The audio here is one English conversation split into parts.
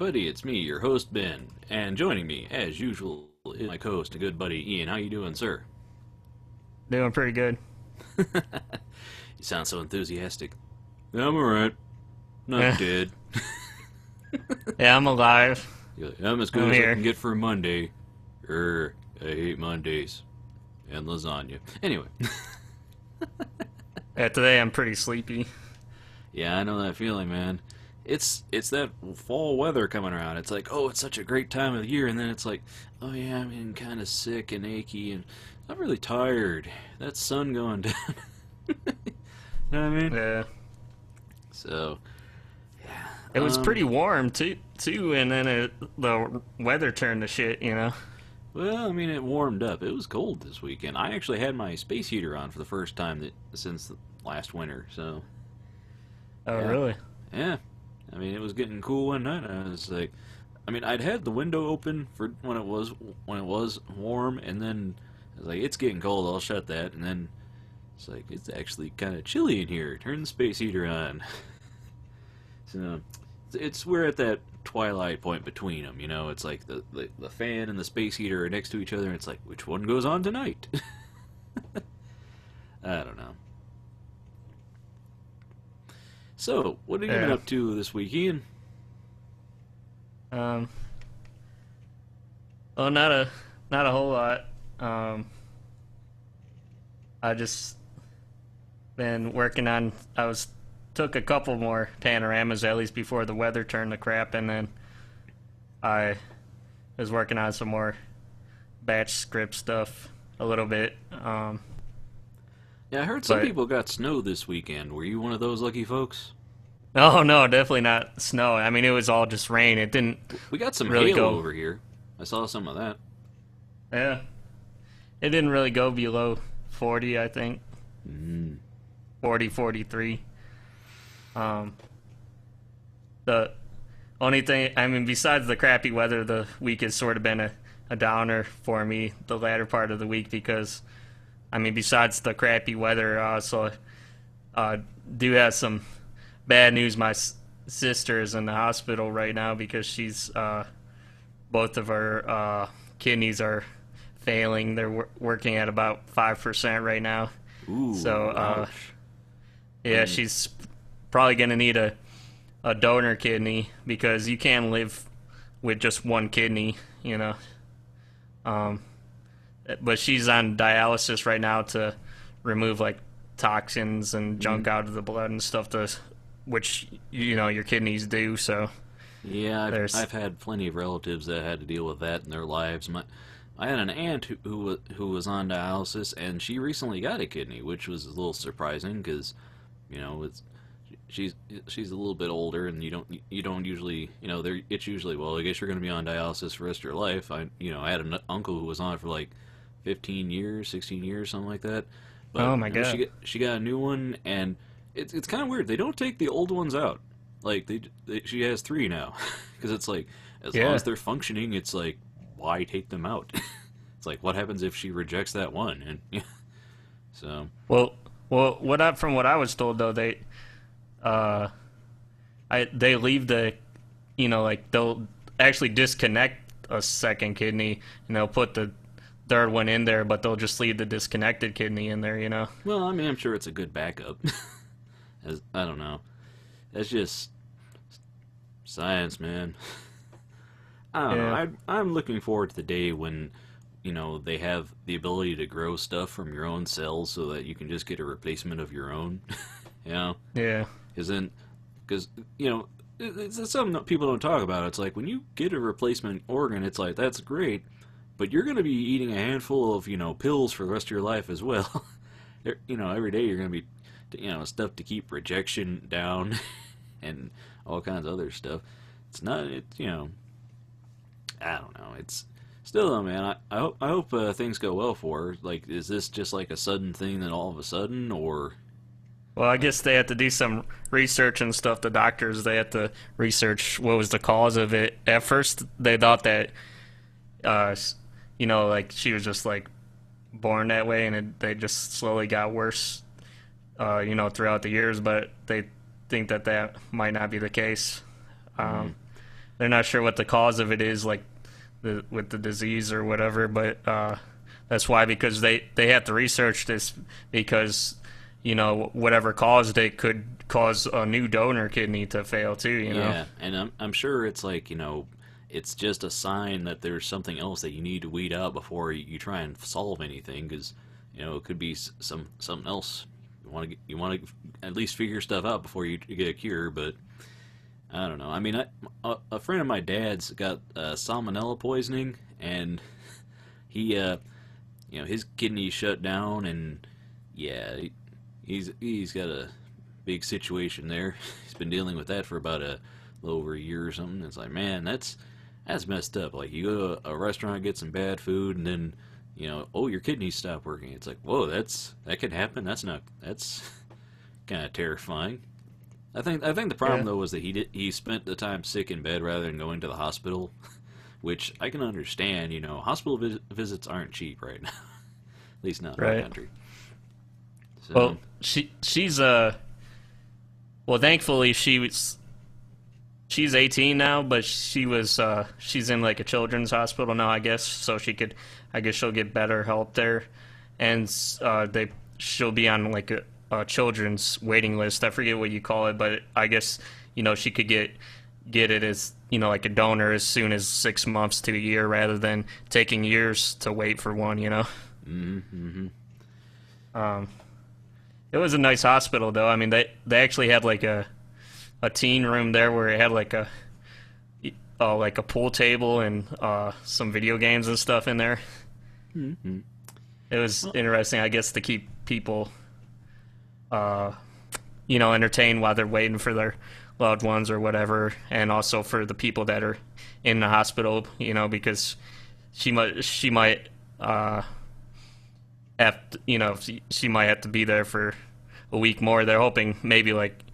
everybody, it's me, your host, Ben, and joining me, as usual, is my co-host and good buddy, Ian. How you doing, sir? Doing pretty good. You sound so enthusiastic. I'm alright. Not dead. Yeah, I'm alive. You're like, I'm as good as I can get for a Monday. I hate Mondays. And lasagna. Anyway. Yeah, today I'm pretty sleepy. Yeah, I know that feeling, man. It's that fall weather coming around. It's like, oh, it's such a great time of the year, and then it's like, oh yeah, I'm getting kind of sick and achy, and I'm really tired. That sun going down. You know what I mean? Yeah. So, yeah. It was pretty warm too, and then the weather turned to shit, you know? Well, I mean, it warmed up. It was cold this weekend. I actually had my space heater on for the first time since last winter, so. Oh, yeah. really? Yeah. I mean, it was getting cool one night. I was like, I mean, I'd had the window open for when it was warm, and then I was like, it's getting cold. I'll shut that, and then it's like, it's actually kind of chilly in here. Turn the space heater on. So we're at that twilight point between them. You know, it's like the fan and the space heater are next to each other, and it's like, which one goes on tonight? I don't know. So, what have you been up to this week, Ian? Well, not a whole lot. I just been working on. Took a couple more panoramas at least before the weather turned to crap, and then I was working on some more batch script stuff a little bit. Yeah, I heard some people got snow this weekend. Were you one of those lucky folks? Oh, no, definitely not snow. I mean, it was all just rain. It didn't We got some really hail over here. I saw some of that. Yeah. It didn't really go below 40, I think. 40, 43. The only thing, I mean, besides the crappy weather, the week has sort of been a downer for me, the latter part of the week, because I mean, besides the crappy weather, I also do have some bad news. My sister is in the hospital right now because she's both of her kidneys are failing. They're working at about 5% right now. Ooh, so yeah, she's probably gonna need a donor kidney because you can't live with just one kidney, you know. But she's on dialysis right now to remove like toxins and junk out of the blood and stuff, which you know your kidneys do. So yeah, I've had plenty of relatives that had to deal with that in their lives. I had an aunt who was on dialysis, and she recently got a kidney, which was a little surprising because you know she's a little bit older, and you don't usually, you know, it's usually, well, I guess you're going to be on dialysis for the rest of your life. I had an uncle who was on it for like 15 years, 16 years, something like that. But, oh my god! She got a new one, and it's kind of weird. They don't take the old ones out. Like she has 3 now, because it's like as long as they're functioning, it's like why take them out? It's like what happens if she rejects that one? And so well, from what I was told though, they leave the, you know, like they'll actually disconnect a second kidney and they'll put the third one in there, but they'll just leave the disconnected kidney in there, you know. Well, I mean, I'm sure it's a good backup. I don't know. That's just science, man. I don't know. I'm looking forward to the day when, you know, they have the ability to grow stuff from your own cells so that you can just get a replacement of your own. You know? Yeah. Because, you know, it's something that people don't talk about. It's like when you get a replacement organ, it's like, that's great, but you're going to be eating a handful of, you know, pills for the rest of your life as well. You know, every day you're going to be, you know, stuff to keep rejection down and all kinds of other stuff. You know, I don't know. It's still, though, man, I hope things go well for her. Like, is this just like a sudden thing that all of a sudden, or... Well, I guess they had to do some research and stuff. The doctors, they had to research what was the cause of it. At first, they thought that, you know, like she was just like born that way, and they just slowly got worse, you know, throughout the years. But they think that might not be the case. they're not sure what the cause of it is, like with the disease or whatever. But that's why, because they have to research this, because whatever caused it could cause a new donor kidney to fail too. Yeah, and I'm sure it's like it's just a sign that there's something else that you need to weed out before you try and solve anything, because it could be something else. You want to at least figure stuff out before you get a cure. But I don't know. I mean, a friend of my dad's got salmonella poisoning, and he his kidney shut down, and yeah, he's got a big situation there. He's been dealing with that for about a little over a year or something. It's like, man, that's messed up. Like, you go to a restaurant, get some bad food, and then your kidneys stop working. It's like, whoa, that could happen. That's kind of terrifying. I think the problem though was that he spent the time sick in bed rather than going to the hospital, which I can understand. Hospital visits aren't cheap right now, at least not in our country. So, well, she's thankfully she's 18 now, but she's in like a children's hospital now, I guess, so she'll get better help there, and she'll be on like a children's waiting list. I forget what you call it, but I guess she could get it as like a donor as soon as 6 months to a year, rather than taking years to wait for one. Mm-hmm. It was a nice hospital though. I mean, they actually had like a teen room there where it had like a pool table and some video games and stuff in there. Mm-hmm. It was interesting, I guess, to keep people entertained while they're waiting for their loved ones or whatever, and also for the people that are in the hospital, because she might she might have to be there for a week more. They're hoping maybe like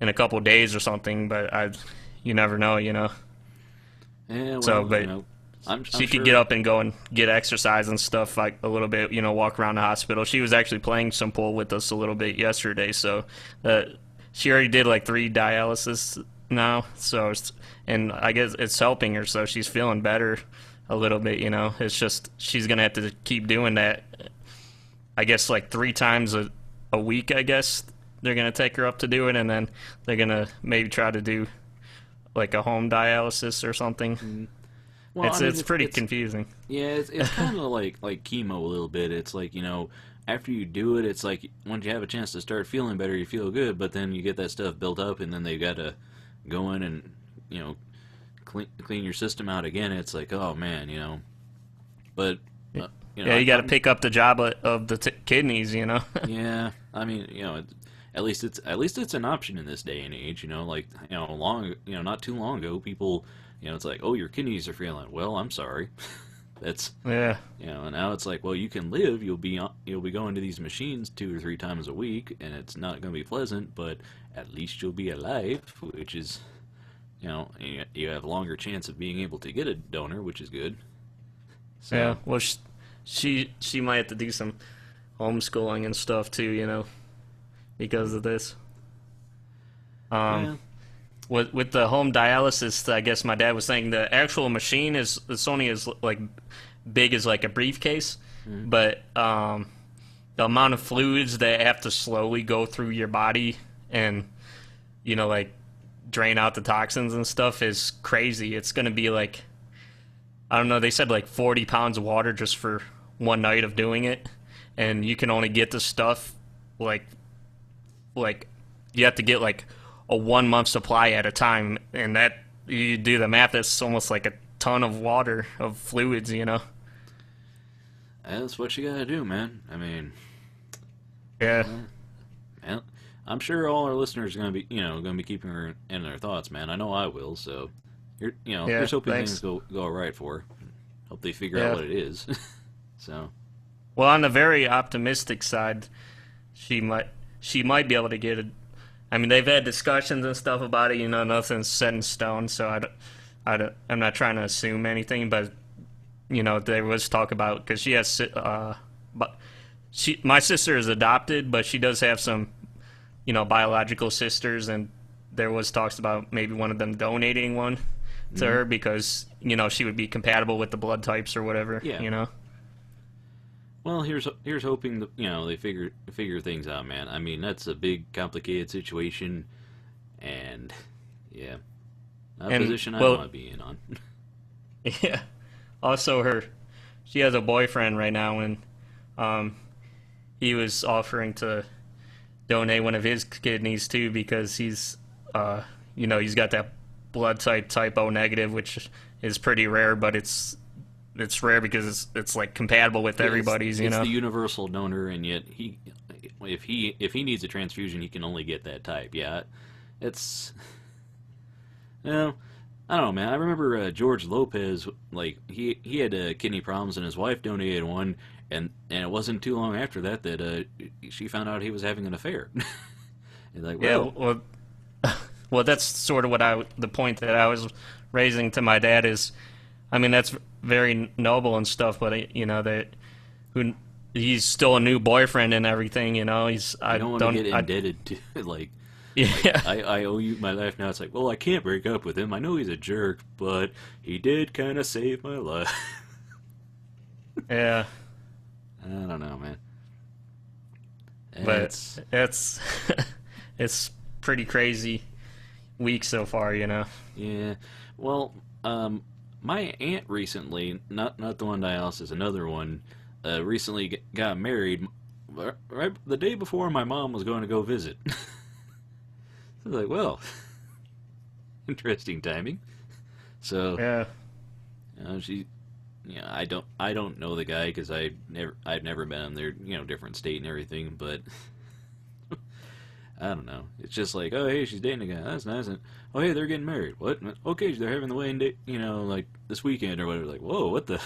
in a couple days or something, but you never know, Yeah, well, so, but I'm she sure. could get up and go and get exercise and stuff, like a little bit, walk around the hospital. She was actually playing some pool with us a little bit yesterday, so she already did like 3 dialysis now, so and I guess it's helping her, so she's feeling better a little bit. It's just she's gonna have to keep doing that, I guess, like 3 times a week. I guess they're gonna take her up to do it, and then they're gonna maybe try to do like a home dialysis or something. Mm-hmm. Well, it's pretty confusing. Yeah, it's kind of like chemo a little bit. It's like, after you do it, it's like once you have a chance to start feeling better, you feel good, but then you get that stuff built up, and then they got to go in and, clean your system out again. It's like, oh, man, But, yeah, you got to pick up the job of the kidneys, Yeah, I mean, at least it's an option in this day and age, like, not too long ago, people, it's like, oh, your kidneys are failing. Well, I'm sorry. That's, yeah. And now it's like, well, you can live. You'll be going to these machines 2 or 3 times a week, and it's not going to be pleasant, but at least you'll be alive, which is, you have a longer chance of being able to get a donor, which is good. So, yeah. Well, she might have to do some homeschooling and stuff too, because of this. Yeah. With the home dialysis, I guess my dad was saying the actual machine it's only as like big as like a briefcase, but the amount of fluids that have to slowly go through your body and like drain out the toxins and stuff is crazy. It's gonna be like, I don't know, they said like 40 pounds of water just for one night of doing it, and you can only get the stuff like you have to get like a 1 month supply at a time, and that, you do the math, that's almost like a ton of water, of fluids, That's what you gotta do, man. I mean, yeah. Well, I'm sure all our listeners are gonna be keeping her in their thoughts, man. I know I will. So, here's hoping thanks. things go all right for her. Hope they figure out what it is. So, well, on the very optimistic side, she might be able to get it. I mean, they've had discussions and stuff about it. Nothing's set in stone, so I'm not trying to assume anything. But there was talk about, because she has, my sister is adopted, but she does have some, biological sisters, and there was talks about maybe one of them donating one to her because, she would be compatible with the blood types or whatever, Yeah. Well, here's hoping that, they figure things out, man. I mean, that's a big, complicated situation, and, yeah, not a position I want to be in on. Yeah. Also, she has a boyfriend right now, and he was offering to donate one of his kidneys too because he's got that blood type O negative, which is pretty rare, but it's rare because it's like compatible with everybody's. It's the universal donor, and yet if he needs a transfusion, he can only get that type. Yeah, it's I don't know, man. I remember George Lopez, like he had kidney problems, and his wife donated one, and it wasn't too long after that she found out he was having an affair. And like, well, well, that's sort of the point that I was raising to my dad is, I mean, that's very noble and stuff, but he's still a new boyfriend and everything, I don't want to get indebted to like. Yeah, I owe you my life now. It's like, well, I can't break up with him. I know he's a jerk, but he did kind of save my life. Yeah. I don't know, man. But it's pretty crazy week so far, Yeah. Well, my aunt recently, not the one dialysis, another one, recently got married right the day before my mom was going to go visit. I was like, well, interesting timing. So, yeah, I don't know the guy because I've never met him. They're different state and everything, but I don't know. It's just like, oh hey, she's dating a guy. That's nice. And oh hey, they're getting married. What? Okay, they're having the wedding date. Like this weekend or whatever. Like, whoa, what the?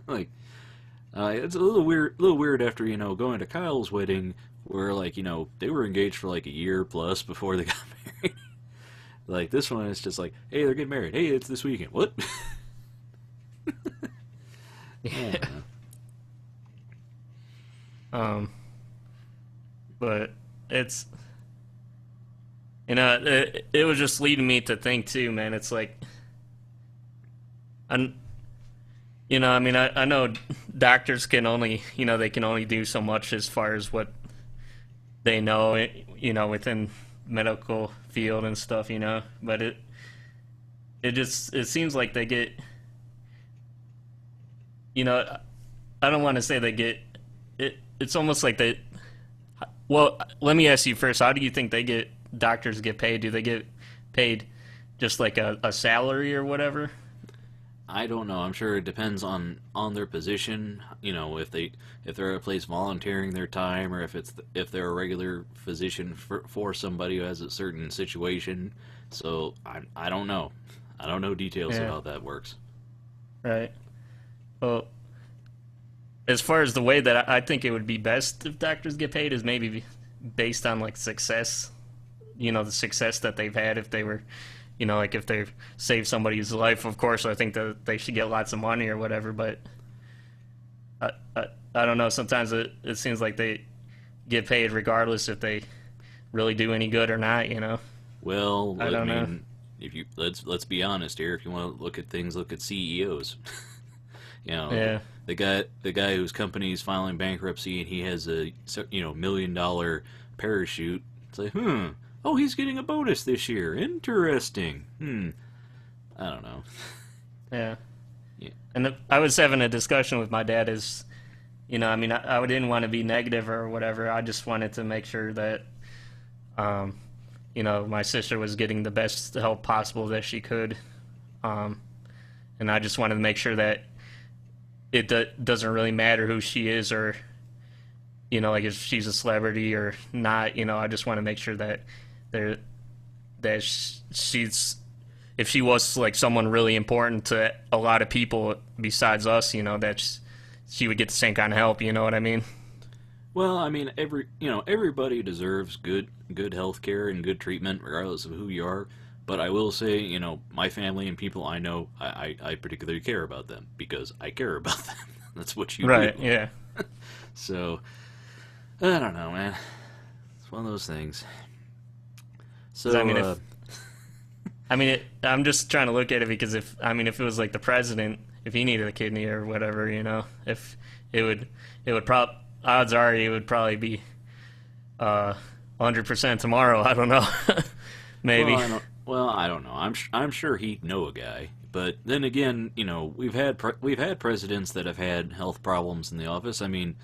Like, it's a little weird after going to Kyle's wedding. Where, like, they were engaged for, like, a year plus before they got married. Like, this one is just like, hey, they're getting married. Hey, it's this weekend. What? Yeah. But it's, it was just leading me to think, too, man. It's like, I know doctors can only, they can only do so much as far as what they know, within medical field and stuff, but it seems like they get, I don't want to say they get, it's almost like they, well, let me ask you first, how do you think doctors get paid? Do they get paid just like a salary or whatever? I don't know. I'm sure it depends on their position. If they're at a place volunteering their time, or if they're a regular physician for somebody who has a certain situation. So I don't know. I don't know details of how that works. Right. Well, as far as the way that I think it would be best if doctors get paid is maybe based on like success. The success that they've had if they were. Like if they've saved somebody's life, of course, I think that they should get lots of money or whatever, but I don't know. Sometimes it seems like they get paid regardless if they really do any good or not, Well, I don't know. If you let's be honest here. If you want to look at things, look at CEOs. Yeah. The guy whose company is filing bankruptcy and he has a $1 million parachute. It's like, oh, he's getting a bonus this year. Interesting. I don't know. Yeah. And I was having a discussion with my dad is, I didn't want to be negative or whatever. I just wanted to make sure that, my sister was getting the best help possible that she could. And I just wanted to make sure that it doesn't really matter who she is or, like if she's a celebrity or not. I just want to make sure that she's, if she was like someone really important to a lot of people besides us, that she would get the same kind of help. You know what I mean? Well, I mean, everybody deserves good health care and good treatment, regardless of who you are. But I will say, my family and people I know, I particularly care about them because I care about them. That's what you do. Right? Yeah. So, I don't know, man. It's one of those things. So, I mean, I'm just trying to look at it because if it was like the president, if he needed a kidney or whatever, if it would odds are it would probably be 100% tomorrow. I don't know, maybe. Well, I don't know. I'm sure he'd know a guy. But then again, we've had presidents that have had health problems in the office. I mean,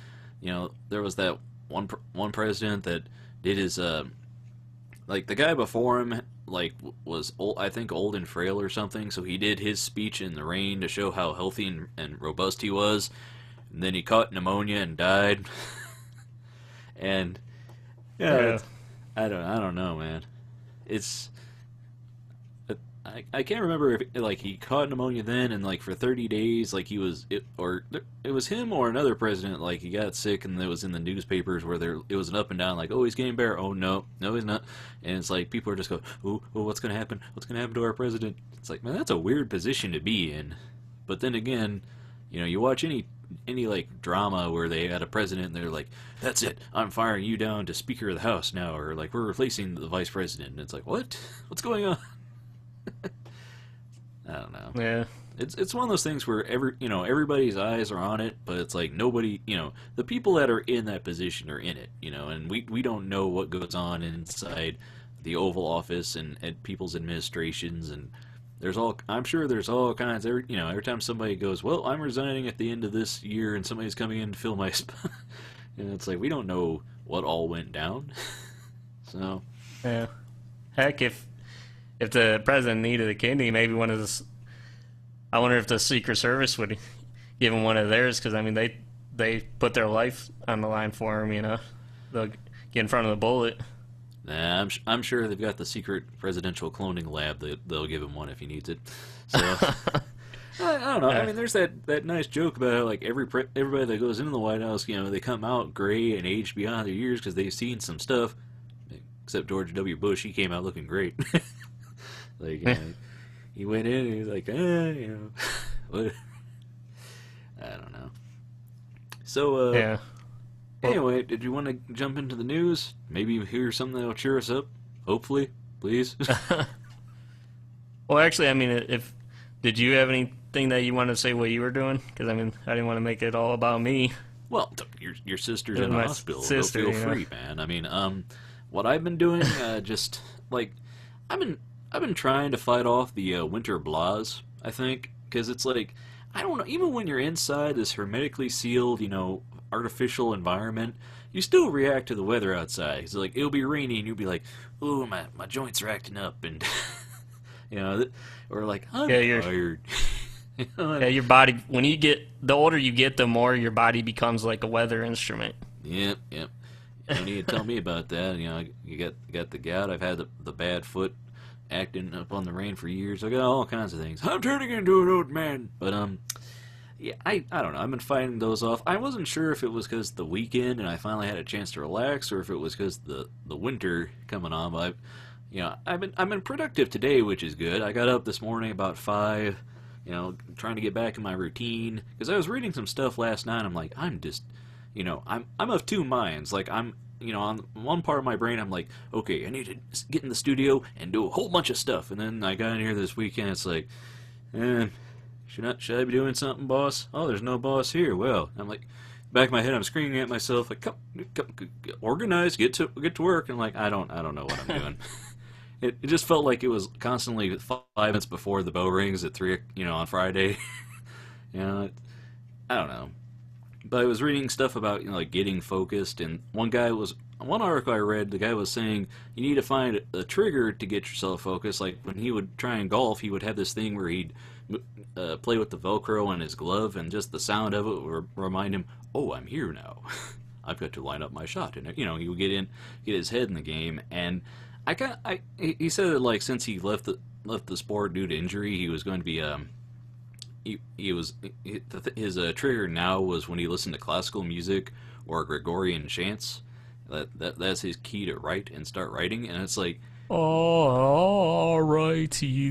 there was that one president that did his like the guy before him was old, I think old and frail or something. So he did his speech in the rain to show how healthy and robust he was. And then he caught pneumonia and died. And yeah. I don't know, man. It's I can't remember if he caught pneumonia then and for 30 days it was him or another president he got sick and it was in the newspapers where it was an up and down oh, he's getting better, oh no he's not, and it's people are just going, oh, what's gonna happen to our president. It's man, that's a weird position to be in. But then again, you watch any drama where they had a president and they're like, that's it, I'm firing you down to Speaker of the House now, or we're replacing the vice president, and it's what's going on? I don't know. Yeah. It's one of those things where everybody's eyes are on it, but it's nobody, the people that are in that position are in it, and we don't know what goes on inside the Oval Office and at people's administrations, and I'm sure there's all kinds, every time somebody goes, well, I'm resigning at the end of this year and somebody's coming in to fill my spot, and it's we don't know what all went down. So. Yeah. Heck, if the president needed a kidney, maybe I wonder if the Secret Service would give him one of theirs, because they put their life on the line for him. They'll get in front of the bullet. Nah, I'm sure they've got the secret presidential cloning lab that they'll give him one if he needs it. So I don't know. I mean, there's that nice joke about how everybody that goes into the White House, they come out gray and aged beyond their years because they've seen some stuff. Except George W. Bush, he came out looking great. He went in and he was what? I don't know. So, yeah. Anyway, did you want to jump into the news? Maybe hear something that'll cheer us up? Hopefully, please. Well, actually, did you have anything that you want to say what you were doing? Because I didn't want to make it all about me. Well, your sister's in the hospital. Feel free, man. What I've been doing, just I've been trying to fight off the winter blahs, I think, because it's I don't know, even when you're inside this hermetically sealed, artificial environment, you still react to the weather outside. It's it'll be rainy and you'll be oh, my joints are acting up, and or I'm tired. Yeah, your body, when you get, the older you get, the more your body becomes like a weather instrument. Yep. You don't need to tell me about that. You got the gout. I've had the bad foot acting up on the rain for years. I got all kinds of things. I'm turning into an old man. But yeah, I don't know. I've been fighting those off. I wasn't sure if it was because the weekend and I finally had a chance to relax, or if it was because the winter coming on. But I've been productive today, which is good. I got up this morning about 5. Trying to get back in my routine, because I was reading some stuff last night. I'm I'm just, I'm of two minds. I'm, on one part of my brain, I'm okay, I need to get in the studio and do a whole bunch of stuff. And then I got in here this weekend. It's should I be doing something, boss? Oh, there's no boss here. Well, I'm back in my head, I'm screaming at myself come, organize, get to work. And I don't know what I'm doing. It just felt like it was constantly 5 minutes before the bell rings at 3, on Friday. I don't know. But I was reading stuff about, getting focused, and one article I read, the guy was saying you need to find a trigger to get yourself focused. When he would try and golf, he would have this thing where he'd play with the Velcro on his glove, and just the sound of it would remind him, oh, I'm here now. I've got to line up my shot. And, he would get his head in the game, and he said that since he left the sport due to injury, he was going to be his trigger now was when he listened to classical music or Gregorian chants. That's his key to write and start writing, and it's alrighty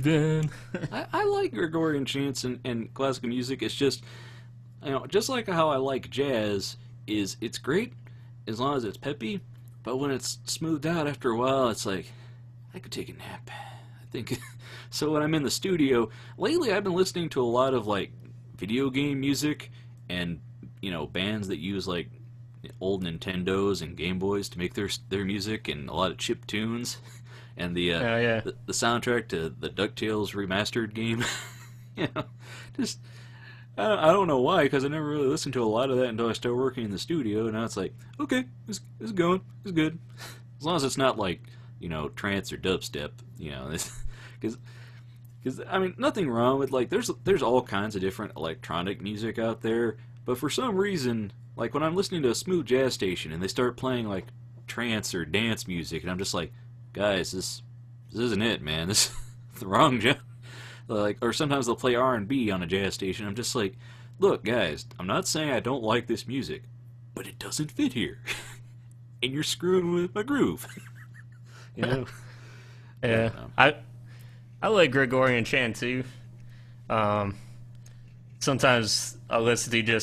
then. I like Gregorian chants and classical music. It's just just like how I like jazz. It's great as long as it's peppy. But when it's smoothed out after a while, it's I could take a nap. think so. When I'm in the studio lately, I've been listening to a lot of like video game music and bands that use like old Nintendos and Game Boys to make their music, and a lot of chip tunes, and the soundtrack to the DuckTales remastered game. Just I don't know why, because I never really listened to a lot of that until I started working in the studio. Now it's like, okay, it's going, it's good, as long as it's not like trance or dubstep, because I mean, nothing wrong with like there's all kinds of different electronic music out there, but for some reason, like when I'm listening to a smooth jazz station and they start playing like trance or dance music, and I'm just like, guys, this isn't it, man. This is the wrong genre. Like, or sometimes they'll play R&B on a jazz station. I'm just like, look, guys, I'm not saying I don't like this music, but it doesn't fit here, and you're screwing with my groove. Yeah, I like Gregorian chant too. Sometimes I listen to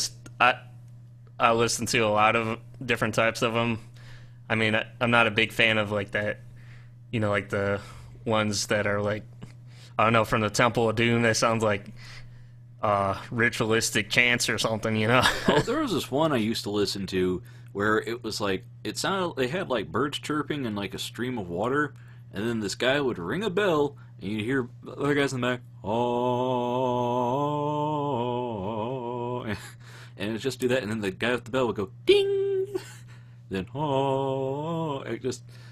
I listen to a lot of different types of them. I mean, I'm not a big fan of like that, like the ones that are like, I don't know, from the Temple of Doom. That sounds like ritualistic chants or something, Oh, there was this one I used to listen to where it was like, it sounded, they had like birds chirping and like a stream of water, and then this guy would ring a bell, and you'd hear other guys in the back, oh, and it'd just do that, and then the guy with the bell would go, ding, then, oh,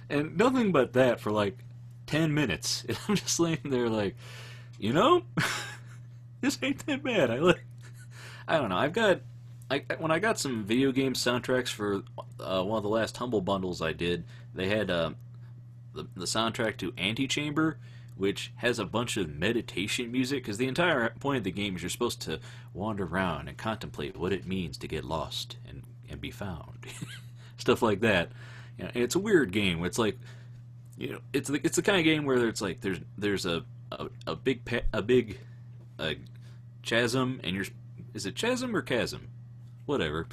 and nothing but that for like 10 minutes. And I'm just laying there like, this ain't that bad. I don't know. When I got some video game soundtracks for one of the last Humble bundles I did, they had the soundtrack to Antichamber, which has a bunch of meditation music, because the entire point of the game is you're supposed to wander around and contemplate what it means to get lost and be found. Stuff like that. And it's a weird game. It's like, it's the kind of game where it's like there's a big chasm, and is it chasm or chasm? Whatever.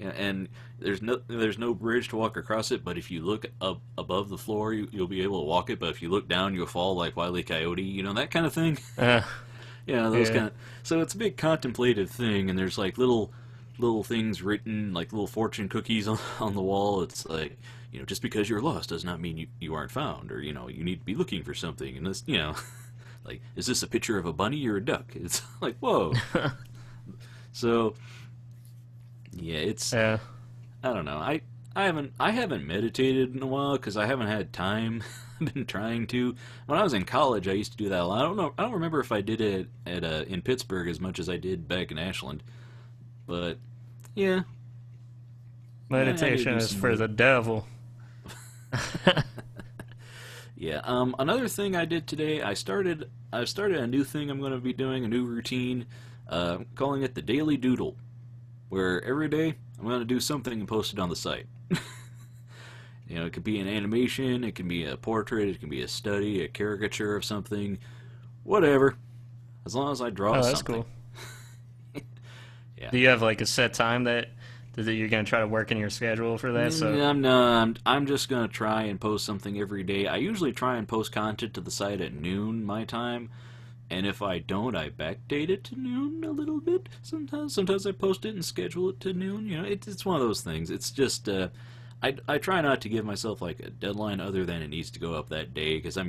And there's no bridge to walk across it, but if you look up above the floor, you'll be able to walk it, but if you look down, you'll fall like Wile E. Coyote, that kind of thing. Those kind of. So it's a big contemplative thing, and there's like little things written, like little fortune cookies on the wall. It's like, just because you're lost does not mean you aren't found, or you need to be looking for something. And this, like, is this a picture of a bunny or a duck? It's like, whoa. So, yeah, it's. I don't know. I haven't meditated in a while because I haven't had time. I've been trying to. When I was in college, I used to do that a lot. I don't know. I don't remember if I did it in Pittsburgh as much as I did back in Ashland. But yeah, meditation is for the devil. Yeah. Another thing I did today, I've started a new thing I'm going to be doing, a new routine, calling it the Daily Doodle, where every day I'm going to do something and post it on the site. It could be an animation, it can be a portrait, it can be a study, a caricature of something, whatever, as long as I draw something. That's cool. Yeah. Do you have like a set time that you're going to try to work in your schedule for that? So I'm just going to try and post something every day. I usually try and post content to the site at noon my time, and if I don't, I backdate it to noon a little bit. Sometimes I post it and schedule it to noon. It's one of those things. It's just I try not to give myself like a deadline other than it needs to go up that day, because I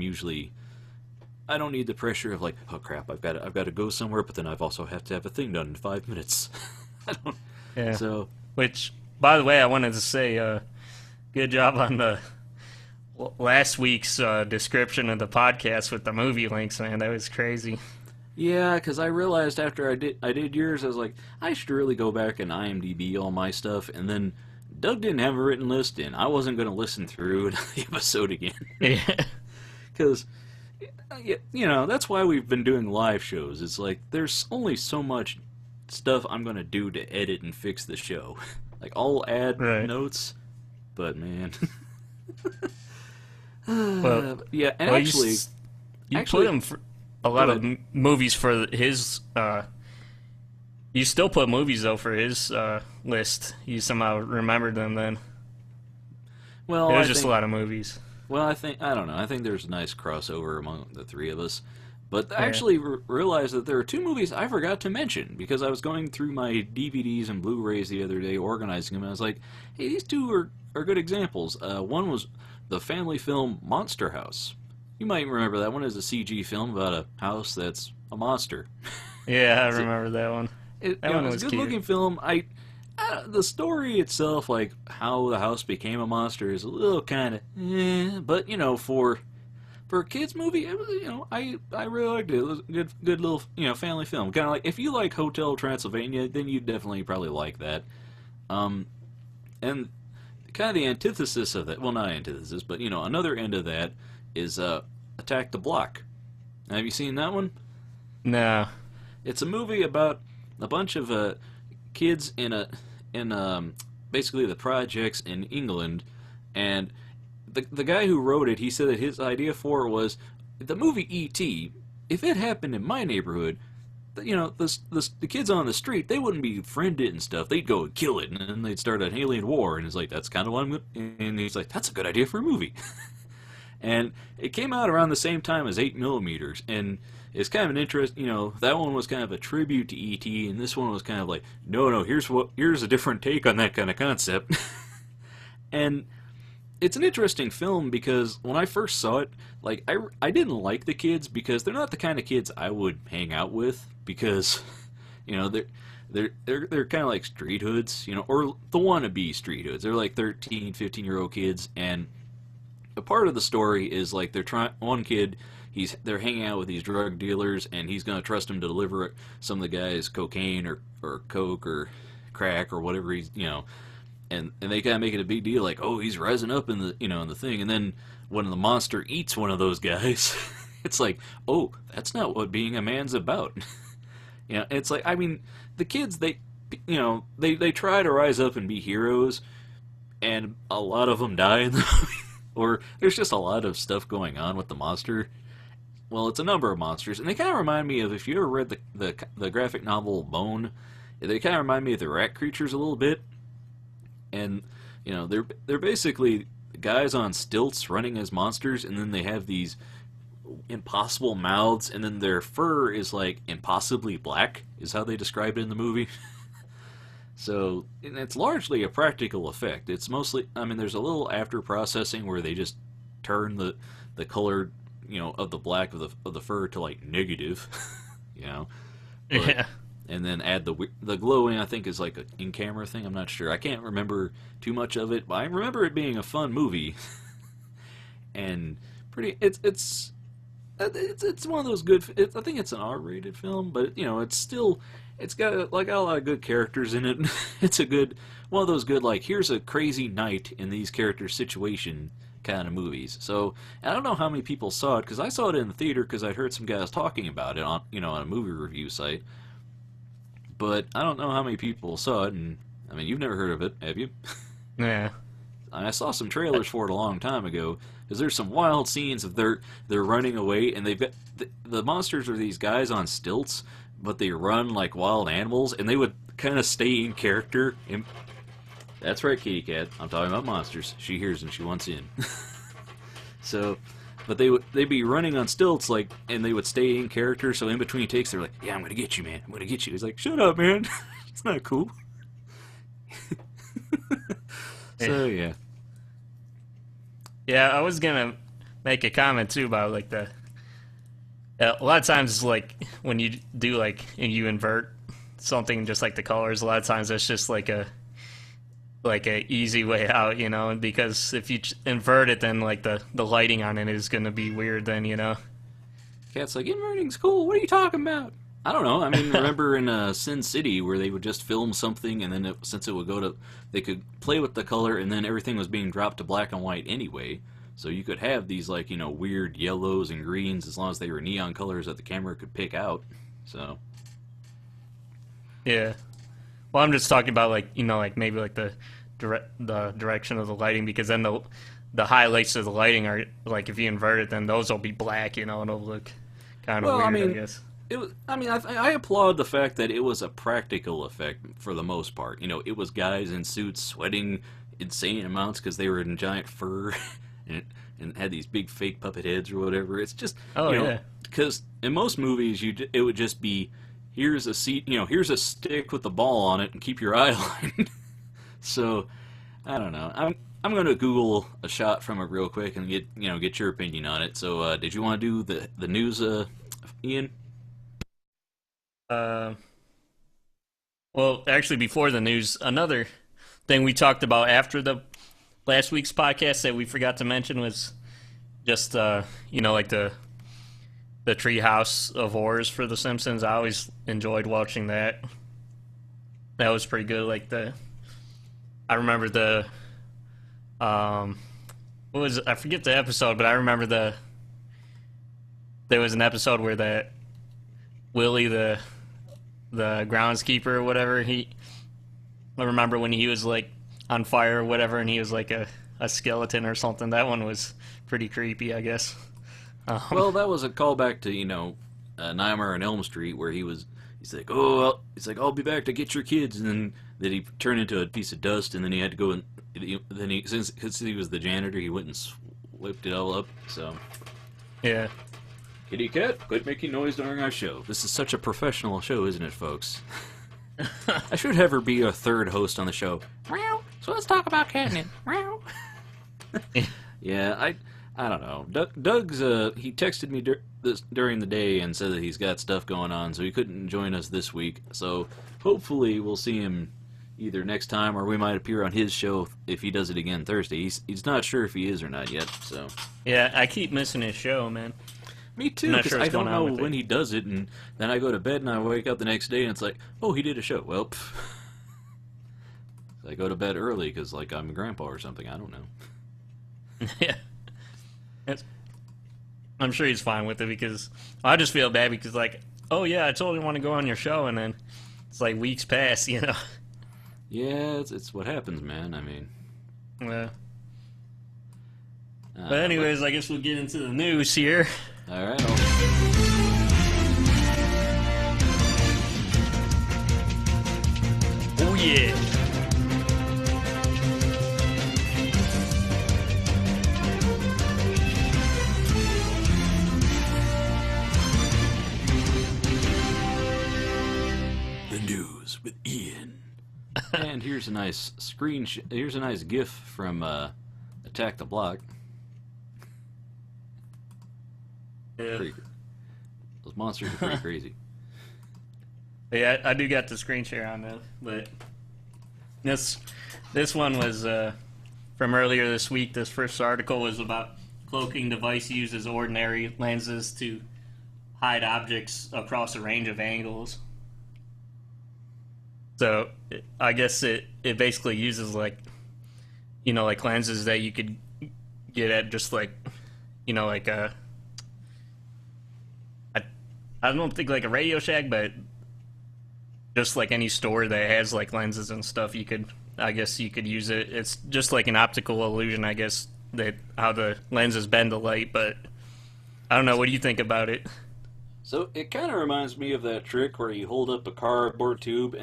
don't need the pressure of like, oh crap, I've got to go somewhere, but then I've also have to have a thing done in 5 minutes. I don't. Yeah. So. Which, by the way, I wanted to say, good job on the last week's description of the podcast with the movie links, man. That was crazy. Yeah, because I realized after I did yours, I was like, I should really go back and IMDb all my stuff, and then Doug didn't have a written list, and I wasn't going to listen through the episode again. Yeah. Because, that's why we've been doing live shows. It's like, there's only so much stuff I'm going to do to edit and fix the show. Like, I'll add notes, but man. Well, yeah, and actually... You put him for a lot of movies for his... you still put movies, though, for his list. You somehow remembered them then. Well, it was just a lot of movies. Well, I don't know. I think there's a nice crossover among the three of us. But I Yeah. actually realized that there are two movies I forgot to mention because I was going through my DVDs and Blu-rays the other day, organizing them, and I was like, hey, these two are good examples. One was the family film Monster House. You might remember that one as a CG film about a house that's a monster. Yeah, I So, remember that one. That you know, one it's was a cute. good-looking film. The story itself, like how the house became a monster, is a little kind of, but you know, for a kids movie, it was, you know, I really liked it. It was a good little, you know, family film. Kind of like if you like Hotel Transylvania, then you definitely probably like that. Um, and kind of the antithesis of that, well, not antithesis, but you know, another end of that is Attack the Block. Have you seen that one? No. It's a movie about a bunch of kids in basically the projects in England, and the guy who wrote it, he said that his idea for it was the movie E.T. If it happened in my neighborhood, you know, the kids on the street, they wouldn't be friended and stuff. They'd go and kill it, and then they'd start an alien war. And he's like, that's kind of what I'm. And he's like, that's a good idea for a movie. And it came out around the same time as 8 millimeters, and it's kind of an interest. You know, that one was kind of a tribute to E.T., and this one was kind of like, no, here's a different take on that kind of concept. And it's an interesting film because when I first saw it, like I didn't like the kids because they're not the kind of kids I would hang out with because, you know, they're kind of like street hoods, you know, or the wannabe street hoods. They're like 13, 15-year-old kids, and a part of the story is like one kid, they're hanging out with these drug dealers, and he's gonna trust him to deliver some of the guys cocaine or coke or crack or whatever he's, you know. And they kind of make it a big deal, like, oh, he's rising up in the, you know, in the thing. And then when the monster eats one of those guys, it's like, oh, that's not what being a man's about. You know, it's like, I mean, the kids, you know, they try to rise up and be heroes, and a lot of them die in the movie. Or there's just a lot of stuff going on with the monster. Well, it's a number of monsters, and they kind of remind me of, if you ever read the graphic novel Bone, they kind of remind me of the rat creatures a little bit. And, you know, they're basically guys on stilts running as monsters, and then they have these impossible mouths, and then their fur is like impossibly black, is how they describe it in the movie. So, and it's largely a practical effect. It's mostly, I mean, there's a little after processing where they just turn the color, you know, of the black of the fur to like negative, you know. But, Yeah. and then add the glowing, I think, is like an in-camera thing. I'm not sure. I can't remember too much of it, but I remember it being a fun movie. And pretty, it's one of those good. I think it's an R-rated film, but you know, it's got a lot of good characters in it. It's a good one of those good, like, here's a crazy night in these characters' situation kind of movies. So I don't know how many people saw it because I saw it in the theater because I'd heard some guys talking about it on, you know, on a movie review site. But I don't know how many people saw it, and I mean, you've never heard of it, have you? Yeah. I saw some trailers for it a long time ago because there's some wild scenes of they're running away, and they've got the monsters are these guys on stilts, but they run like wild animals, and they would kind of stay in character. That's right, kitty cat. I'm talking about monsters. She hears and she wants in. So, but they'd be running on stilts, like, and they would stay in character. So in between takes, they're like, "Yeah, I'm gonna get you, man. I'm gonna get you." He's like, "Shut up, man. It's not cool." So yeah. Yeah, I was gonna make a comment too about like a lot of times like when you do like and you invert something just like the colors, a lot of times it's just like a easy way out, you know, because if you invert it, then like the lighting on it is gonna be weird then, you know. Cat's like, inverting's cool. What are you talking about? I don't know. I mean, remember in Sin City where they would just film something, and then since it would they could play with the color, and then everything was being dropped to black and white anyway. So you could have these, like, you know, weird yellows and greens as long as they were neon colors that the camera could pick out. So. Yeah. Well, I'm just talking about, like, you know, like maybe like the direction of the lighting, because then the highlights of the lighting are like, if you invert it, then those will be black, you know, and it'll look kind of weird, I guess. I applaud the fact that it was a practical effect for the most part. You know, it was guys in suits sweating insane amounts because they were in giant fur, and and had these big fake puppet heads or whatever. It's just, yeah. because in most movies it would just be, here's a seat, here's a stick with the ball on it, and keep your eye line. So, I don't know. I'm going to Google a shot from it real quick and get your opinion on it. So, did you want to do the news, Ian? Well, actually, before the news, another thing we talked about after the last week's podcast that we forgot to mention was just, like the Treehouse of Horrors for The Simpsons. I always enjoyed watching that. That was pretty good. I remember I forget the episode, but I remember there was an episode where that Willie, the groundskeeper or whatever, I remember when he was like on fire or whatever, and he was like a skeleton or something. That one was pretty creepy, I guess. Well, that was a callback to Nightmare on Elm Street, where he's like, I'll be back to get your kids, and then he turned into a piece of dust, and then he had to go and since he was the janitor, he went and swept it all up. So yeah. Kitty cat, quit making noise during our show. This is such a professional show, isn't it, folks? I should have her be a third host on the show. So let's talk about catnip. Yeah, I don't know. Doug's he texted me during the day and said that he's got stuff going on, so he couldn't join us this week. So hopefully we'll see him either next time, or we might appear on his show if he does it again Thursday. He's not sure if he is or not yet. So yeah, I keep missing his show, man. Me too, because I don't know when he does it, and then I go to bed and I wake up the next day and it's like, oh, he did a show. Well, I go to bed early because I'm a grandpa or something. I don't know. Yeah. I'm sure he's fine with it, because I just feel bad because oh yeah, I totally want to go on your show, and then it's like weeks pass, Yeah, it's what happens, man. I mean, yeah. But anyways, I guess we'll get into the news here. All right. Oh yeah. The news with Ian. And here's a nice here's a nice GIF from Attack the Block. Yeah. Those monsters are pretty crazy. Yeah, I do got the screen share on that, but this one was from earlier this week. This first article was about cloaking device uses ordinary lenses to hide objects across a range of angles. So I guess it basically uses like lenses that you could get at just I don't think like a Radio Shack, but just like any store that has like lenses and stuff, you could use it. It's just like an optical illusion, I guess, that how the lenses bend the light, but I don't know. What do you think about it? So it kind of reminds me of that trick where you hold up a cardboard tube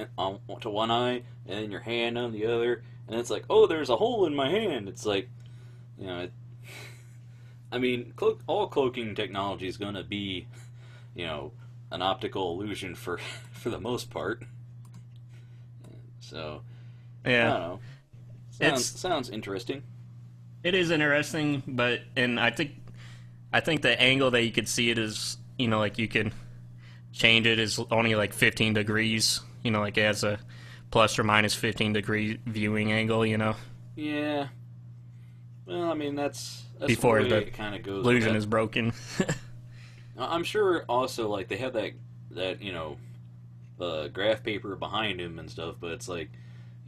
to one eye and then your hand on the other, and it's like, oh, there's a hole in my hand. It's like, I mean, all cloaking technology is going to be, an optical illusion for the most part. So, yeah, I don't know. Sounds interesting. It is interesting, and I think the angle that you could see it is, like you can change it is only like 15 degrees, like it has a plus or minus 15 degree viewing angle, Yeah. Well, I mean, that's before the way the it kind of goes. illusion is broken. I'm sure also, like, they have that graph paper behind him and stuff, but it's like,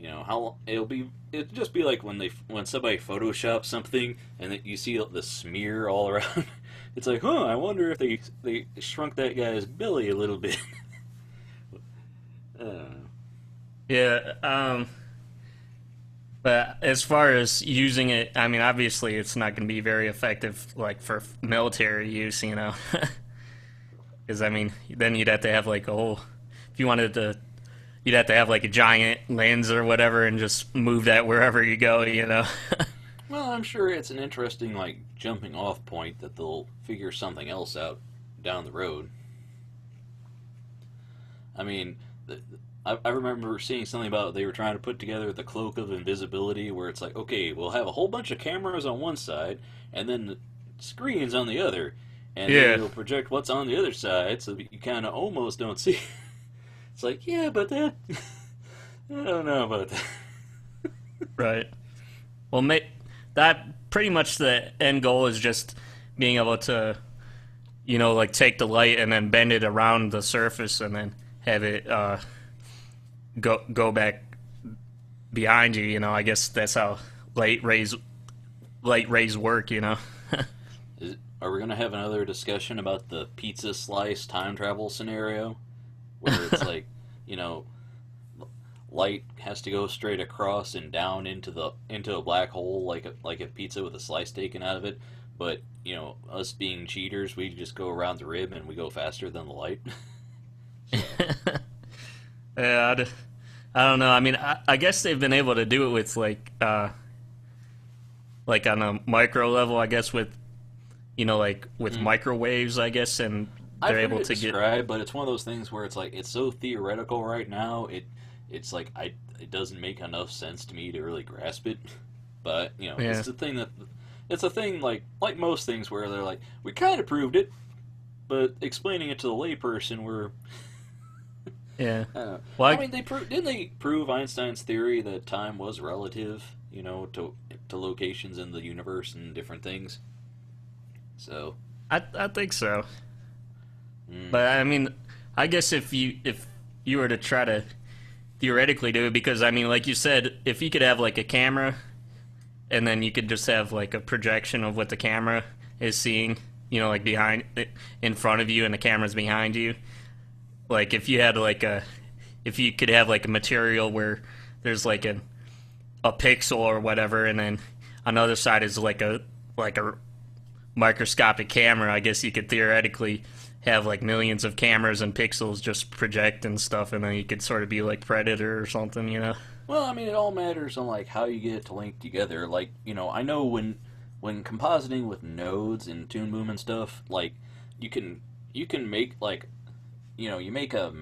how it'll just be like when somebody photoshops something and that you see the smear all around. It's like, I wonder if they shrunk that guy's belly a little bit. Yeah, but as far as using it, I mean, obviously it's not going to be very effective, like, for military use, Because, I mean, then you'd have to have, like, if you wanted to, you'd have to have, like, a giant lens or whatever and just move that wherever you go, Well, I'm sure it's an interesting, like, jumping off point that they'll figure something else out down the road. I mean, I remember seeing something about they were trying to put together the cloak of invisibility, where it's like, okay, we'll have a whole bunch of cameras on one side, and then the screens on the other, and then it'll project what's on the other side, so that you kind of almost don't see. It's like, yeah, but that... I don't know about that. Right. Well, that pretty much the end goal is just being able to, like take the light and then bend it around the surface and then have it go back behind you. I guess that's how light rays work. Are we going to have another discussion about the pizza slice time travel scenario, where it's like, light has to go straight across and down into a black hole like a pizza with a slice taken out of it, but us being cheaters, we just go around the rim and we go faster than the light. Yeah, I don't know. I mean, I guess they've been able to do it with like on a micro level, I guess, with with microwaves, I guess, and they're able to describe, but it's one of those things where it's like it's so theoretical right now. It's like it doesn't make enough sense to me to really grasp it. But it's a thing like most things where they're like, we kind of proved it, but explaining it to the layperson, we're yeah. Well, I mean, didn't they prove Einstein's theory that time was relative, to locations in the universe and different things? So I think so. But I mean, I guess if you were to try to theoretically do it, because I mean, like you said, if you could have like a camera and then you could just have like a projection of what the camera is seeing, like in front of you and the camera's behind you. Like if you had if you could have like a material where there's like a pixel or whatever, and then on the other side is like a microscopic camera, I guess you could theoretically have like millions of cameras and pixels just project and stuff, and then you could sort of be like Predator or something, Well, I mean, it all matters on like how you get it to link together. Like, I know when compositing with nodes and Toon Boom and stuff, like you can make like, you make a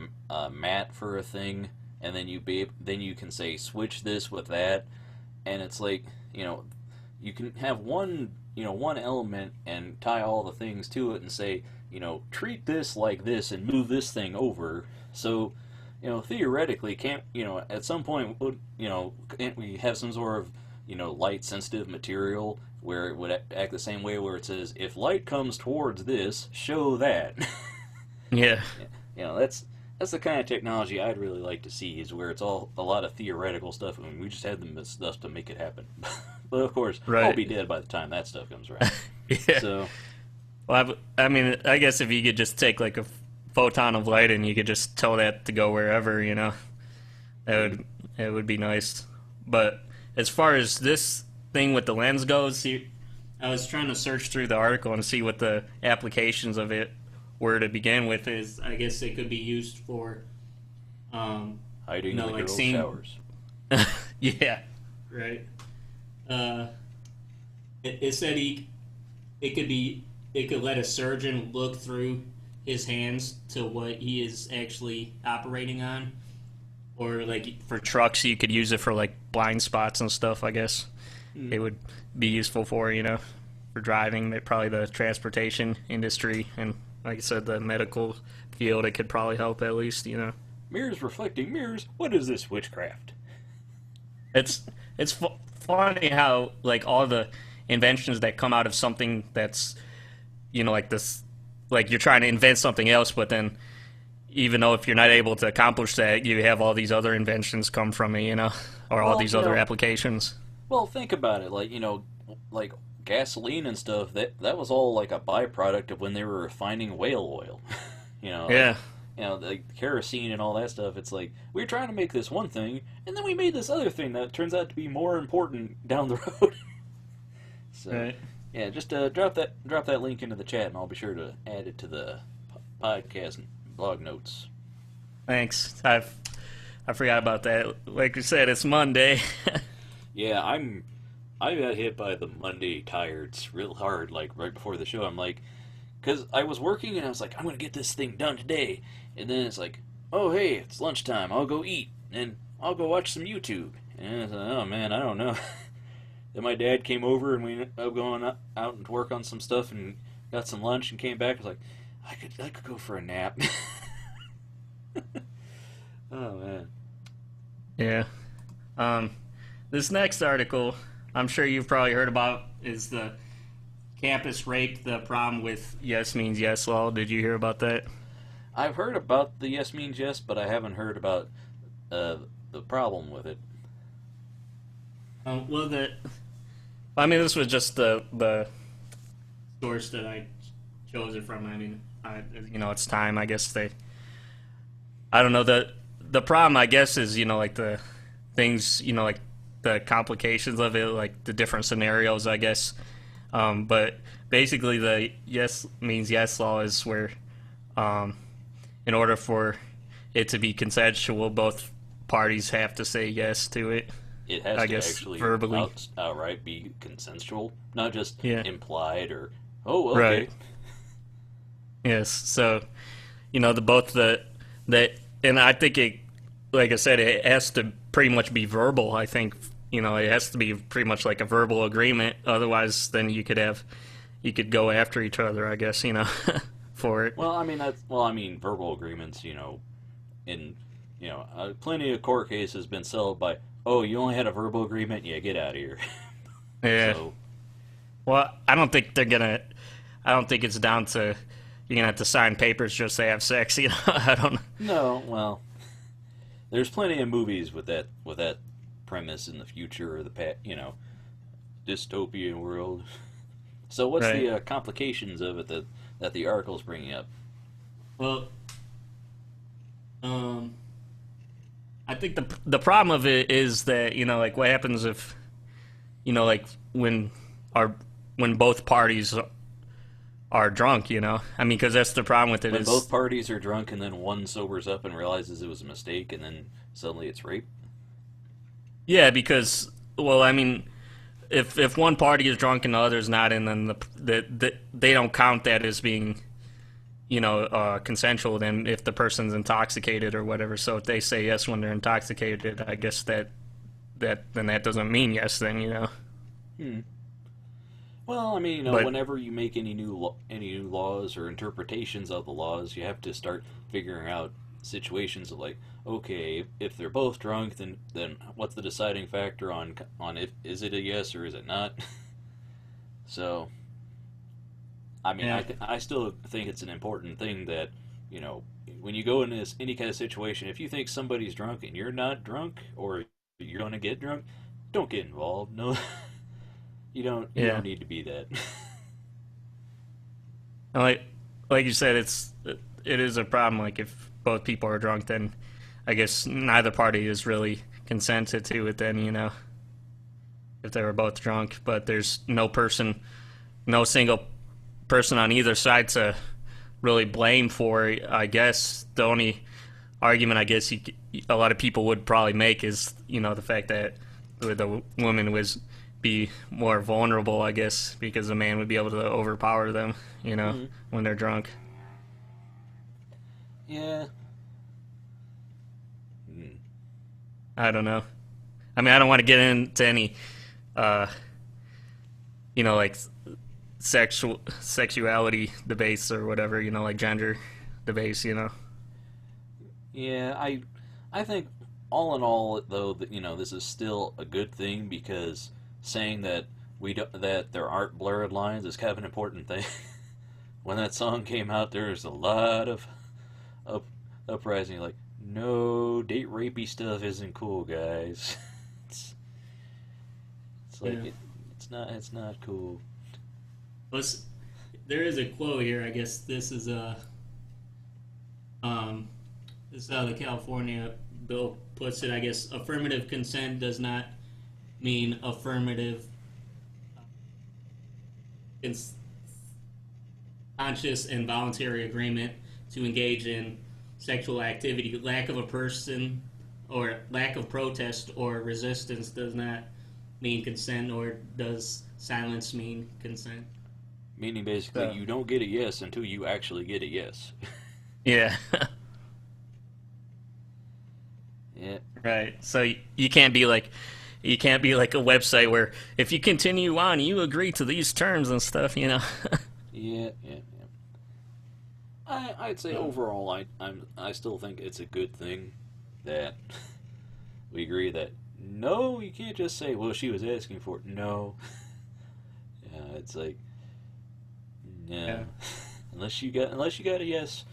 mat for a thing, and then you can say switch this with that, and it's like, you can have one element and tie all the things to it and say, treat this like this and move this thing over. So, theoretically, at some point, can't we have some sort of, light sensitive material where it would act the same way, where it says, if light comes towards this, show that. Yeah. That's the kind of technology I'd really like to see, is where it's all a lot of theoretical stuff, and we just had the stuff to make it happen. But of course, right. I'll be dead by the time that stuff comes around. Yeah. So, well, I mean, I guess if you could just take like a photon of light and you could just tell that to go wherever, it would be nice. But as far as this thing with the lens goes, I was trying to search through the article and see what the applications of it were to begin with. Is I guess it could be used for hiding in the girls' showers. Yeah, right. It said it could let a surgeon look through his hands to what he is actually operating on, or like for trucks, you could use it for like blind spots and stuff. I guess it would be useful for for driving, probably the transportation industry, and like I said, the medical field. It could probably help at least. Mirrors reflecting mirrors. What is this witchcraft? It's funny how like all the inventions that come out of something that's like this, like you're trying to invent something else, but then even though if you're not able to accomplish that, you have all these other inventions come from it, or all these other applications. Well, think about it, like like gasoline and stuff. That was all like a byproduct of when they were refining whale oil. Yeah. Like kerosene and all that stuff. It's like we were trying to make this one thing, and then we made this other thing that turns out to be more important down the road. So, right. Yeah, just drop that link into the chat, and I'll be sure to add it to the podcast and blog notes. Thanks. I forgot about that. Like you said, it's Monday. Yeah, I'm I got hit by the Monday tired's real hard, like right before the show. I'm like, because I was working and I was like, I'm gonna get this thing done today, and then it's like, oh hey, it's lunchtime. I'll go eat and I'll go watch some YouTube. And I was like, oh man, I don't know. Then my dad came over and we ended up going out and work on some stuff and got some lunch and came back. I was like, I could go for a nap. Oh man. Yeah. This next article, I'm sure you've probably heard about, is the campus rape, the problem with yes means yes law. Did you hear about that? I've heard about the yes means yes, but I haven't heard about the problem with it. This was just the source that I chose it from. I mean, it's time. I guess I don't know, the problem, I guess, is, like the things, like the complications of it, like the different scenarios, I guess. But basically, the yes means yes law is where, in order for it to be consensual, both parties have to say yes to it. It has I to guess actually verbally. outright be consensual, not just Yeah. implied or, oh, okay. Right. Yes. So, and I think it, like I said, it has to pretty much be verbal. I think, it has to be pretty much like a verbal agreement. Otherwise, then you could go after each other, I guess, for it. Well, I mean, verbal agreements, in, plenty of court cases been settled by, oh, you only had a verbal agreement, yeah, get out of here. Yeah. So, Well, I don't think it's down to you're gonna have to sign papers just to have sex. I don't. no, well, there's plenty of movies with that premise in the future or the dystopian world. So what's Right. the complications of it that the article's bringing up? Well, I think the problem of it is that like what happens if like when both parties are drunk. I mean, because that's the problem with it. When is both parties are drunk and then one sobers up and realizes it was a mistake and then suddenly it's rape? Yeah, because I mean, if one party is drunk and the other's not, and then they don't count that as being consensual. Then if the person's intoxicated or whatever, so if they say yes when they're intoxicated, I guess that doesn't mean yes. Then Well, I mean, But whenever you make any new laws or interpretations of the laws, you have to start figuring out situations of like, okay, if they're both drunk, then what's the deciding factor on if is it a yes or is it not? So, I mean, Yeah. I still think it's an important thing that when you go into any kind of situation, if you think somebody's drunk and you're not drunk or you're gonna get drunk, don't get involved. No. You don't Yeah. need to be that. And like you said, it is a problem. Like if both people are drunk, then I guess neither party is really consented to it. Then if they were both drunk, but there's no single person on either side to really blame for it. I guess the only argument I guess a lot of people would probably make is the fact that the woman was be more vulnerable, I guess, because the man would be able to overpower them, when they're drunk. Yeah. I don't know. I mean, I don't want to get into any, like sexuality debates or whatever, like gender debates, Yeah, I think all in all, though, that this is still a good thing because saying that that there aren't blurred lines is kind of an important thing. When that song came out, there was a lot of uprising, like, no, date rapey stuff isn't cool, guys. it's like Yeah. it's not cool. Plus, there is a quote here. I guess this is this is how the California bill puts it. I guess affirmative consent does not mean affirmative conscious and voluntary agreement to engage in sexual activity. Lack of a person or lack of protest or resistance does not mean consent, or does silence mean consent? Meaning basically, you don't get a yes until you actually get a yes. Yeah. Yeah. Right. So you can't be like a website where if you continue on, you agree to these terms and stuff. Yeah. I'd say overall, I still think it's a good thing that we agree that no, you can't just say, well, she was asking for it. No. Yeah, it's like, no. Yeah. Unless you got a yes,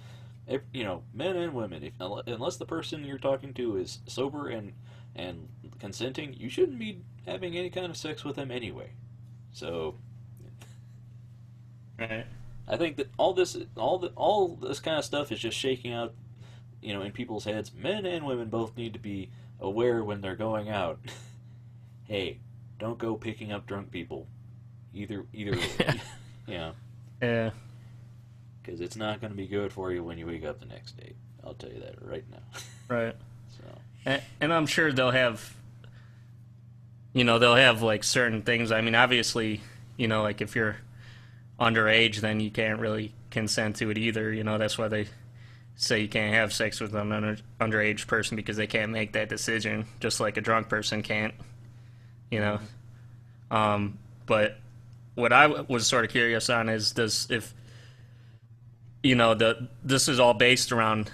men and women. Unless the person you're talking to is sober and consenting, you shouldn't be having any kind of sex with them anyway. So, Right. I think that all this kind of stuff is just shaking out, in people's heads. Men and women both need to be aware when they're going out. Hey, don't go picking up drunk people. Either way. Yeah. Yeah. Because it's not going to be good for you when you wake up the next day. I'll tell you that right now. Right. So. And I'm sure they'll have like certain things. I mean, obviously, like if you're underage, then you can't really consent to it either. That's why they say you can't have sex with an underage person, because they can't make that decision, just like a drunk person can't. But what I was sort of curious on is this is all based around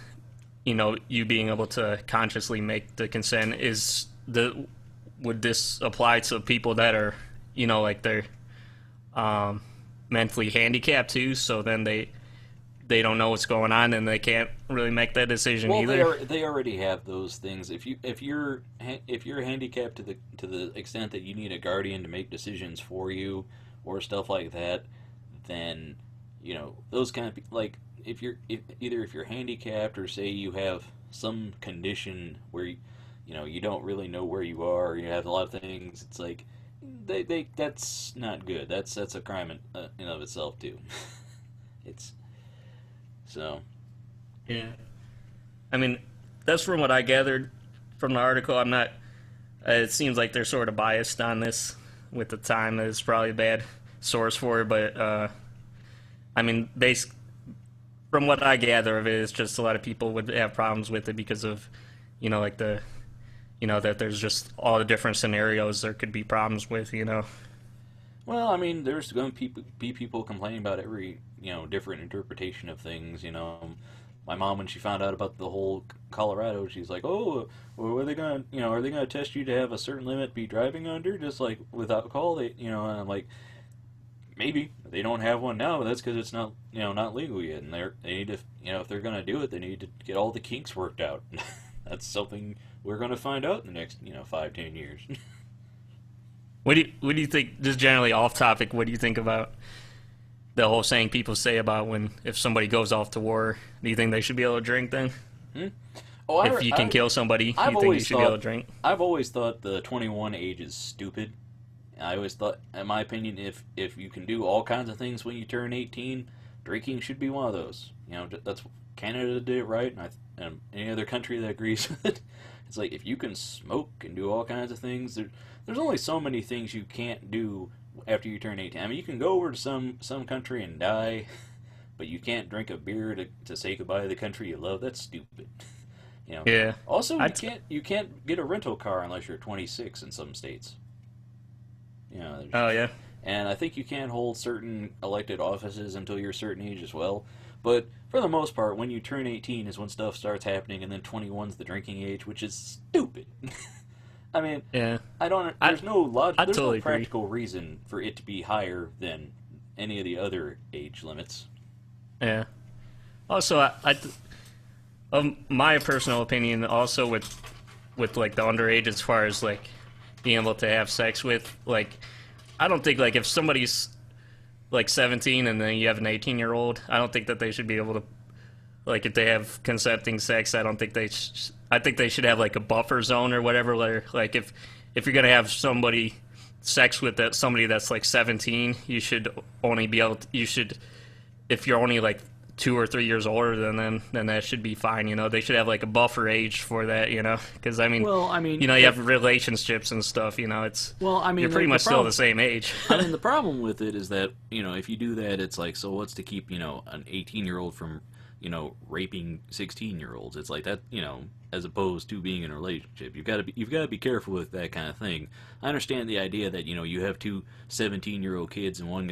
you being able to consciously make the consent. Would this apply to people that are like they're mentally handicapped too, so then they don't know what's going on and they can't really make that decision either? Well, they already have those things. If you're handicapped to the extent that you need a guardian to make decisions for you or stuff like that, then those kind of, like, if you're handicapped, or say you have some condition where you don't really know where you are, or you have a lot of things, it's like they that's not good. That's a crime in of itself too. It's so. Yeah. I mean, that's from what I gathered from the article. I'm not. It seems like they're sort of biased on this with the time. It's probably a bad source for it, but I mean, from what I gather of it, it's just a lot of people would have problems with it because of, like that there's just all the different scenarios there could be problems with. Well, I mean, there's going to be people complaining about every different interpretation of things. My mom, when she found out about the whole Colorado, she's like, "Oh, well, are they gonna test you to have a certain limit be driving under, just like with alcohol?" And I'm like, maybe they don't have one now, but that's because it's not not legal yet, and they need to if they're gonna do it, they need to get all the kinks worked out. That's something we're gonna find out in the next 5-10 years. What do you think? Just generally off topic, what do you think about the whole saying people say about if somebody goes off to war? Do you think they should be able to drink then? Oh, if you can kill somebody, you think you should be able to drink? I've always thought the 21 age is stupid. I always thought, in my opinion, if you can do all kinds of things when you turn 18, drinking should be one of those. That's Canada did it right, and any other country that agrees with it. It's like, if you can smoke and do all kinds of things, there's only so many things you can't do after you turn 18. I mean, you can go over to some country and die, but you can't drink a beer to say goodbye to the country you love. That's stupid. Yeah. Also, you can't get a rental car unless you're 26 in some states. Oh yeah. And I think you can't hold certain elected offices until you're a certain age as well. But for the most part, when you turn 18 is when stuff starts happening, and then 21's the drinking age, which is stupid. I mean, yeah. There's no totally practical reason for it to be higher than any of the other age limits. Yeah. Also, my personal opinion, also with like the underage, as far as like being able to have sex with, like, I don't think, like, if somebody's like 17 and then you have an 18-year-old, I don't think that they should be able to, like, if they have consenting sex, I don't think I think they should have like a buffer zone or whatever, where, like, if you're gonna have somebody sex with somebody that's like 17, you should only be able to, if you're only like 2 or 3 years older than them, then that should be fine. They should have like a buffer age for that. Because Well, I mean, you have relationships and stuff. It's you're pretty much still the same age. I mean, the problem with it is that if you do that, it's like, so what's to keep an 18-year-old from raping 16-year-olds? It's like that, as opposed to being in a relationship. You've got to be careful with that kind of thing. I understand the idea that you have two 17-year-old kids and one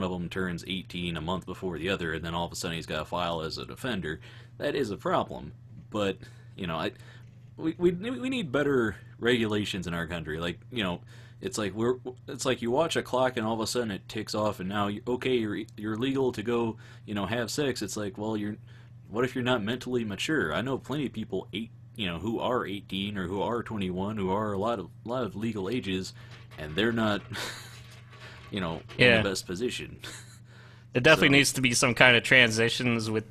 of them turns 18 a month before the other, and then all of a sudden he's got to file as an offender. That is a problem, but we need better regulations in our country. Like it's like you watch a clock and all of a sudden it ticks off, and now you're legal to go have sex. It's like, well, what if you're not mentally mature? I know plenty of people who are 18 or who are 21 who are a lot of legal ages, and they're not in the best position. It definitely needs to be some kind of transitions with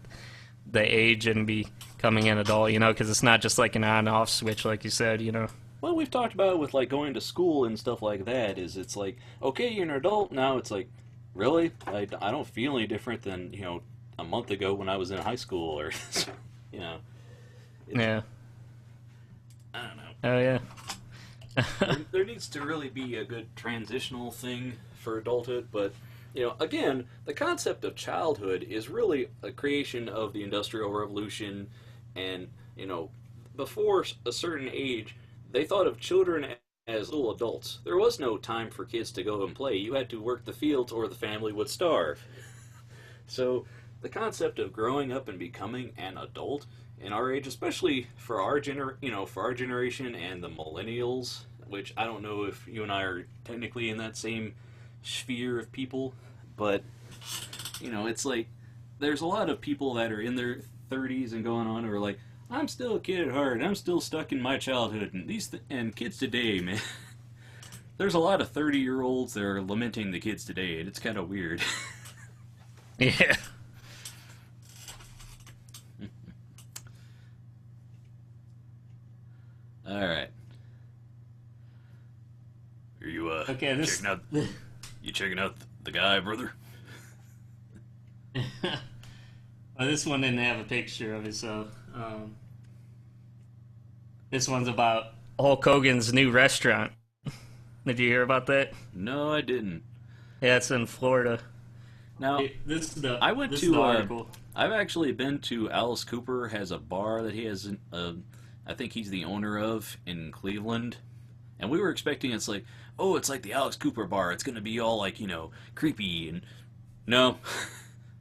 the age and becoming an adult, because it's not just like an on-off switch, like you said, Well, we've talked about it with like going to school and stuff like that. It's like, okay, you're an adult now. It's like, really? I don't feel any different than a month ago when I was in high school, or Yeah. I don't know. Oh yeah. there needs to really be a good transitional thing for adulthood, but again, the concept of childhood is really a creation of the Industrial Revolution, and before a certain age, they thought of children as little adults. There was no time for kids to go and play. You had to work the fields or the family would starve. So the concept of growing up and becoming an adult in our age, especially for our generation and the millennials, which I don't know if you and I are technically in that same sphere of people, but it's like there's a lot of people that are in their 30s and going on who are like, I'm still a kid at heart. I'm still stuck in my childhood. And and kids today, man. There's a lot of 30-year-olds that are lamenting the kids today, and it's kind of weird. Yeah. All right. Are you checking out the guy, brother? Well, this one didn't have a picture of it, so this one's about Hulk Hogan's new restaurant. Did you hear about that? No, I didn't. Yeah, it's in Florida. Now, I went to. I've actually been to Alice Cooper has a bar that he has. I think he's the owner of in Cleveland, and we were expecting it's like the Alex Cooper bar. It's gonna be all like creepy, and no,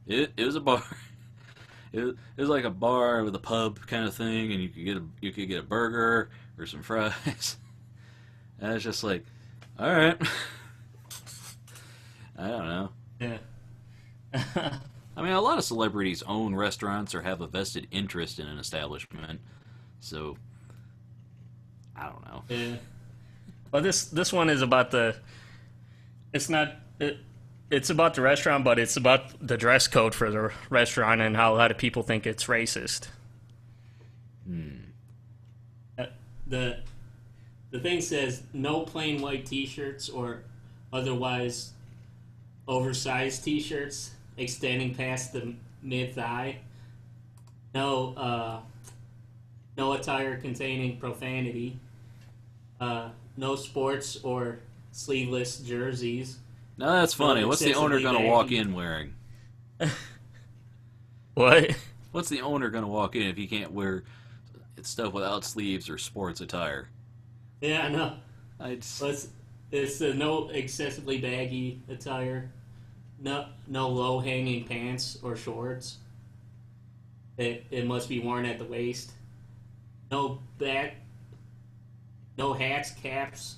it was a bar. It was like a bar with a pub kind of thing, and you could get a burger or some fries. And it's just like, all right, I don't know. Yeah. I mean, a lot of celebrities own restaurants or have a vested interest in an establishment, so I don't know. Yeah. Well, this one is about it's about the restaurant, but it's about the dress code for the restaurant and how a lot of people think it's racist. The thing says no plain white T-shirts or otherwise oversized T-shirts extending past the mid-thigh. No attire containing profanity. No sports or sleeveless jerseys. No, that's funny. What's the owner going to walk in wearing? What? What's the owner going to walk in if he can't wear stuff without sleeves or sports attire? Yeah, I know. It's no excessively baggy attire. No low-hanging pants or shorts. It must be worn at the waist. No hats, caps,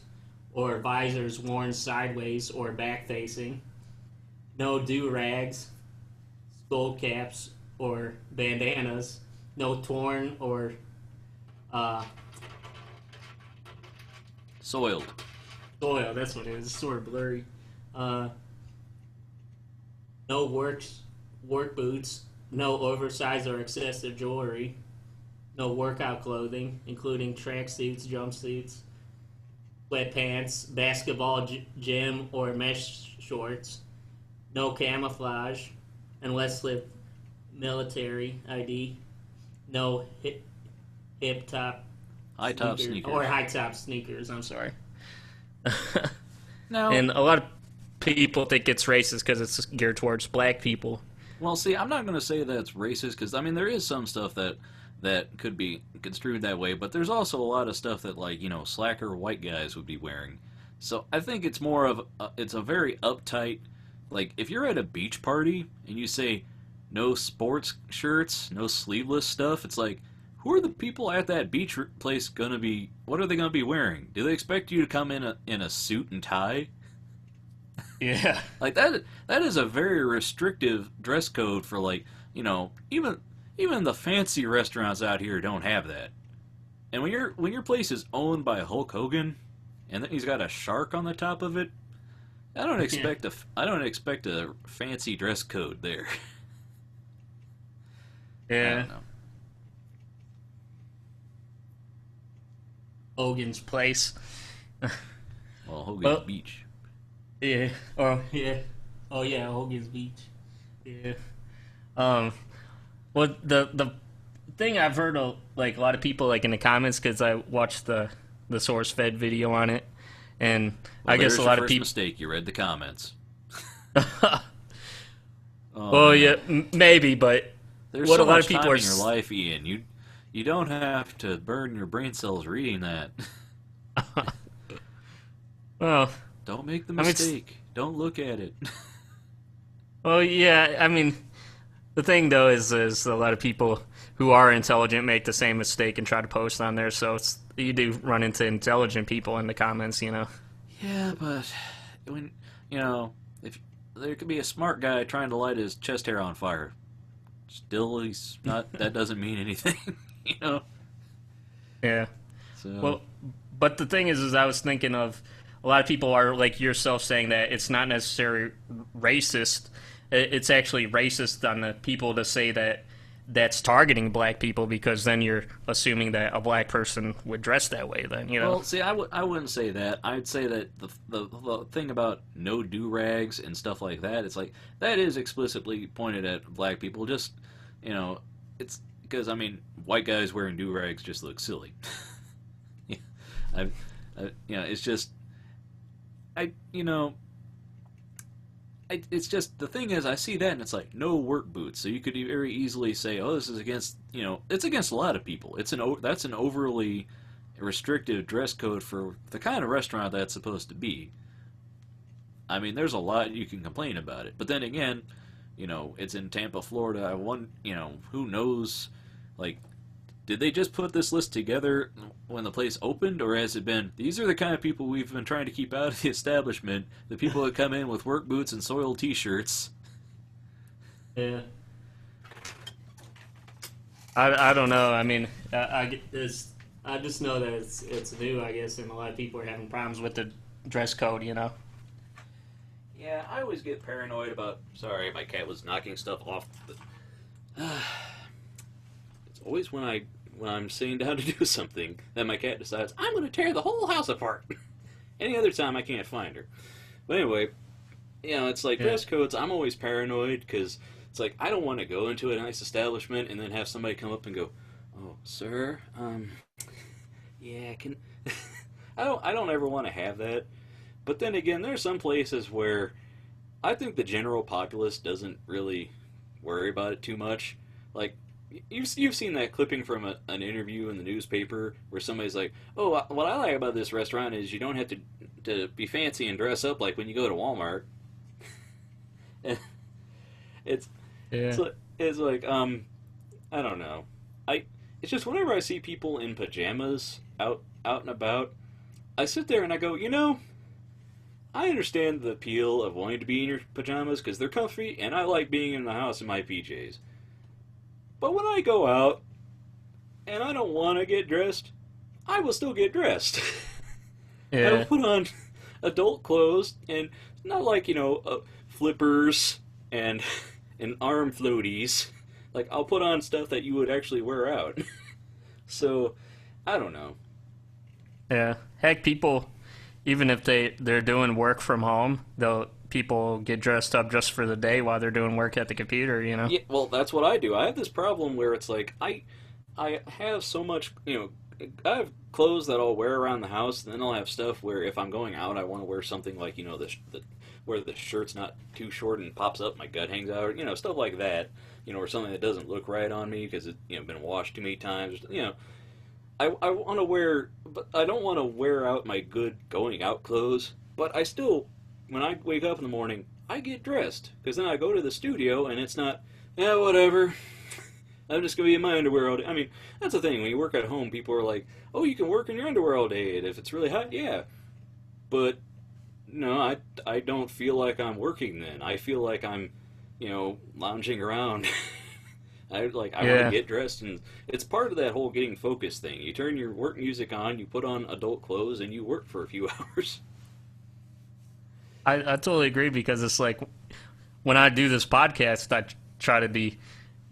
or visors worn sideways or back-facing. No do-rags, skull caps, or bandanas. No torn or soiled. Soil, that's what it is. It's sort of blurry. No work boots. No oversized or excessive jewelry. No workout clothing, including tracksuits, jumpsuits, sweatpants, basketball, gym, or mesh shorts. No camouflage, unless with military ID, no hip top, high top sneakers, or high top sneakers. I'm sorry. Now, And a lot of people think it's racist because it's geared towards black people. well, see, I'm not going to say that it's racist because I mean there is some stuff that could be construed that way, but there's also a lot of stuff that like slacker white guys would be wearing. So I think it's more of it's a very uptight. Like if you're at a beach party and you say no sports shirts, no sleeveless stuff, it's like who are the people at that beach place gonna be? What are they gonna be wearing? Do they expect you to come in a suit and tie? Yeah. Like that is a very restrictive dress code for like even the fancy restaurants out here don't have that. And when your place is owned by Hulk Hogan, and then he's got a shark on the top of it, I don't expect a fancy dress code there. I Yeah. don't know. Hogan's place. Well, Hogan's Well- Beach. Yeah. Or Oh yeah, Hogan's Beach. yeah. Well, the thing I've heard of, like a lot of people like in the comments because I watched the source fed video on it, and Well, I guess there's a your lot of first people. mistake. You read the comments. Oh, Well, man. yeah, maybe, but There's what so a lot much of people time are in your life, Ian. You don't have to burn your brain cells reading that. well, Don't make the I mean, it's- mistake. Don't look at it. well, yeah. I mean, the thing though is a lot of people who are intelligent make the same mistake and try to post on there. So you do run into intelligent people in the comments, Yeah, but when if there could be a smart guy trying to light his chest hair on fire, still he's not. That doesn't mean anything, Yeah. So Well, but the thing is I was thinking of a lot of people are like yourself saying that it's not necessarily racist. It's actually racist on the people to say that that's targeting black people because then you're assuming that a black person would dress that way. Then Well, see, I wouldn't say that. I'd say that the thing about no do-rags and stuff like that, it's like that is explicitly pointed at black people. Just it's because I mean, white guys wearing do-rags just look silly. Yeah, it's just it's just the thing is I see that and it's like no work boots, so you could very easily say, oh, this is against it's against a lot of people. That's an overly restrictive dress code for the kind of restaurant that's supposed to be. I mean, there's a lot you can complain about it, but then again, it's in Tampa, Florida. Who knows? Like, did they just put this list together when the place opened, or has it been, these are the kind of people we've been trying to keep out of the establishment, the people that come in with work boots and soiled t-shirts? Yeah. I don't know. I mean, I just know that it's new, I guess, and a lot of people are having problems with the dress code, Yeah, I always get paranoid about... Sorry, my cat was knocking stuff off. It's always when I'm sitting down to do something that my cat decides, I'm going to tear the whole house apart. Any other time, I can't find her. But anyway, it's like dress codes. I'm always paranoid because it's like I don't want to go into a nice establishment and then have somebody come up and go, oh, sir, yeah, can... I don't ever want to have that. But then again, there's some places where I think the general populace doesn't really worry about it too much. Like, you've seen that clipping from an interview in the newspaper where somebody's like, oh, what I like about this restaurant is you don't have to be fancy and dress up like when you go to Walmart. And it's like I don't know. It's just whenever I see people in pajamas out and about, I sit there and I go, I understand the appeal of wanting to be in your pajamas because they're comfy, and I like being in the house in my PJs. But when I go out and I don't want to get dressed, I will still get dressed. Yeah. I will put on adult clothes, and not like, flippers and arm floaties. Like, I'll put on stuff that you would actually wear out. So, I don't know. Yeah. Heck, people, even if they're doing work from home, they'll people get dressed up just for the day while they're doing work at the computer, you know? Yeah, well, that's what I do. I have this problem where it's like I have so much, I have clothes that I'll wear around the house, and then I'll have stuff where if I'm going out, I want to wear something like, where the shirt's not too short and pops up, my gut hangs out, stuff like that, or something that doesn't look right on me because it's, been washed too many times, I want to wear, but I don't want to wear out my good going out clothes, but I still, when I wake up in the morning, I get dressed, because then I go to the studio, and it's not, yeah, whatever, I'm just going to be in my underwear all day. I mean, that's the thing, when you work at home, people are like, oh, you can work in your underwear all day, and if it's really hot, yeah, but, no, I don't feel like I'm working then. I feel like I'm, lounging around. I want to get dressed, and it's part of that whole getting focused thing. You turn your work music on, you put on adult clothes, and you work for a few hours. I totally agree, because it's like when I do this podcast, I try to be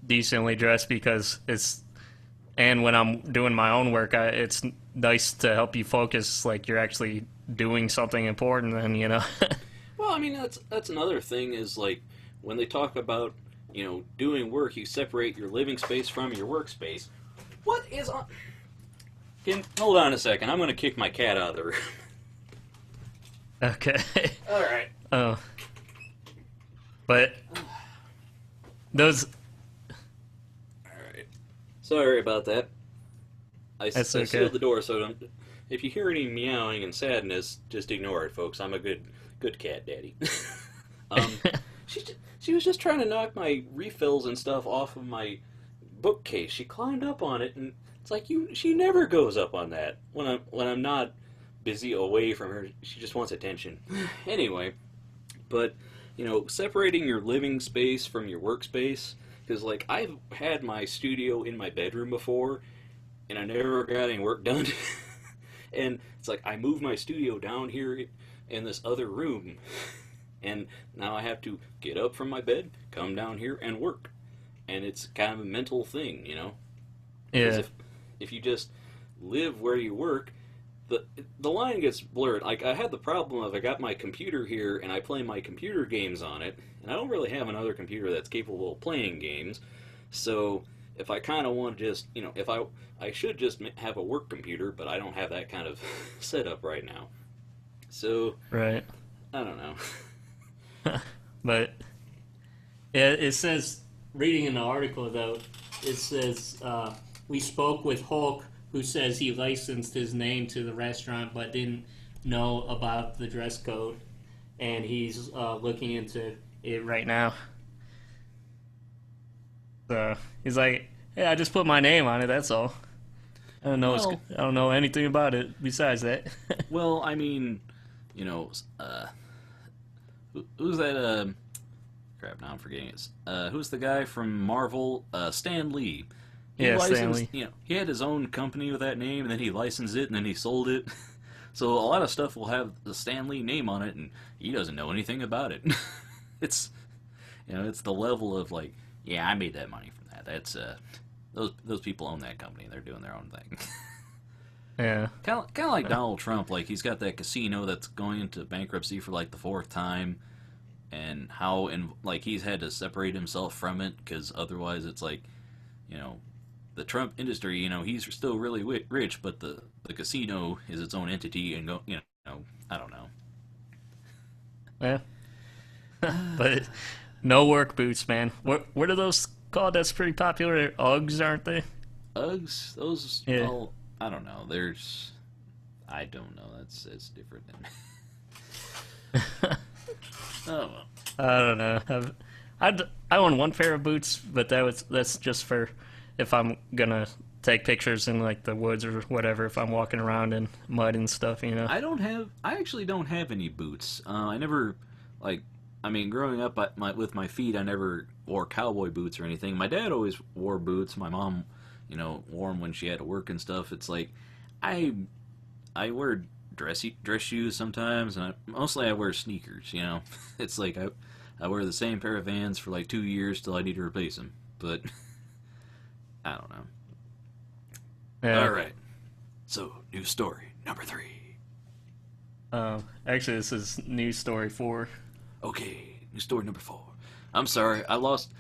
decently dressed and when I'm doing my own work, it's nice to help you focus, like you're actually doing something important, and Well, I mean, that's another thing is like when they talk about doing work, you separate your living space from your workspace. What is on? Hold on a second. I'm going to kick my cat out of the room. Okay. All right. Oh. But those. All right. Sorry about that. I okay. sealed the door, so if you hear any meowing and sadness, just ignore it, folks. I'm a good cat daddy. She was just trying to knock my refills and stuff off of my bookcase. She climbed up on it, and it's like she never goes up on that when I'm not busy away from her. She just wants attention. Anyway, but separating your living space from your workspace, because like I've had my studio in my bedroom before, and I never got any work done. And it's like I moved my studio down here in this other room. And now I have to get up from my bed, come down here, and work. And it's kind of a mental thing, Yeah. Because if you just live where you work, the line gets blurred. Like, I had the problem of I got my computer here, and I play my computer games on it, and I don't really have another computer that's capable of playing games. So if I kind of want to just, if I should just have a work computer, but I don't have that kind of setup right now. So, Right. I don't know. But It says, reading in the article though, it says, we spoke with Hulk, who says he licensed his name to the restaurant but didn't know about the dress code, and he's looking into it right now. so he's like, "Hey, I just put my name on it. That's all. I don't know. I don't know anything about it besides that." Well, I mean, who's that? Crap, now I'm forgetting it. Who's the guy from Marvel? Stan Lee. Stan Lee. He had his own company with that name, and then he licensed it, and then he sold it. So a lot of stuff will have the Stan Lee name on it, and he doesn't know anything about it. It's, it's the level of like, yeah, I made that money from that. That's those people own that company. They're doing their own thing. Yeah. Kind of like Donald Trump. Like, he's got that casino that's going into bankruptcy for like the 4th time, and he's had to separate himself from it because otherwise it's like, the Trump industry. He's still really rich, but the casino is its own entity, and I don't know. Yeah. But no work boots, man. What are those called? That's pretty popular. Uggs, aren't they? Uggs? Those? Yeah. Well, I don't know. I don't know. That's different than. Oh. I don't know. I own one pair of boots, but that's just for if I'm gonna take pictures in like the woods or whatever. If I'm walking around in mud and stuff, I actually don't have any boots. I never growing up with my feet, I never wore cowboy boots or anything. My dad always wore boots. My mom, wore them when she had to work and stuff. It's like I wear dress shoes sometimes, and mostly I wear sneakers. It's like I wear the same pair of Vans for like 2 years till I need to replace them. But I don't know. Yeah. All right. So, news story number 3. Actually, this is news story 4. Okay, new story number 4. I'm sorry, I lost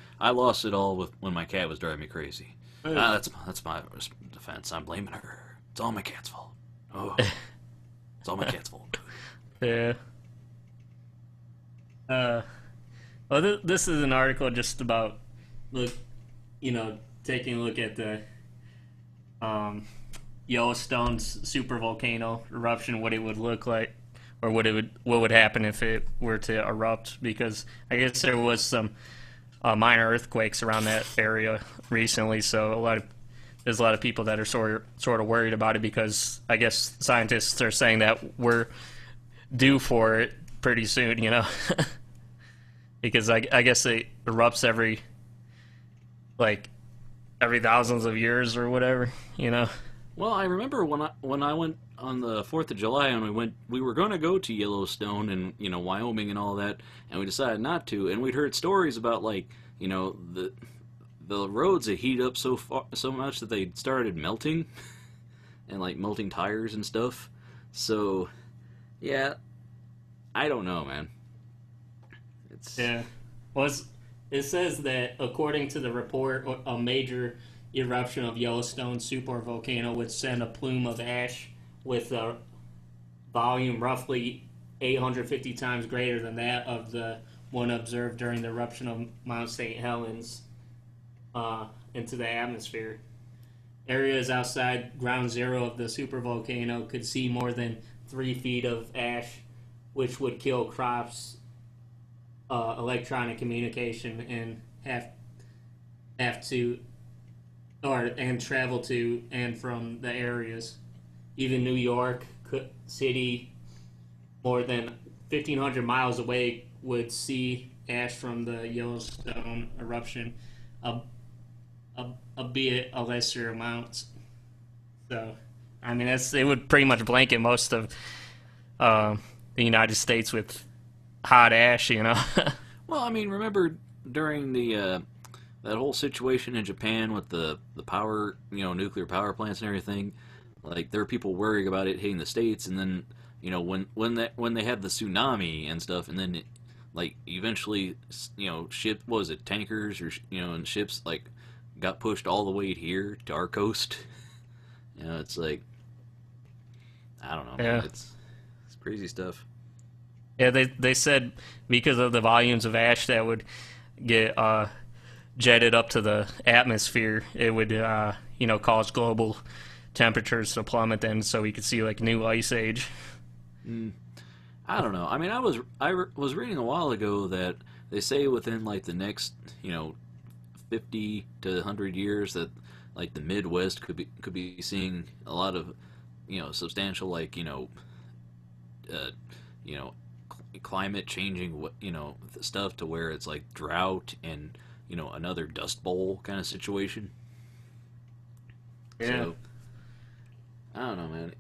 it all when my cat was driving me crazy. That's my defense. I'm blaming her. It's all my cat's fault. Oh, it's all my cat's fault. Yeah. Well, this is an article just about taking a look at the Yellowstone's supervolcano eruption, what it would look like, or what would happen if it were to erupt. Because I guess there was some minor earthquakes around that area recently, so there's a lot of people that are sort of worried about it, because I guess scientists are saying that we're due for it pretty soon, because I guess it erupts every thousands of years or whatever, Well, I remember when I went on the 4th of July and we were going to go to Yellowstone and Wyoming and all that, and we decided not to, and we'd heard stories about the roads that heat up so much that they started melting and melting tires and stuff. So yeah, I don't know, man. Yeah. Well, it says that according to the report, a major eruption of Yellowstone supervolcano would send a plume of ash with a volume roughly 850 times greater than that of the one observed during the eruption of Mount St. Helens into the atmosphere. Areas outside ground zero of the supervolcano could see more than 3 feet of ash, which would kill crops, electronic communication, and and travel to and from the areas. Even New York City, more than 1,500 miles away, would see ash from the Yellowstone eruption, albeit a lesser amount. So, I mean, it would pretty much blanket most of the United States with hot ash, Well, I mean, remember during the that whole situation in Japan with the power, nuclear power plants and everything, there were people worrying about it hitting the States, and then when they had the tsunami and stuff, and then eventually tankers or and ships got pushed all the way here to our coast. It's I don't know, yeah. man. It's crazy stuff. Yeah, they said because of the volumes of ash that would get jetted up to the atmosphere, it would cause global temperatures to plummet, then, so we could see new ice age. I don't know. I mean, I was reading a while ago that they say within the next 50 to 100 years that the Midwest could be seeing a lot of substantial climate changing stuff, to where it's drought and another dust bowl kind of situation. Yeah. So I don't know, man.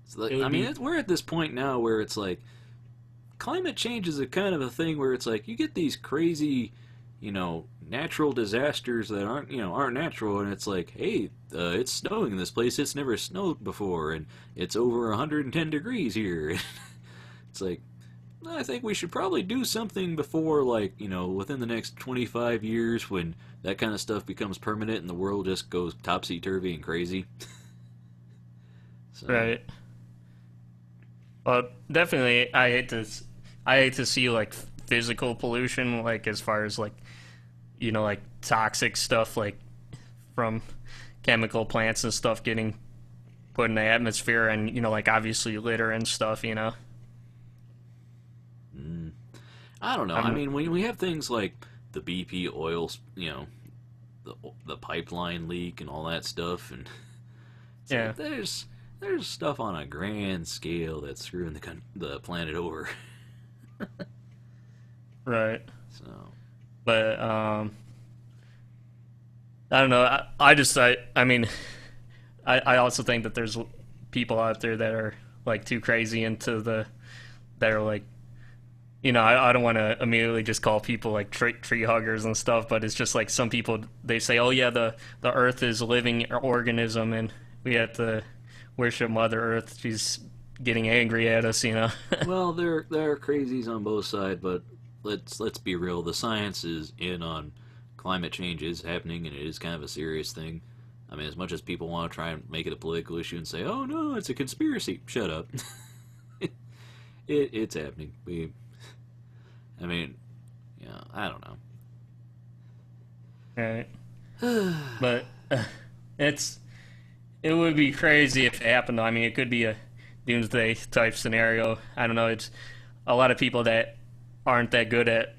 It's we're at this point now where it's climate change is a kind of a thing where it's you get these crazy natural disasters that aren't natural, and it's hey, it's snowing in this place. It's never snowed before, and it's over 110 degrees here. It's I think we should probably do something before within the next 25 years, when that kind of stuff becomes permanent and the world just goes topsy-turvy and crazy. So. Right. Well, definitely, I hate to see physical pollution, as far as toxic stuff from chemical plants and stuff getting put in the atmosphere, and obviously litter and stuff. I don't know. I mean, when we have things like the BP oil, the pipeline leak and all that stuff, and yeah, there's stuff on a grand scale that's screwing the planet over. Right. So, but I don't know. I mean, I also think that there's people out there that are too crazy into that are I don't want to immediately just call people tree huggers and stuff, but it's just some people, they say, oh yeah, the Earth is a living organism and we have to worship Mother Earth. She's getting angry at us, you know. Well, there are crazies on both sides, but let's be real. The science is in on climate change is happening, and it is kind of a serious thing. I mean, as much as people want to try and make it a political issue and say, "Oh no, it's a conspiracy," shut up. It's happening. I mean, yeah, I don't know. Right. But it would be crazy if it happened, though. I mean, it could be a doomsday type scenario. I don't know. It's a lot of people that aren't that good at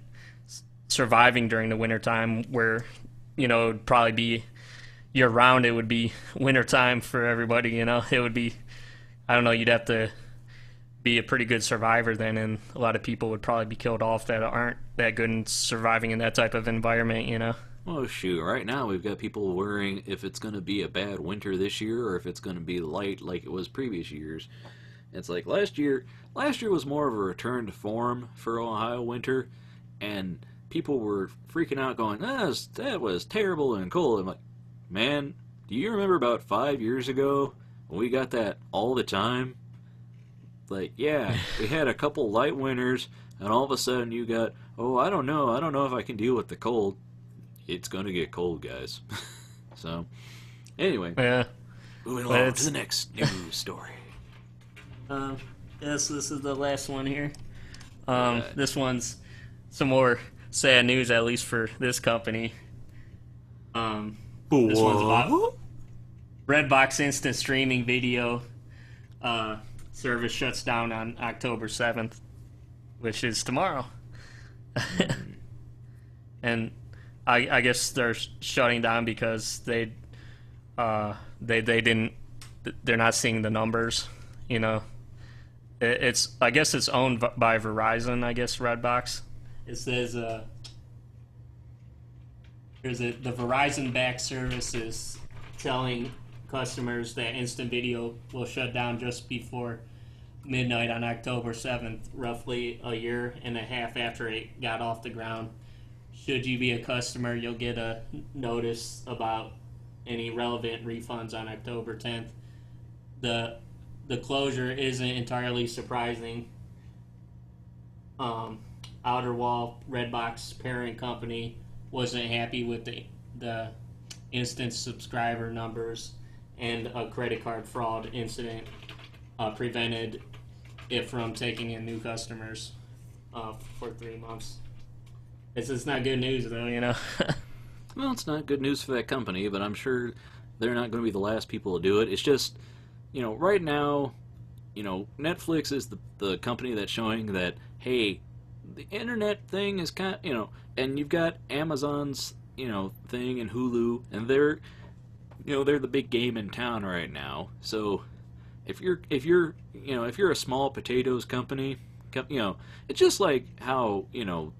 surviving during the wintertime, where, you know, it would probably be year round. It would be wintertime for everybody, you know. It would be, I don't know, you'd have to be a pretty good survivor then, and a lot of people would probably be killed off that aren't that good in surviving in that type of environment, you know. Oh shoot, right now we've got people worrying if it's going to be a bad winter this year or if it's going to be light like it was previous years. It's like last year was more of a return to form for Ohio winter, and people were freaking out going, that was terrible and cold. I'm like, man, do you remember about 5 years ago when we got that all the time? Like, yeah, we had a couple light winters, and all of a sudden you got, I don't know if I can deal with the cold. It's going to get cold, guys. So, anyway. Yeah. Moving along to the next news story. Yes, this is the last one here. This one's some more sad news, at least for this company. This one's about Redbox instant streaming video service shuts down on October 7th, which is tomorrow. And I guess they're shutting down because they didn't, they're not seeing the numbers, you know. I guess it's owned by Verizon, I guess, Redbox. It says the Verizon-backed service is telling customers that instant video will shut down just before midnight on October 7th, roughly a year and a half after it got off the ground. Should you be a customer, you'll get a notice about any relevant refunds on October 10th. The closure isn't entirely surprising. Outer Wall, Redbox parent company, wasn't happy with the instant subscriber numbers, and a credit card fraud incident prevented it from taking in new customers for 3 months. It's not good news, though, you know. Well, it's not good news for that company, but I'm sure they're not going to be the last people to do it. It's just, you know, right now, you know, Netflix is the company that's showing that, hey, the internet thing is kind of, you know, and you've got Amazon's, you know, thing and Hulu, and they're the big game in town right now. So if you're a small potatoes company, you know, it's just like how, you know,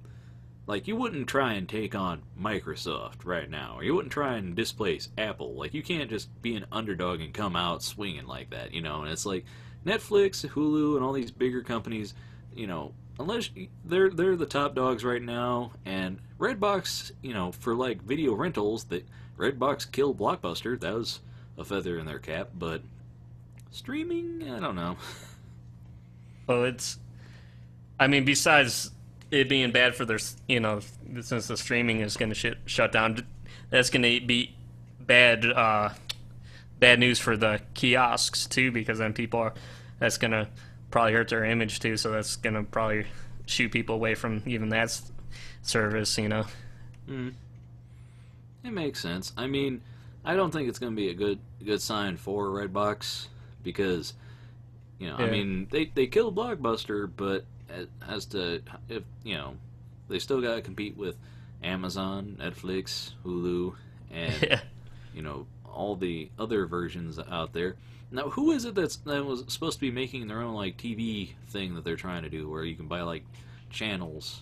like, you wouldn't try and take on Microsoft right now, or you wouldn't try and displace Apple. Like, you can't just be an underdog and come out swinging like that, you know. And it's like Netflix, Hulu, and all these bigger companies, you know, unless they're the top dogs right now. And Redbox, you know, for like video rentals, that Redbox killed Blockbuster. That was a feather in their cap. But streaming, I don't know. Well, I mean, besides it being bad for their, you know, since the streaming is going to shut down, that's going to be bad news for the kiosks too, because then that's going to probably hurt their image too, so that's going to probably shoot people away from even that service, you know. It makes sense. I mean, I don't think it's going to be a good sign for Redbox, because, you know, yeah. I mean, they killed Blockbuster, but as to, if, you know, they still got to compete with Amazon, Netflix, Hulu, and, you know, all the other versions out there. Now, who is it that was supposed to be making their own, like, TV thing that they're trying to do, where you can buy, like, channels?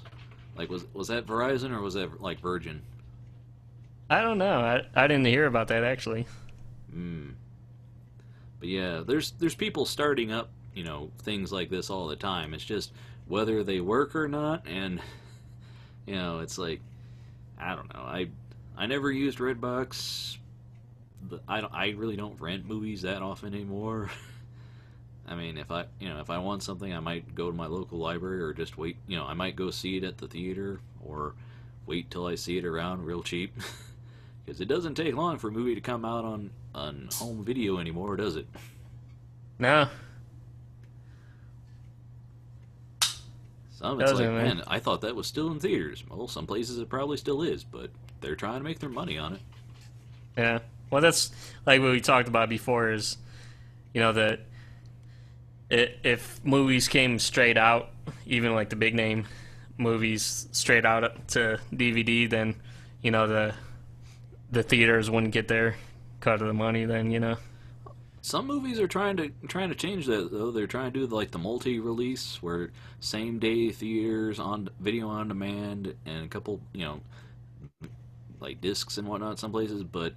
Like, was that Verizon, or was that, like, Virgin? I don't know. I didn't hear about that, actually. But yeah, there's people starting up, you know, things like this all the time. It's just whether they work or not, and, you know, it's like, I don't know. I never used Redbox. I really don't rent movies that often anymore. I mean, if I want something, I might go to my local library or just wait. I might go see it at the theater or wait till I see it around real cheap. Because it doesn't take long for a movie to come out on home video anymore, does it? No. Some, it's like, man, I thought that was still in theaters. Well, some places it probably still is, but they're trying to make their money on it. Yeah. Well, that's like what we talked about before is, that if movies came straight out, even like the big name movies straight out to DVD, then, the theaters wouldn't get their cut of the money then. Some movies are trying to change that, though. They're trying to do like the multi-release, where same day theaters on video on demand and a couple, like discs and whatnot some places. But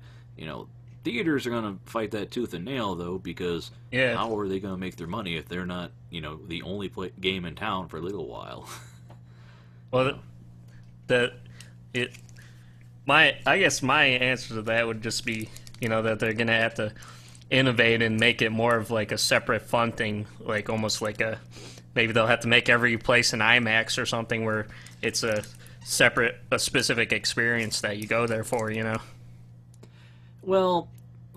theaters are gonna fight that tooth and nail, though, because how are they gonna make their money if they're not the only game in town for a little while? Well, I guess my answer to that would just be that they're gonna have to innovate and make it more of like a separate fun thing, like almost like maybe they'll have to make every place an IMAX or something where it's a specific experience that you go there for. Well,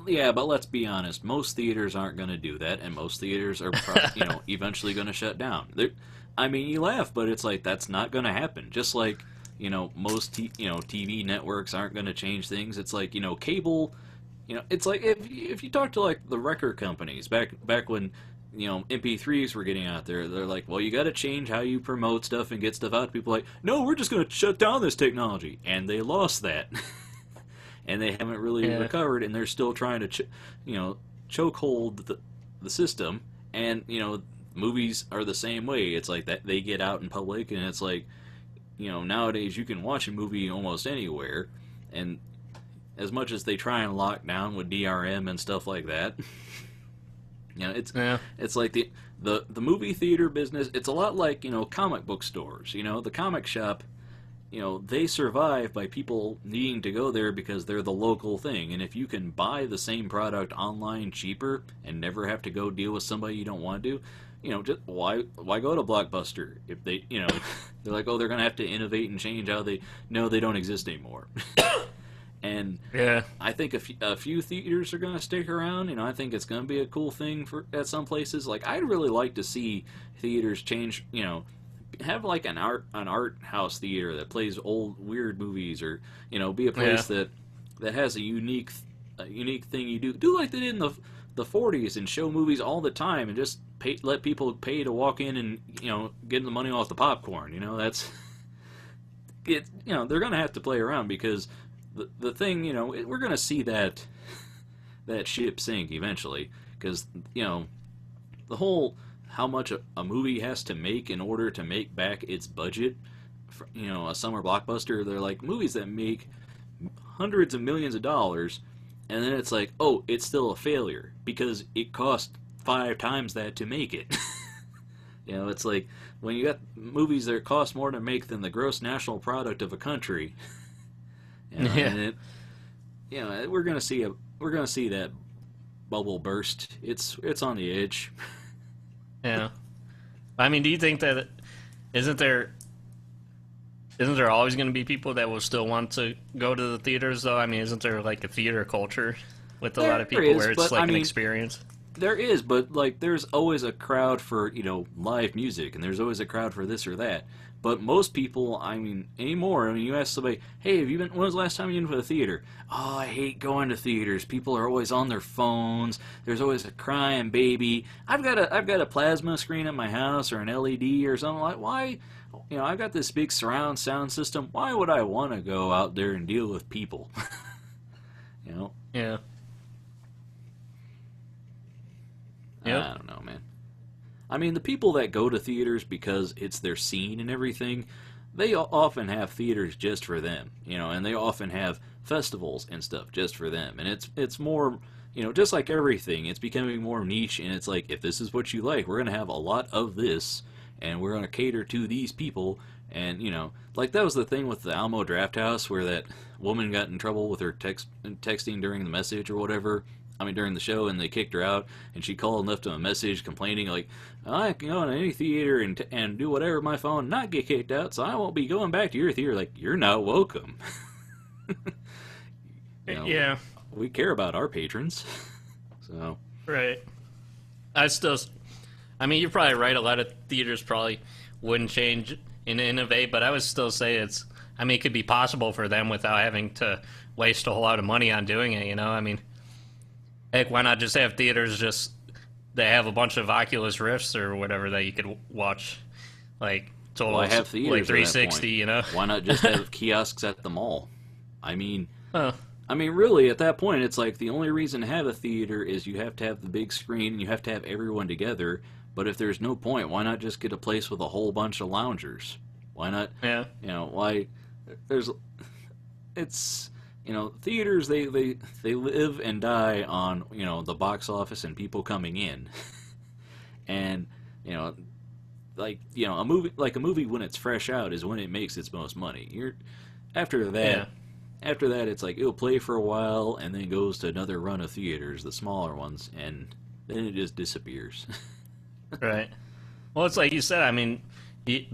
yeah, but let's be honest. Most theaters aren't going to do that, and most theaters are, eventually going to shut down. I mean, you laugh, but it's like that's not going to happen. Just like most TV networks aren't going to change things. It's like cable. It's like if you talk to like the record companies back when MP3s were getting out there, they're like, well, you got to change how you promote stuff and get stuff out to people. Like, no, we're just going to shut down this technology, and they lost that. And they haven't really recovered, and they're still trying to, chokehold the system. And movies are the same way. It's like that they get out in public, and it's like, nowadays you can watch a movie almost anywhere, and as much as they try and lock down with DRM and stuff like that, it's like the movie theater business. It's a lot like comic book stores. The comic shop. They survive by people needing to go there because they're the local thing. And if you can buy the same product online cheaper and never have to go deal with somebody you don't want to just why go to Blockbuster if they, they're like, oh, they're going to have to innovate and change how they don't exist anymore. And I think a few theaters are going to stick around. I think it's going to be a cool thing at some places. Like, I'd really like to see theaters change, have like an art house theater that plays old weird movies, or be a place that has a unique thing you do like they did in the 40s and show movies all the time and just let people pay to walk in and get the money off the popcorn. That's it. They're gonna have to play around because the thing we're gonna see that ship sink eventually, because the whole how much a movie has to make in order to make back its budget for, a summer blockbuster. They're like movies that make hundreds of millions of dollars, and then it's like, oh, it's still a failure because it cost 5 times that to make it. It's like when you got movies that cost more to make than the gross national product of a country. And we're gonna see that bubble burst. It's on the edge. Yeah, I mean, do you think that isn't there always going to be people that will still want to go to the theaters, though? I mean, isn't there like a theater culture with a lot of people where it's like an experience? There is, but like there's always a crowd for live music, and there's always a crowd for this or that. But most people, anymore, you ask somebody, hey, when was the last time you went to the theater? Oh, I hate going to theaters. People are always on their phones. There's always a crying baby. I've got a plasma screen at my house or an LED or something. Like, why? I've got this big surround sound system. Why would I want to go out there and deal with people? Yeah. I don't know, man. The people that go to theaters because it's their scene and everything, they often have theaters just for them, and they often have festivals and stuff just for them. And it's more, just like everything, it's becoming more niche, and it's like, if this is what you like, we're going to have a lot of this, and we're going to cater to these people. And, like that was the thing with the Alamo Drafthouse, where that woman got in trouble with her texting during the message or whatever. during the show, and they kicked her out, and she called and left him a message complaining, like, I can go to any theater and do whatever with my phone, not get kicked out, so I won't be going back to your theater. Like, you're not welcome. Yeah. We care about our patrons. So. Right. You're probably right. A lot of theaters probably wouldn't change and innovate, but I would still say it could be possible for them without having to waste a whole lot of money on doing it, Heck, why not just have theaters they have a bunch of Oculus Rifts or whatever that you could watch, like, total, I have theaters like 360, Why not just have kiosks at the mall? Really, at that point, it's like the only reason to have a theater is you have to have the big screen and you have to have everyone together. But if there's no point, why not just get a place with a whole bunch of loungers? Why not? Yeah. Theaters, they live and die on, the box office and people coming in. And, a movie when it's fresh out is when it makes its most money. After that, it's like it'll play for a while and then goes to another run of theaters, the smaller ones, and then it just disappears. Right. Well, it's like you said. They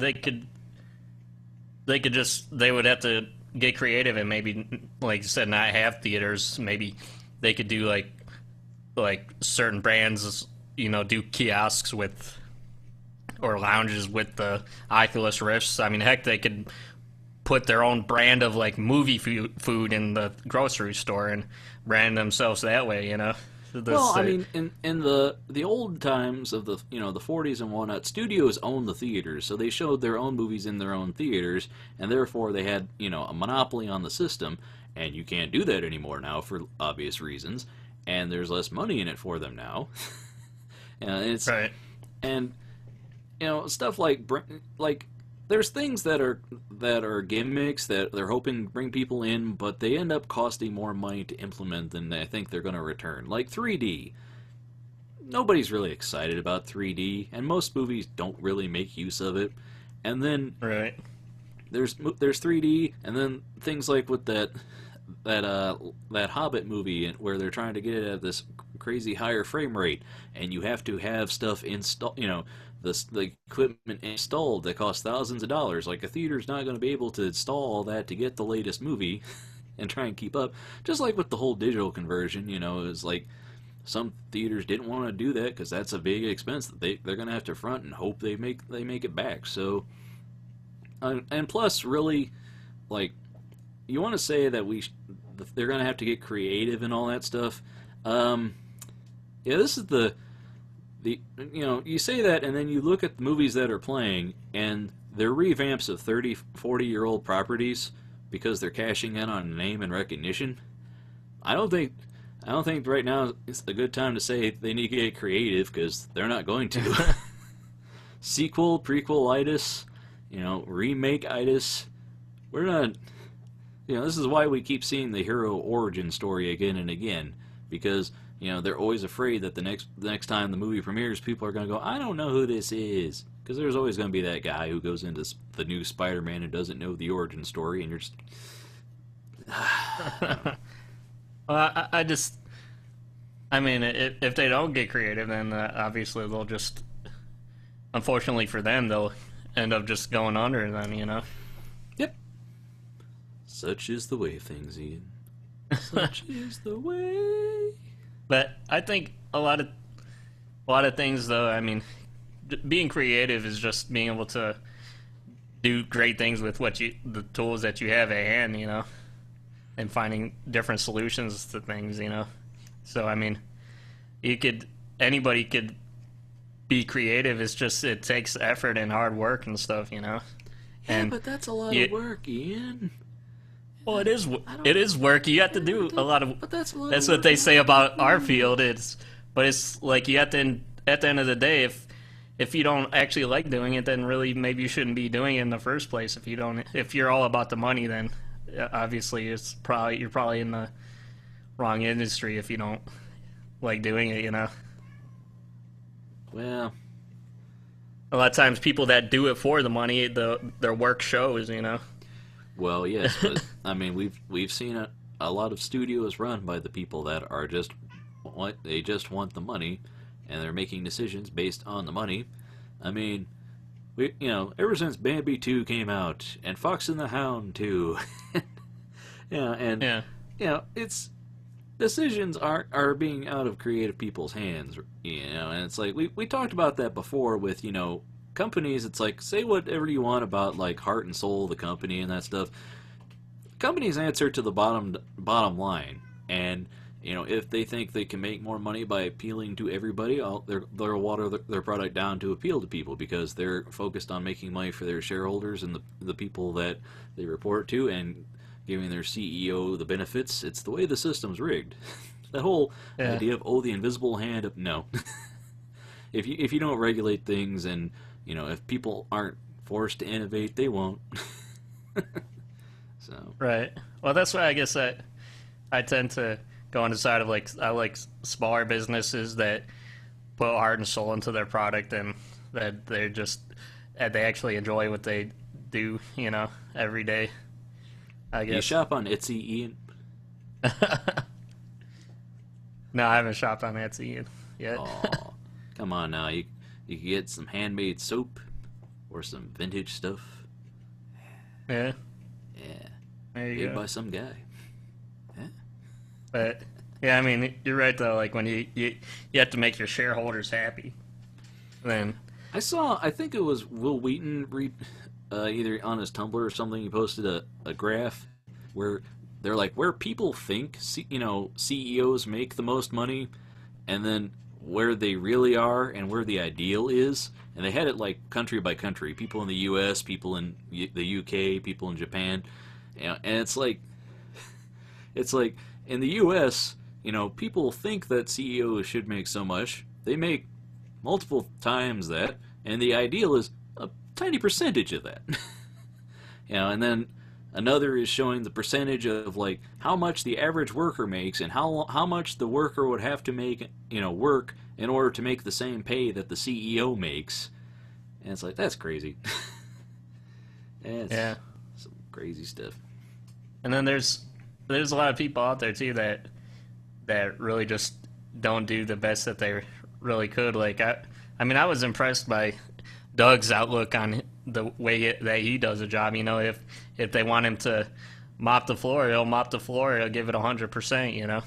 would have to get creative and maybe, like you said, not have theaters. Maybe they could do like certain brands, do kiosks or lounges with the Oculus Rifts. Heck, they could put their own brand of like movie food in the grocery store and brand themselves that way, in the old times of the 40s and whatnot, studios owned the theaters, so they showed their own movies in their own theaters, and therefore they had a monopoly on the system. And you can't do that anymore now for obvious reasons, and there's less money in it for them now. It's right. And stuff like there's things that are gimmicks that they're hoping to bring people in, but they end up costing more money to implement than I think they're going to return. Like 3D. Nobody's really excited about 3D, and most movies don't really make use of it. And then right. There's 3D, and then things like with that Hobbit movie where they're trying to get it at this crazy higher frame rate, and you have to have stuff installed, the equipment installed that costs thousands of dollars. Like, a theater's not going to be able to install all that to get the latest movie and try and keep up. Just like with the whole digital conversion, it's like some theaters didn't want to do that because that's a big expense that they're going to have to front and hope they make it back. So, and plus, really, like, you want to say that they're going to have to get creative and all that stuff. This is you say that, and then you look at the movies that are playing, and they're revamps of 30, 40-year-old properties because they're cashing in on name and recognition. I don't think right now it's a good time to say they need to get creative, because they're not going to. Sequel, prequel-itis, remake-itis. We're not. This is why we keep seeing the hero origin story again and again, because they're always afraid that the next time the movie premieres, people are going to go, I don't know who this is. Because there's always going to be that guy who goes into the new Spider-Man and doesn't know the origin story, and you're just... Well, if they don't get creative, then obviously they'll just... Unfortunately for them, they'll end up just going under then, Yep. Such is the way of things, Ian. Such is the way... But I think a lot of things, though, being creative is just being able to do great things with the tools that you have at hand, and finding different solutions to things, So anybody could be creative. It's just it takes effort and hard work and stuff, Yeah, but that's a lot of work, Ian. Well, it is work. You have to do a lot of. That's what they say about our field. It's like you have to. At the end of the day, if you don't actually like doing it, then really maybe you shouldn't be doing it in the first place. If you're all about the money, then obviously you're probably in the wrong industry if you don't like doing it. Well, a lot of times people that do it for the money, their work shows. Well, yes, but we've seen a lot of studios run by the people that are just they just want the money, and they're making decisions based on the money. I mean, ever since Bambi 2 came out, and Fox and the Hound 2, it's decisions are being out of creative people's hands, and it's like we talked about that before with companies. It's like, say whatever you want about like heart and soul of the company and that stuff. Companies answer to the bottom line, and if they think they can make more money by appealing to everybody, they'll water their product down to appeal to people because they're focused on making money for their shareholders and the people that they report to, and giving their CEO the benefits. It's the way the system's rigged. That whole idea of the invisible hand of no. If you don't regulate things, and if people aren't forced to innovate, they won't. So right. Well, that's why I guess I tend to go on the side of I like smaller businesses that put heart and soul into their product, and that they actually enjoy what they do, every day. I guess. You shop on Etsy, Ian? No, I haven't shopped on Etsy yet. Oh, come on now. You can get some handmade soap or some vintage stuff. Yeah. Yeah. There you Made go. by some guy. Yeah. But yeah, I mean, you're right though. Like when you have to make your shareholders happy, then I think it was Will Wheaton either on his Tumblr or something. He posted a graph where they're like where people think CEOs make the most money, and then where they really are and where the ideal is. And they had it like country by country. People in the U.S., people in the UK, people in Japan. And it's like in the U.S., people think that CEOs should make so much. They make multiple times that, and the ideal is a tiny percentage of that. And then another is showing the percentage of like how much the average worker makes and how much the worker would have to make work in order to make the same pay that the CEO makes. And it's like, that's crazy. Yeah, some crazy stuff. And then there's a lot of people out there too that really just don't do the best that they really could. Like I mean, I was impressed by Doug's outlook on the way that he does a job. If they want him to mop the floor, he'll mop the floor. He'll give it 100%.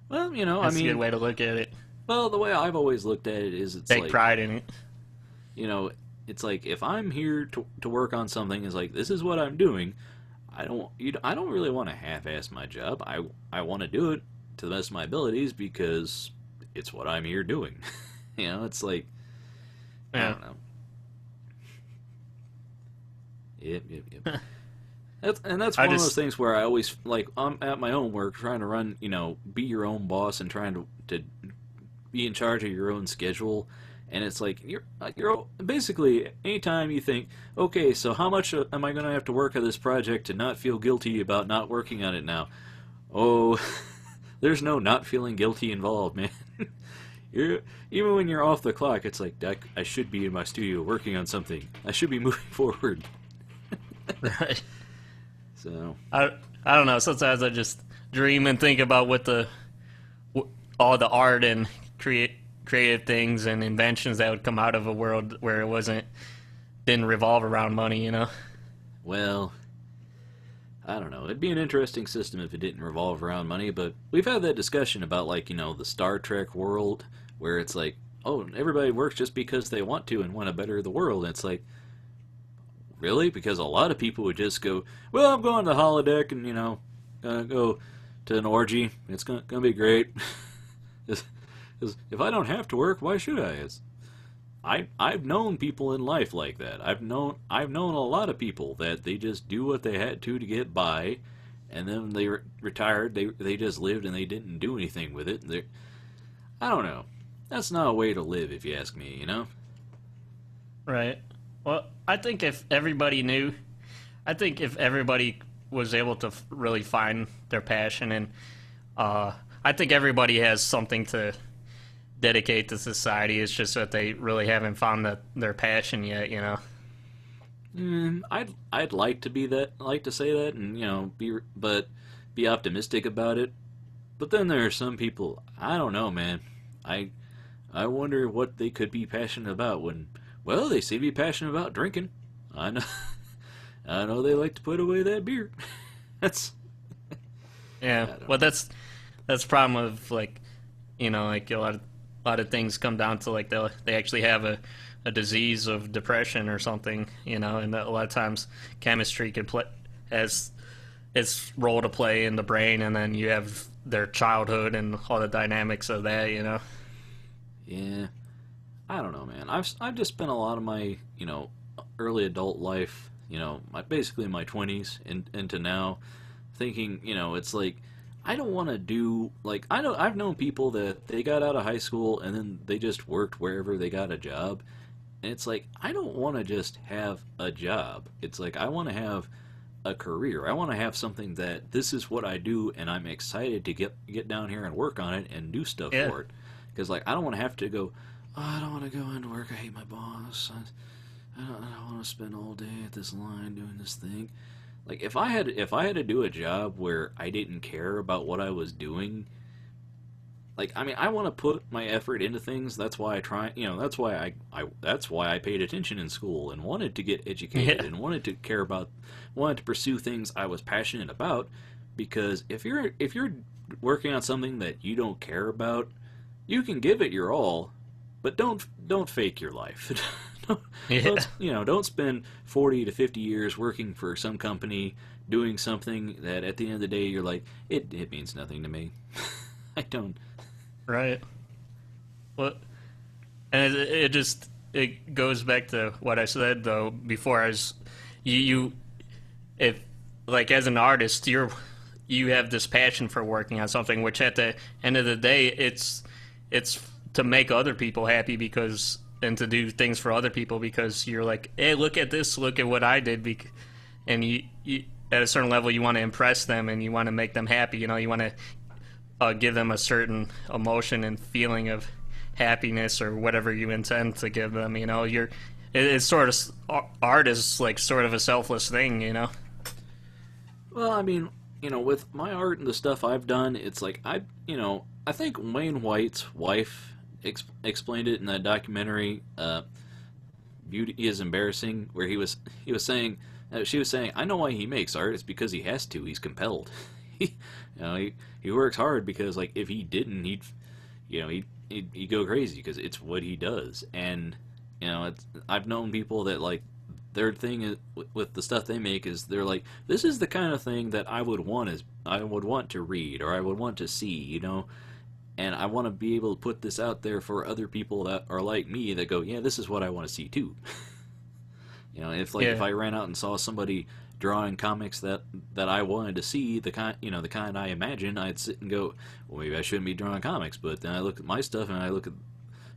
Well, That's a good way to look at it. Well, the way I've always looked at it is it's Take like pride in it. It's like if I'm here to work on something, it's like this is what I'm doing. I don't really want to half-ass my job. I want to do it to the best of my abilities because it's what I'm here doing. It's like I don't know. Yep. That's one of those things where I always I'm at my own work trying to run, be your own boss and trying to be in charge of your own schedule. And it's like you're basically anytime you think, okay, so how much am I going to have to work on this project to not feel guilty about not working on it now? Oh, there's no not feeling guilty involved, man. Even when you're off the clock, it's like I should be in my studio working on something. I should be moving forward. Right. So I don't know. Sometimes I just dream and think about what all the art and creative things and inventions that would come out of a world where it didn't revolve around money. Well, I don't know. It'd be an interesting system if it didn't revolve around money, but we've had that discussion about the Star Trek world where it's like, oh, everybody works just because they want to and want to better the world. And it's like, really? Because a lot of people would just go, well, I'm going to the holodeck and, gonna go to an orgy. It's gonna be great. If I don't have to work, why should I? I've known people in life like that. I've known a lot of people that they just do what they had to get by, and then they retired. They just lived and they didn't do anything with it. I don't know. That's not a way to live, if you ask me. Right. Well, I think if everybody was able to really find their passion, and I think everybody has something to dedicate to society. It's just that they really haven't found their passion yet, I'd like to be that, like to say that, and be optimistic about it. But then there are some people, I don't know, man. I wonder what they could be passionate about when, well, they seem to be passionate about drinking. I know, I know they like to put away that beer. That's Yeah, well, that's the problem of, like, like a lot of things come down to, like, they actually have a disease of depression or something, and a lot of times chemistry can play as its role to play in the brain, and then you have their childhood and all the dynamics of that. Yeah, I don't know, man. I've just spent a lot of my early adult life, basically my 20s into now, thinking it's like I don't want to do like I've known people that they got out of high school and then they just worked wherever they got a job, and it's like I don't want to just have a job. It's like I want to have a career. I want to have something that this is what I do, and I'm excited to get down here and work on it and do stuff for it. Because like I don't want to have to go. Oh, I don't want to go into work. I hate my boss. I don't want to spend all day at this line doing this thing. Like if I had to do a job where I didn't care about what I was doing. Like I mean, I want to put my effort into things. That's why I try. That's why that's why I paid attention in school and wanted to get educated and wanted to pursue things I was passionate about. Because if you're working on something that you don't care about, you can give it your all, but don't fake your life. Don't spend 40 to 50 years working for some company doing something that at the end of the day you're like, it means nothing to me. I don't. Right. Well, and it goes back to what I said though before. If like as an artist you have this passion for working on something, which at the end of the day it's to make other people happy and to do things for other people because you're like, hey, look at this, look at what I did, and you at a certain level you want to impress them and you want to make them happy. You want to give them a certain emotion and feeling of happiness or whatever you intend to give them. It's sort of art is like sort of a selfless thing. Well, I mean, with my art and the stuff I've done, it's like I think Wayne White's wife explained it in that documentary, "Beauty is Embarrassing," where he was saying, she was saying, I know why he makes art. It's because he has to. He's compelled. He works hard because like if he didn't, he'd go crazy because it's what he does. And I've known people that like their thing is, with the stuff they make is they're like, this is the kind of thing that I would want to read or I would want to see, and I want to be able to put this out there for other people that are like me that go, yeah, this is what I want to see too. If I ran out and saw somebody drawing comics that I wanted to see, the kind I imagine, I'd sit and go, well, maybe I shouldn't be drawing comics. But then I look at my stuff and I look at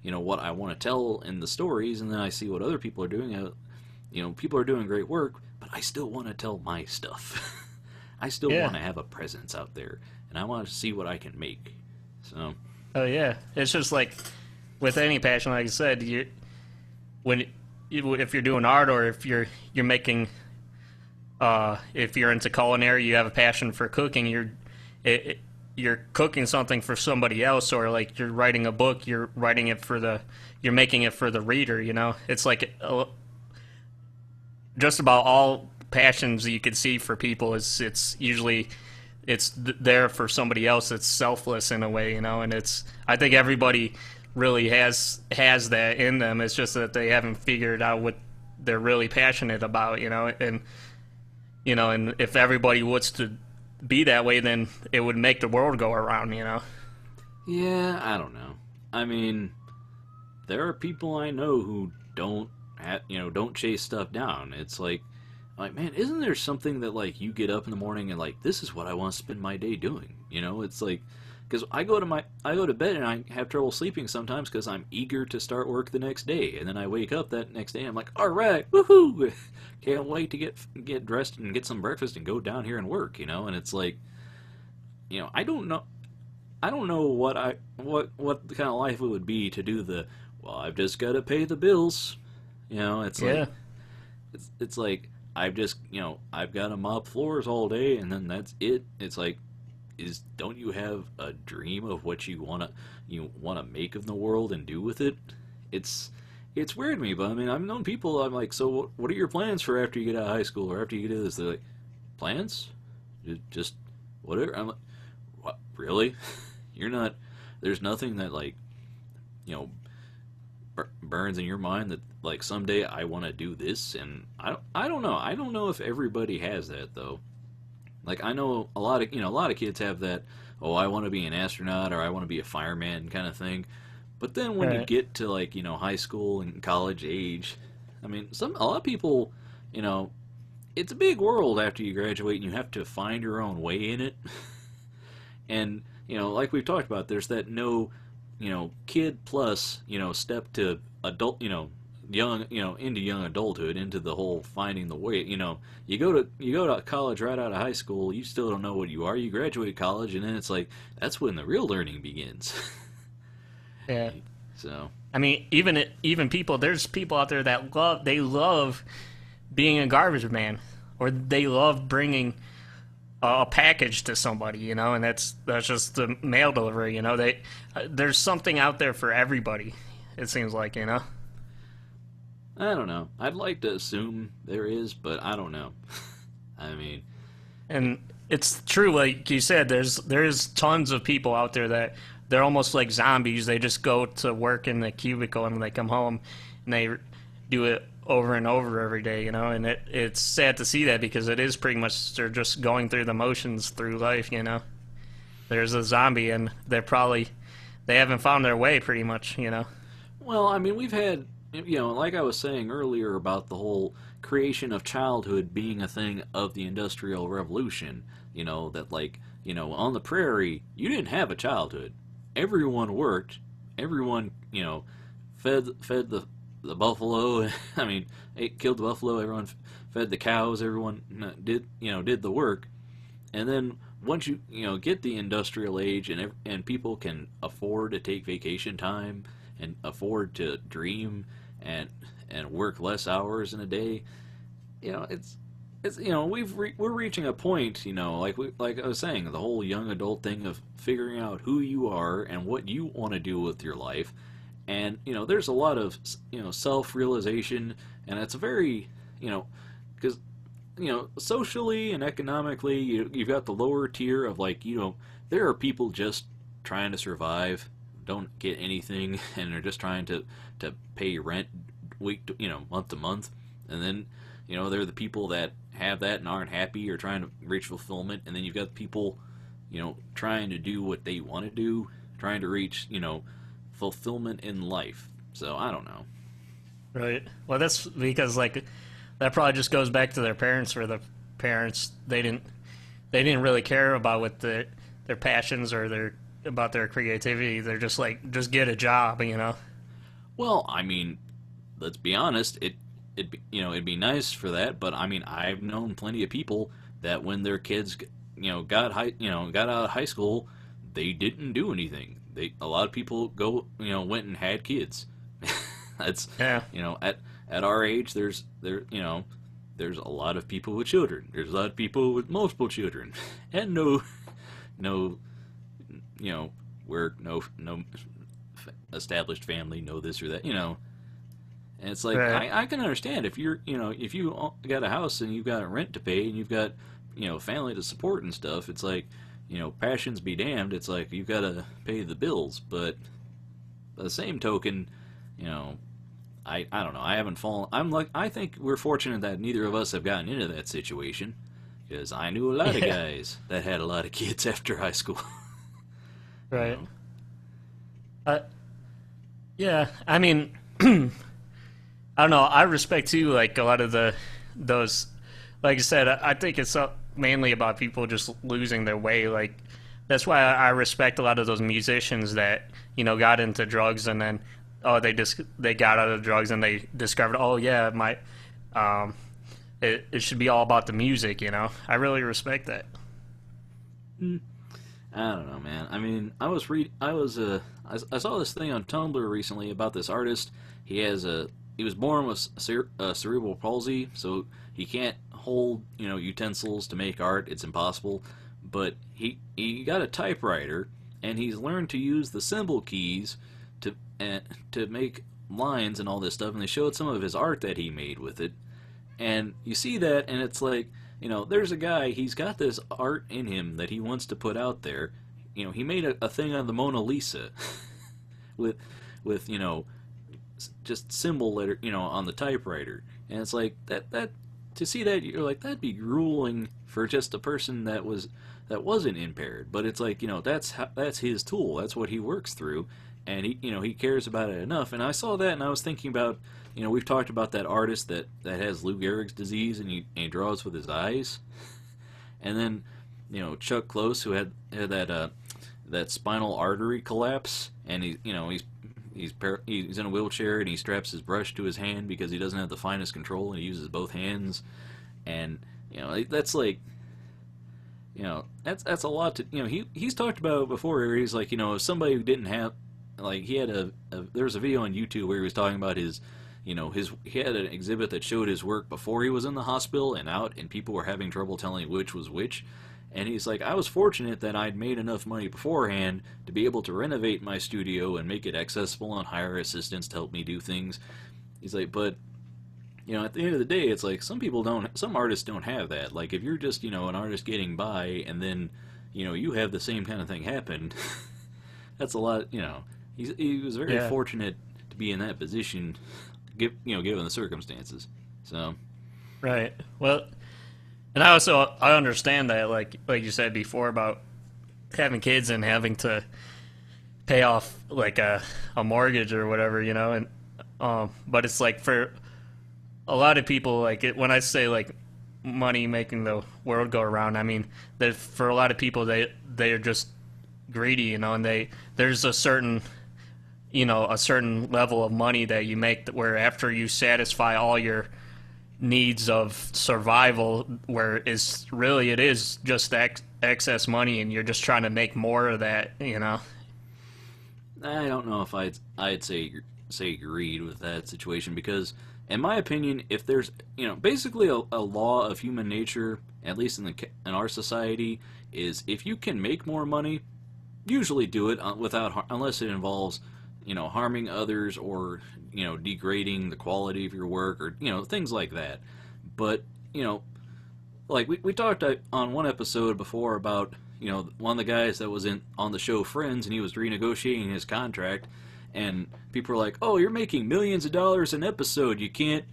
what I want to tell in the stories, and then I see what other people are doing. People are doing great work, but I still want to tell my stuff. I still want to have a presence out there, and I want to see what I can make. So. Oh yeah, it's just like with any passion, like I said, if you're doing art or if you're making, if you're into culinary, you have a passion for cooking. You're cooking something for somebody else, or like you're writing a book. You're making it for the reader. It's like just about all passions you could see for people it's usually there for somebody else. It's selfless in a way, and I think everybody really has that in them. It's just that they haven't figured out what they're really passionate about, and if everybody was to be that way, then it would make the world go around, Yeah, I don't know. I mean, there are people I know who don't chase stuff down. It's like, man, isn't there something that like you get up in the morning and like, this is what I want to spend my day doing? It's like, because I go to bed and I have trouble sleeping sometimes because I'm eager to start work the next day, and then I wake up that next day and I'm like, all right, woohoo, can't wait to get dressed and get some breakfast and go down here and work, and it's like, I don't know what kind of life it would be to do I've just got to pay the bills, it's like, it's like I've just I've got to mop floors all day and then that's it. It's like, don't you have a dream of what you wanna make of the world and do with it? It's weird to me, but I mean, I've known people. I'm like, so what are your plans for after you get out of high school or after you get into this? They're like, plans? Just whatever. I'm like, what? Really? You're not. There's nothing that like, you know, burns in your mind that like someday I want to do this, and I don't know. I don't know if everybody has that though. Like I know a lot of kids have that. Oh, I want to be an astronaut or I want to be a fireman kind of thing. But then when you get to like, high school and college age, I mean, a lot of people, it's a big world after you graduate and you have to find your own way in it. And, like we've talked about, there's that no, kid plus, step to adult, young, into young adulthood, into the whole finding the way. You go to college right out of high school, you still don't know what you are. You graduate college, and then it's like that's when the real learning begins. Yeah. So I mean, even people. There's people out there that love being a garbage man, or they love bringing a package to somebody, and that's just the mail delivery. There's something out there for everybody. It seems like, I don't know. I'd like to assume there is, but I don't know. I mean, and it's true, like you said. There's tons of people out there that they're almost like zombies. They just go to work in the cubicle and they come home and they do it over and over every day, and it's sad to see that because it is pretty much they're just going through the motions through life, There's a zombie and they haven't found their way pretty much, Well, I mean, we've had, like I was saying earlier about the whole creation of childhood being a thing of the Industrial Revolution, that like, on the prairie, you didn't have a childhood. Everyone worked. Everyone, fed the buffalo. I mean, killed the buffalo. Everyone fed the cows. Everyone did the work. And then once you get the industrial age and people can afford to take vacation time and afford to dream and work less hours in a day, we're reaching a point, like I was saying, the whole young adult thing of figuring out who you are and what you want to do with your life. And, there's a lot of, self-realization, and it's a very, because, socially and economically, you've got the lower tier of, like, there are people just trying to survive, don't get anything, and they're just trying to pay rent month to month. And then, they're the people that have that and aren't happy or trying to reach fulfillment. And then you've got people, trying to do what they want to do, trying to reach, fulfillment in life. So I don't know. Right. Well, that's because like that probably just goes back to their parents. Or the parents, they didn't really care about what their passions or about their creativity. They're just like, just get a job, Well, I mean, let's be honest. It'd be nice for that, but I mean, I've known plenty of people that when their kids, got out of high school, they didn't do anything. A lot of people went and had kids. That's at our age, there's a lot of people with children. There's a lot of people with multiple children, and no established family, no this or that, And it's like, right. I can understand if you're, if you got a house and you've got a rent to pay and you've got, family to support and stuff, it's like, passions be damned. It's like you've got to pay the bills. But by the same token, I don't know. I haven't fallen. I think we're fortunate that neither of us have gotten into that situation, because I knew a lot of guys that had a lot of kids after high school. Right. Yeah. I mean, I don't know. I respect too, like a lot of those. Like I said, I think it's mainly about people just losing their way. Like that's why I respect a lot of those musicians that got into drugs and then they got out of drugs and they discovered it should be all about the music. I really respect that. I don't know, man. I mean, I saw this thing on Tumblr recently about this artist. He was born with cerebral palsy, so he can't hold utensils to make art. It's impossible. but he got a typewriter, and he's learned to use the symbol keys to make lines and all this stuff, and they showed some of his art that he made with it. And you see that, and it's like, there's a guy, he's got this art in him that he wants to put out there. He made a thing on the Mona Lisa with just symbol letter, on the typewriter. And it's like, that to see that, you're like, that'd be grueling for just a person that wasn't impaired. But it's like, that's his tool. That's what he works through. And he cares about it enough. And I saw that, and I was thinking about, we've talked about that artist that has Lou Gehrig's disease, and he draws with his eyes. And then, Chuck Close, who had that spinal artery collapse, and he's in a wheelchair, and he straps his brush to his hand because he doesn't have the finest control, and he uses both hands. And that's like, that's a lot to, he's talked about it before, where he's like, if somebody who didn't have, like, he had there was a video on YouTube where he was talking about his, he had an exhibit that showed his work before he was in the hospital and out, and people were having trouble telling which was which. And he's like, I was fortunate that I'd made enough money beforehand to be able to renovate my studio and make it accessible and hire assistants to help me do things. He's like, but, at the end of the day, it's like, some artists don't have that. Like, if you're just, an artist getting by, and then, you have the same kind of thing happen, that's a lot, he was very fortunate to be in that position, given the circumstances. So. Right. Well, and I understand that, like you said before, about having kids and having to pay off like a mortgage or whatever, and but it's like, for a lot of people, like, when I say like money making the world go around, I mean that for a lot of people, they are just greedy, and there's a certain level of money that you make where after you satisfy all your needs of survival, where it is just excess money, and you're just trying to make more of that. I don't know if I'd say greed with that situation, because in my opinion, if there's basically a law of human nature, at least in our society, is if you can make more money, usually do it unless it involves harming others, or degrading the quality of your work, or things like that. But like we talked on one episode before about one of the guys that was on the show Friends, and he was renegotiating his contract, and people were like, oh, you're making millions of dollars an episode, you can't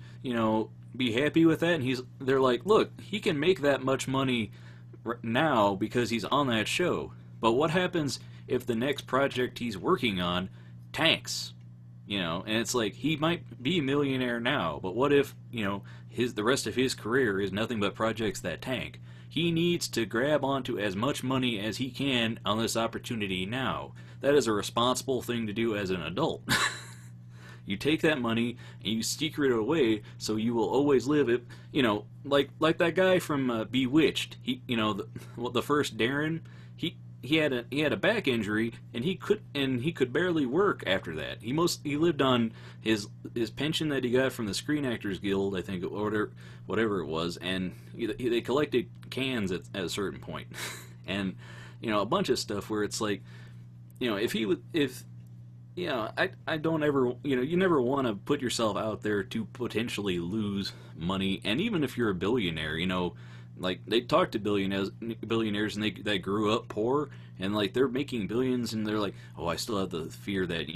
be happy with that. And they're like, look, he can make that much money now because he's on that show, but what happens if the next project he's working on tanks? And it's like, he might be a millionaire now, but what if the rest of his career is nothing but projects that tank? He needs to grab onto as much money as he can on this opportunity now. That is a responsible thing to do as an adult. You take that money and you secret it away, so you will always live it. Like that guy from Bewitched. He, the first Darren. He had a back injury, and he could barely work after that. He lived on his pension that he got from the Screen Actors Guild, I think, or whatever it was, and they collected cans at a certain point, and a bunch of stuff where it's like, I don't ever, you never want to put yourself out there to potentially lose money, and even if you're a billionaire, like, they talk to billionaires, and they grew up poor, and like, they're making billions, and they're like, oh, I still have the fear that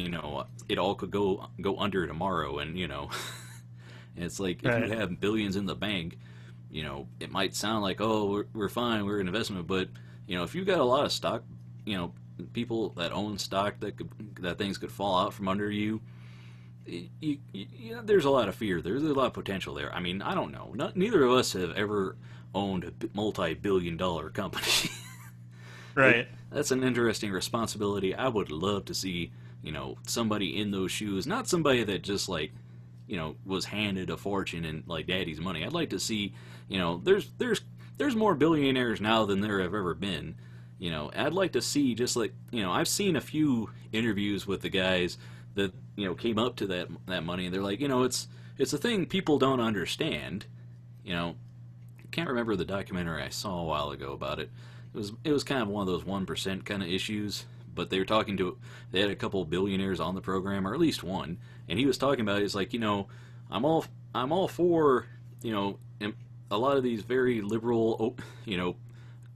it all could go under tomorrow, and and it's like, if you have billions in the bank, it might sound like, oh, we're fine, we're an investment, but if you've got a lot of stock, people that own stock that things could fall out from under you. There's a lot of fear. There's a lot of potential there. I mean, I don't know. Neither of us have ever owned a multi-billion-dollar company. Right. That's an interesting responsibility. I would love to see, somebody in those shoes. Not somebody that just, like, was handed a fortune and, like, daddy's money. I'd like to see, there's more billionaires now than there have ever been. I'd like to see, just like, I've seen a few interviews with the guys that, came up to that money, and they're like, it's a thing people don't understand. I can't remember the documentary I saw a while ago about it, it was kind of one of those 1% kind of issues. But they had a couple billionaires on the program, or at least one, and he was talking about it. It's like, I'm all for, a lot of these very liberal,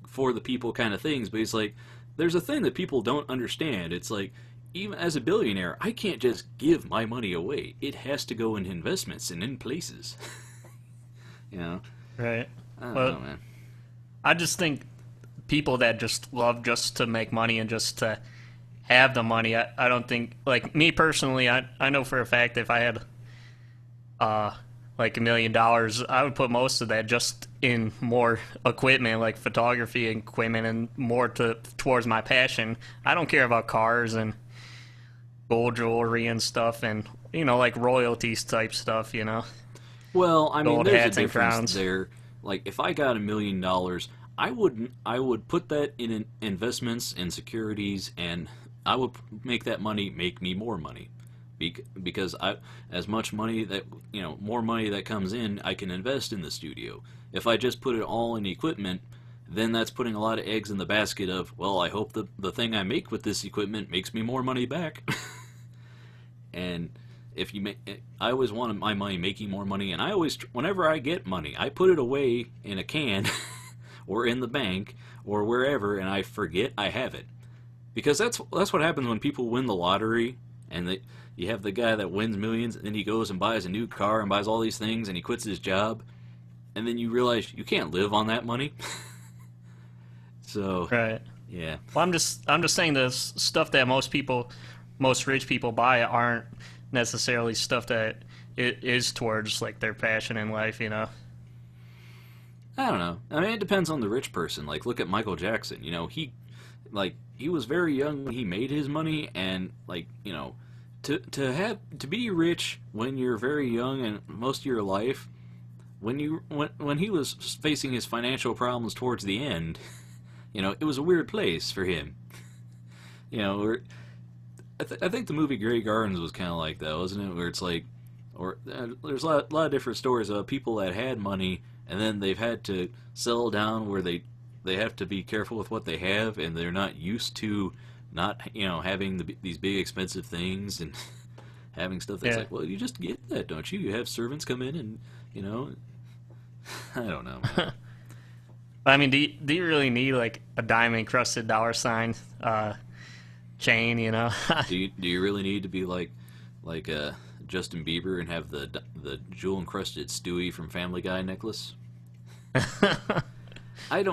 for the people kind of things. But he's like, there's a thing that people don't understand. It's like, even as a billionaire, I can't just give my money away. It has to go in investments and in places. Right. I don't know, man. I just think people that just love just to make money and just to have the money, I don't think, like me personally, I know for a fact if I had like $1 million, I would put most of that just in more equipment, like photography equipment, and more towards my passion. I don't care about cars and gold jewelry and stuff, and like royalties type stuff. Well, I mean, Gold there's a hats and difference crowns. there. Like, if I got $1 million, I would put that in investments and securities, and I would make that money make me more money, because as much money that more money that comes in, I can invest in the studio. If I just put it all in equipment, then that's putting a lot of eggs in the basket of, well, I hope the thing I make with this equipment makes me more money back. And I always wanted my money making more money, and whenever I get money, I put it away in a can or in the bank or wherever, and I forget I have it. Because that's what happens when people win the lottery, and you have the guy that wins millions, and then he goes and buys a new car and buys all these things, and he quits his job, and then you realize you can't live on that money. So, Right. yeah. Well, I'm just saying the stuff that most rich people buy aren't necessarily stuff that it is towards like their passion in life. I don't know. I mean, it depends on the rich person. Like, look at Michael Jackson. He was very young when he made his money, and to be rich when you're very young and most of your life, when he was facing his financial problems towards the end, it was a weird place for him. I think the movie Grey Gardens was kind of like that, wasn't it? Where it's like, there's a lot of different stories of people that had money, and then they've had to settle down where they have to be careful with what they have, and they're not used to not having these big expensive things and having stuff that's like, well, you just get that, don't you? You have servants come in and I don't know. I mean, do you really need like a diamond encrusted $sign chain? do you really need to be like Justin Bieber and have the jewel encrusted Stewie from Family Guy necklace? I'm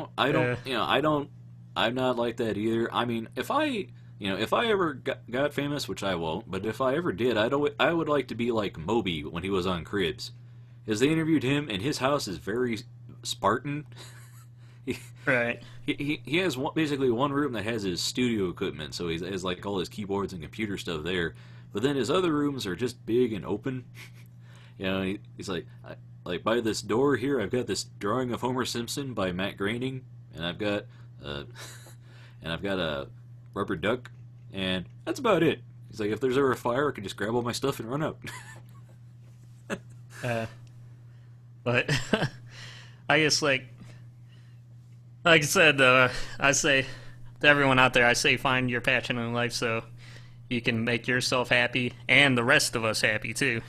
not like that either. I mean, if I ever got famous, which I won't, but if I ever did, I would like to be like Moby when he was on Cribs, because they interviewed him, and his house is very Spartan. Right. He has basically one room that has his studio equipment, so he has like all his keyboards and computer stuff there. But then his other rooms are just big and open. He's like by this door here, I've got this drawing of Homer Simpson by Matt Groening, and I've got a rubber duck, and that's about it. He's like, if there's ever a fire, I can just grab all my stuff and run out. But I guess like I said, I say to everyone out there, I say find your passion in life so you can make yourself happy and the rest of us happy too.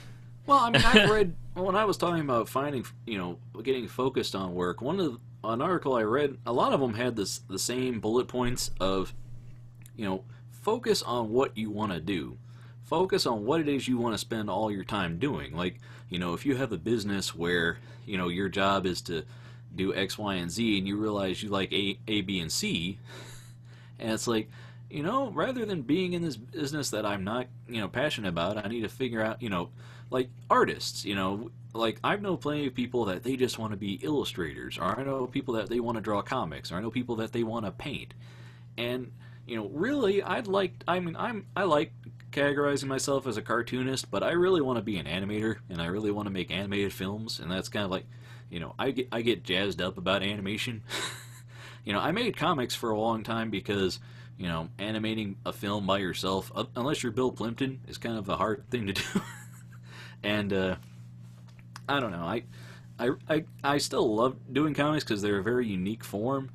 Well, I mean, I've read, when I was talking about finding, getting focused on work, an article I read, a lot of them had the same bullet points of, focus on what you want to do. Focus on what it is you want to spend all your time doing. Like, if you have a business where, your job is to do X, Y, and Z, and you realize you like A, B, and C, and it's like, rather than being in this business that I'm not, passionate about, I need to figure out, like artists, like I know plenty of people that they just want to be illustrators, or I know people that they want to draw comics, or I know people that they want to paint, and really, I like categorizing myself as a cartoonist, but I really want to be an animator, and I really want to make animated films, and that's kind of like, I get jazzed up about animation. I made comics for a long time because, animating a film by yourself, unless you're Bill Plimpton, is kind of a hard thing to do. And I don't know. I still love doing comics because they're a very unique form,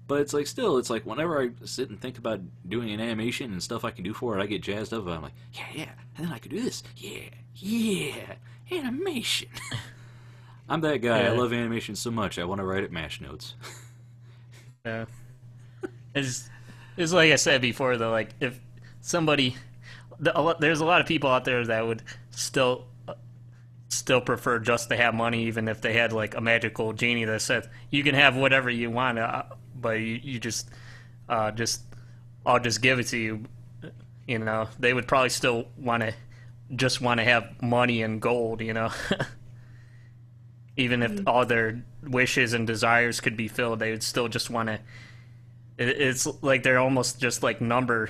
But it's like still, it's like whenever I sit and think about doing an animation and stuff I can do for it, I get jazzed up. I'm like, yeah, and then I could do this. Yeah, animation. I'm that guy. Yeah. I love animation so much. I want to write it mash notes. Yeah. It's like I said before, though. Like if somebody, there's a lot of people out there that would still prefer just to have money, even if they had like a magical genie that said you can have whatever you want, but you just I'll just give it to you. You know, they would probably still want to have money and gold. You know, even if all their wishes and desires could be filled, they would still just want to. It's like they're almost just like number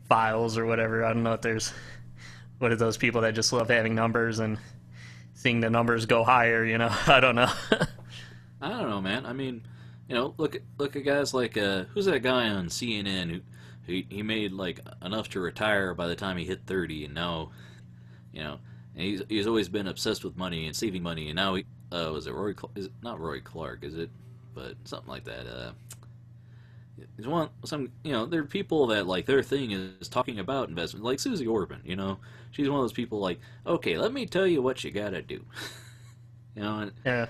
files or whatever. I don't know if there's what are those people that just love having numbers and seeing the numbers go higher, you know? I don't know. I don't know, man. I mean, you know, look at guys like who's that guy on CNN who he made like enough to retire by the time he hit 30, and now, you know, and he's always been obsessed with money and saving money, and now he was it Roy? Is it not Roy Clark? Is it? But something like that. You know, there are people that like their thing is talking about investment, like Susie Orban. You know, she's one of those people like, okay, let me tell you what you gotta do. You know, and, Yeah.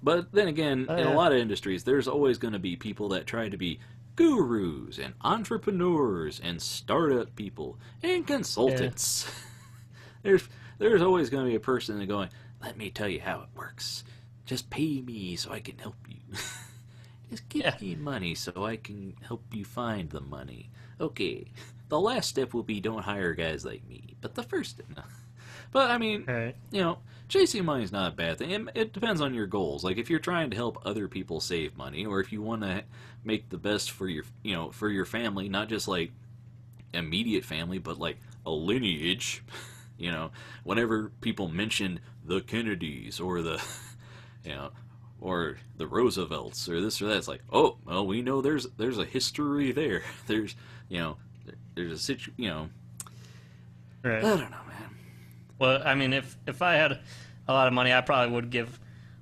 but then again, in a lot of industries, there's always going to be people that try to be gurus and entrepreneurs and startup people and consultants. There's always going to be a person that going, let me tell you how it works. Just pay me so I can help you. Just give me money so I can help you find the money. Okay, the last step will be don't hire guys like me. But the first step, no. But I mean, you know, chasing money is not a bad thing. It depends on your goals. Like if you're trying to help other people save money, or if you want to make the best for your, you know, for your family, not just like immediate family, but like a lineage. You know, whenever people mention the Kennedys or the, you know, or the Roosevelts or this or that, it's like, oh, well, we know there's a history there. There's, you know, there's a you know, Right. I don't know, man. Well, I mean, if I had a lot of money, I probably would give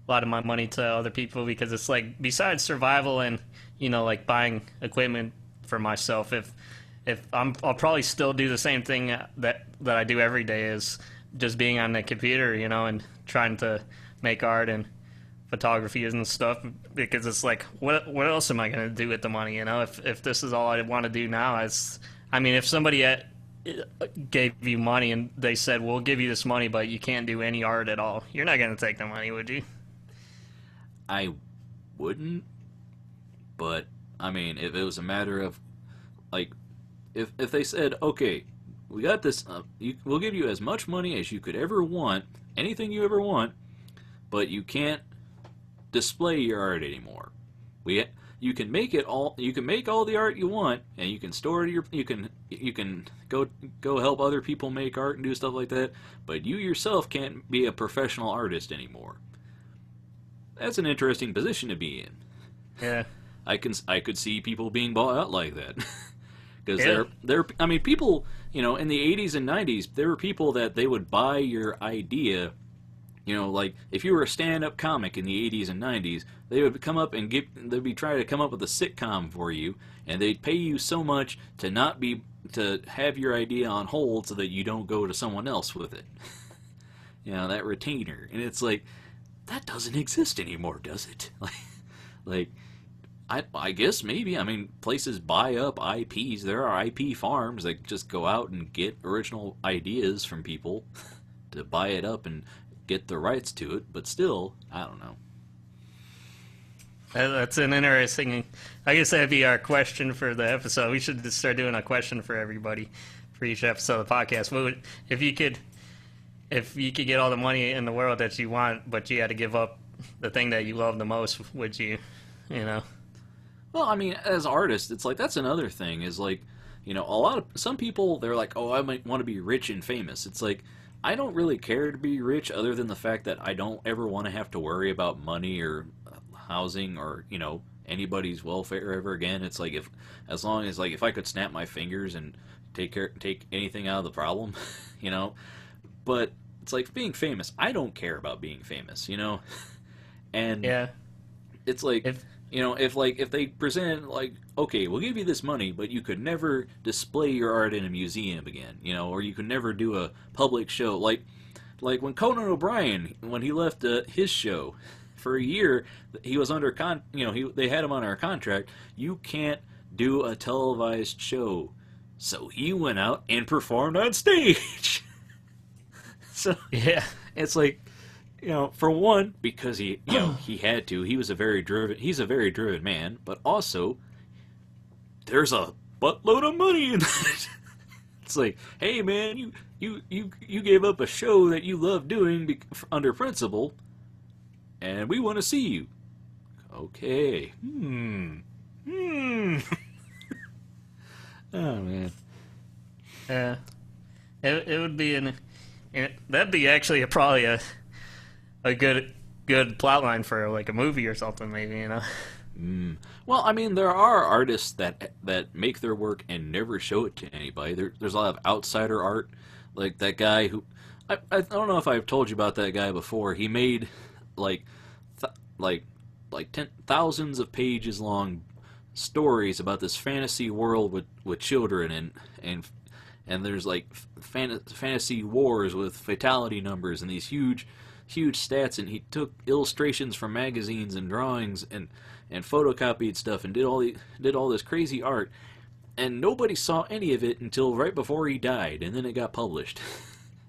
a lot of my money to other people, because it's like, besides survival and, you know, like buying equipment for myself, if I'll probably still do the same thing that I do every day, is just being on the computer, you know, and trying to make art and photography and stuff, because it's like, what else am I going to do with the money, you know? If this is all I want to do now, I mean, if somebody gave you money and they said, we'll give you this money, but you can't do any art at all, you're not going to take the money, would you? I wouldn't, but I mean, if it was a matter of like, if they said, okay, we got this, we'll give you as much money as you could ever want, anything you ever want, but you can't display your art anymore. You can make it all. You can make all the art you want, and you can store it. You can go help other people make art and do stuff like that. But you yourself can't be a professional artist anymore. That's an interesting position to be in. Yeah. I could see people being bought out like that, because I mean, people, you know, in the 80s and 90s, there were people that they would buy your idea. You know, like if you were a stand-up comic in the 80s and 90s, they would come up and they'd be trying to come up with a sitcom for you, and they'd pay you so much to have your idea on hold so that you don't go to someone else with it. You know, that retainer, and it's like, that doesn't exist anymore, does it? I guess maybe. I mean, places buy up IPs. There are IP farms that just go out and get original ideas from people to buy it up and get the rights to it, but still, I don't know. That's an interesting. I guess that'd be our question for the episode. We should just start doing a question for everybody for each episode of the podcast. What would, if you could get all the money in the world that you want, but you had to give up the thing that you love the most, would you? You know. Well, I mean, as artists, it's like that's another thing. Is like, you know, some people, they're like, oh, I might want to be rich and famous. It's like, I don't really care to be rich, other than the fact that I don't ever want to have to worry about money or housing or, you know, anybody's welfare ever again. It's like, as long as like if I could snap my fingers and take anything out of the problem, you know. But it's like being famous. I don't care about being famous, you know. And yeah, it's like You know, if they present like, okay, we'll give you this money, but you could never display your art in a museum again, you know, or you could never do a public show like when Conan O'Brien, when he left his show for a year, he was under they had him under a contract. You can't do a televised show, so he went out and performed on stage. So Yeah. it's like, you know, for one, because he had to. He's a very driven man, but also there's a buttload of money in that. It's like, hey man, you gave up a show that you love doing under principle, and we want to see you. Okay. Oh man. Yeah. It would be that'd be actually probably a good plot line for like a movie or something, maybe, you know. Well, I mean, there are artists that make their work and never show it to anybody. There's a lot of outsider art, like that guy who I don't know if I've told you about that guy before. He made like thousands of pages long stories about this fantasy world with children and there's like fantasy wars with fatality numbers and these huge stats, and he took illustrations from magazines and drawings and photocopied stuff and did all this crazy art, and nobody saw any of it until right before he died, and then it got published.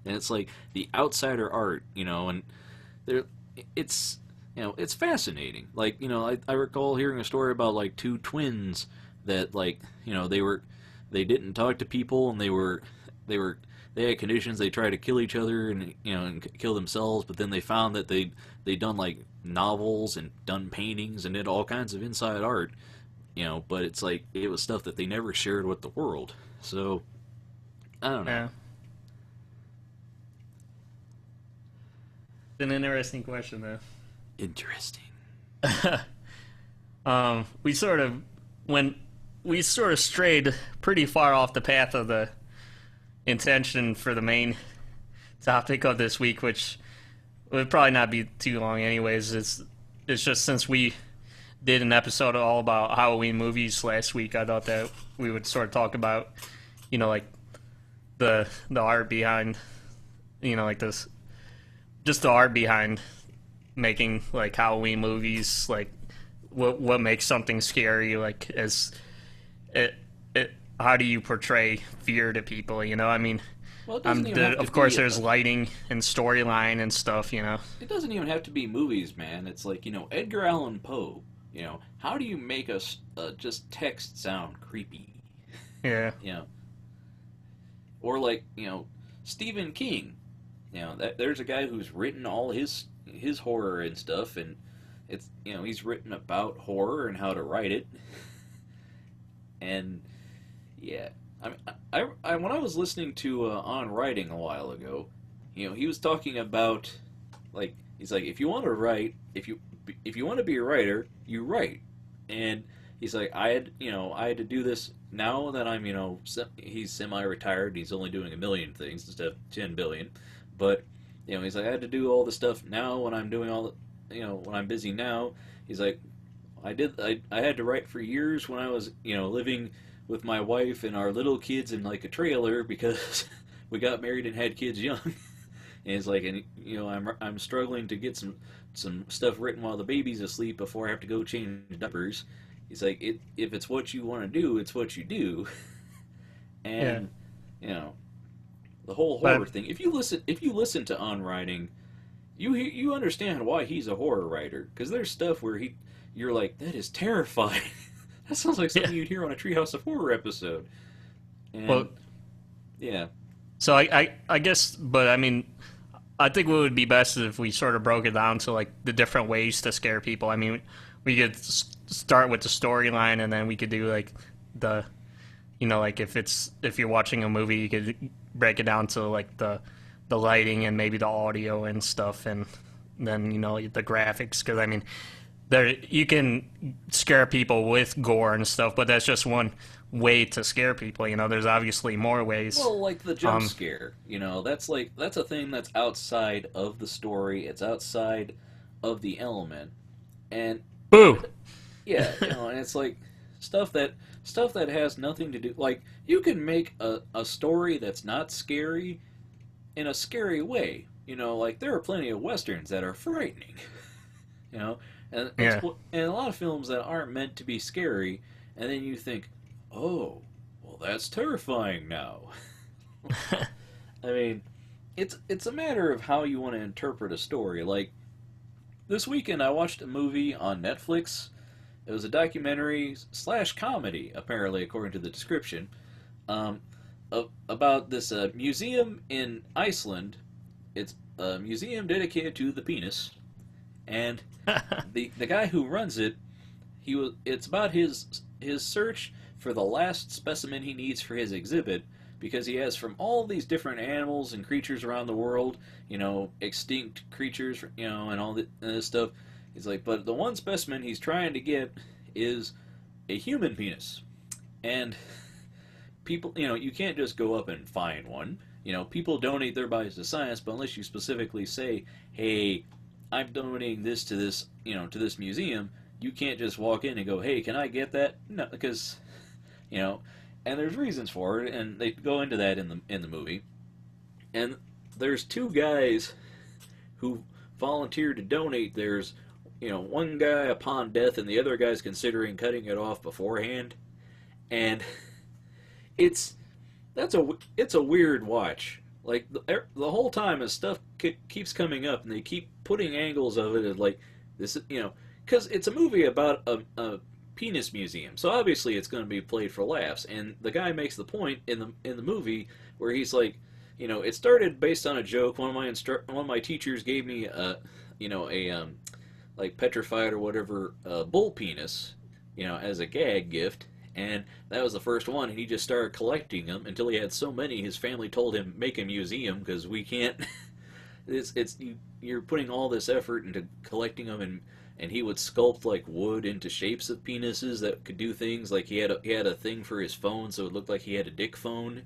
And it's like the outsider art, you know, and it's fascinating. Like, you know, I recall hearing a story about like two twins that, like, you know, they didn't talk to people, and they had conditions. They tried to kill each other and, you know, and kill themselves, but then they found that they'd done like novels and done paintings and did all kinds of inside art, you know, but it's like it was stuff that they never shared with the world. So I don't know. Yeah. It's an interesting question, though. Interesting. We sort of strayed pretty far off the path of the intention for the main topic of this week, which would probably not be too long anyways. It's just since we did an episode all about Halloween movies last week, I thought that we would sort of talk about, you know, like the art behind, you know, like this, just the art behind making like Halloween movies, like what makes something scary, like how do you portray fear to people, you know? I mean, well, it doesn't even have to of course be there's lighting and storyline and stuff, you know. It doesn't even have to be movies, man. It's like, you know, Edgar Allan Poe, you know, how do you make just text sound creepy? Yeah. You know, or like, you know, Stephen King, you know, there's a guy who's written all his horror and stuff, and it's, you know, he's written about horror and how to write it. And yeah, I mean, I when I was listening to On Writing a while ago, you know, he was talking about, like, he's like, if you want to write, if you want to be a writer, you write. And he's like, I had to do this now that I'm, you know, he's semi-retired. He's only doing 1 million things instead of 10 billion. But, you know, he's like, I had to do all the stuff now when I'm doing all the, you know, when I'm busy now. He's like, I had to write for years when I was, you know, living with my wife and our little kids in like a trailer because we got married and had kids young. And it's like, and, you know, I'm struggling to get some stuff written while the baby's asleep before I have to go change diapers. He's like, if it's what you want to do, it's what you do. And you know, the whole horror thing. If you listen to On Writing, you understand why he's a horror writer, because there's stuff where you're like, that is terrifying. That sounds like something you'd hear on a Treehouse of Horror episode. And, well, yeah. So I guess, but I mean, I think what would be best is if we sort of broke it down to like the different ways to scare people. I mean, we could start with the storyline, and then we could do like the, you know, like if you're watching a movie, you could break it down to like the lighting and maybe the audio and stuff, and then, you know, the graphics. Because I mean, you can scare people with gore and stuff, but that's just one way to scare people. You know, there's obviously more ways. Well, like the jump scare, you know, that's a thing that's outside of the story. It's outside of the element, and boo. Yeah, and it's like stuff that has nothing to do. Like you can make a story that's not scary in a scary way. Like there are plenty of westerns that are frightening. You know, Yeah. and a lot of films that aren't meant to be scary, and then you think, oh, well, that's terrifying now. I mean, it's a matter of how you want to interpret a story. Like this weekend, I watched a movie on Netflix. It was a documentary slash comedy, apparently, according to the description, um, about this museum in Iceland. It's a museum dedicated to the penis, and the guy who runs it, it's about his search for the last specimen he needs for his exhibit, because he has from all these different animals and creatures around the world, extinct creatures, and all this stuff. He's like, but the one specimen he's trying to get is a human penis. And people, you can't just go up and find one. People donate their bodies to science, but unless you specifically say, hey, I'm donating this to this, to this museum, you can't just walk in and go, hey, can I get that? No, because, and there's reasons for it, and they go into that in the movie. And there's two guys who volunteered to donate theirs. One guy upon death, and the other guy's considering cutting it off beforehand. And it's a weird watch. Like the whole time, as stuff keeps coming up, and they keep putting angles of it, and like this, because it's a movie about a penis museum, so obviously it's going to be played for laughs. And the guy makes the point in the movie where he's like, it started based on a joke. One of my teachers gave me a like petrified or whatever bull penis, as a gag gift. And that was the first one, and he just started collecting them until he had so many. His family told him, make a museum, because we can't. You're putting all this effort into collecting them, and he would sculpt like wood into shapes of penises that could do things. Like he had a thing for his phone, so it looked like he had a dick phone,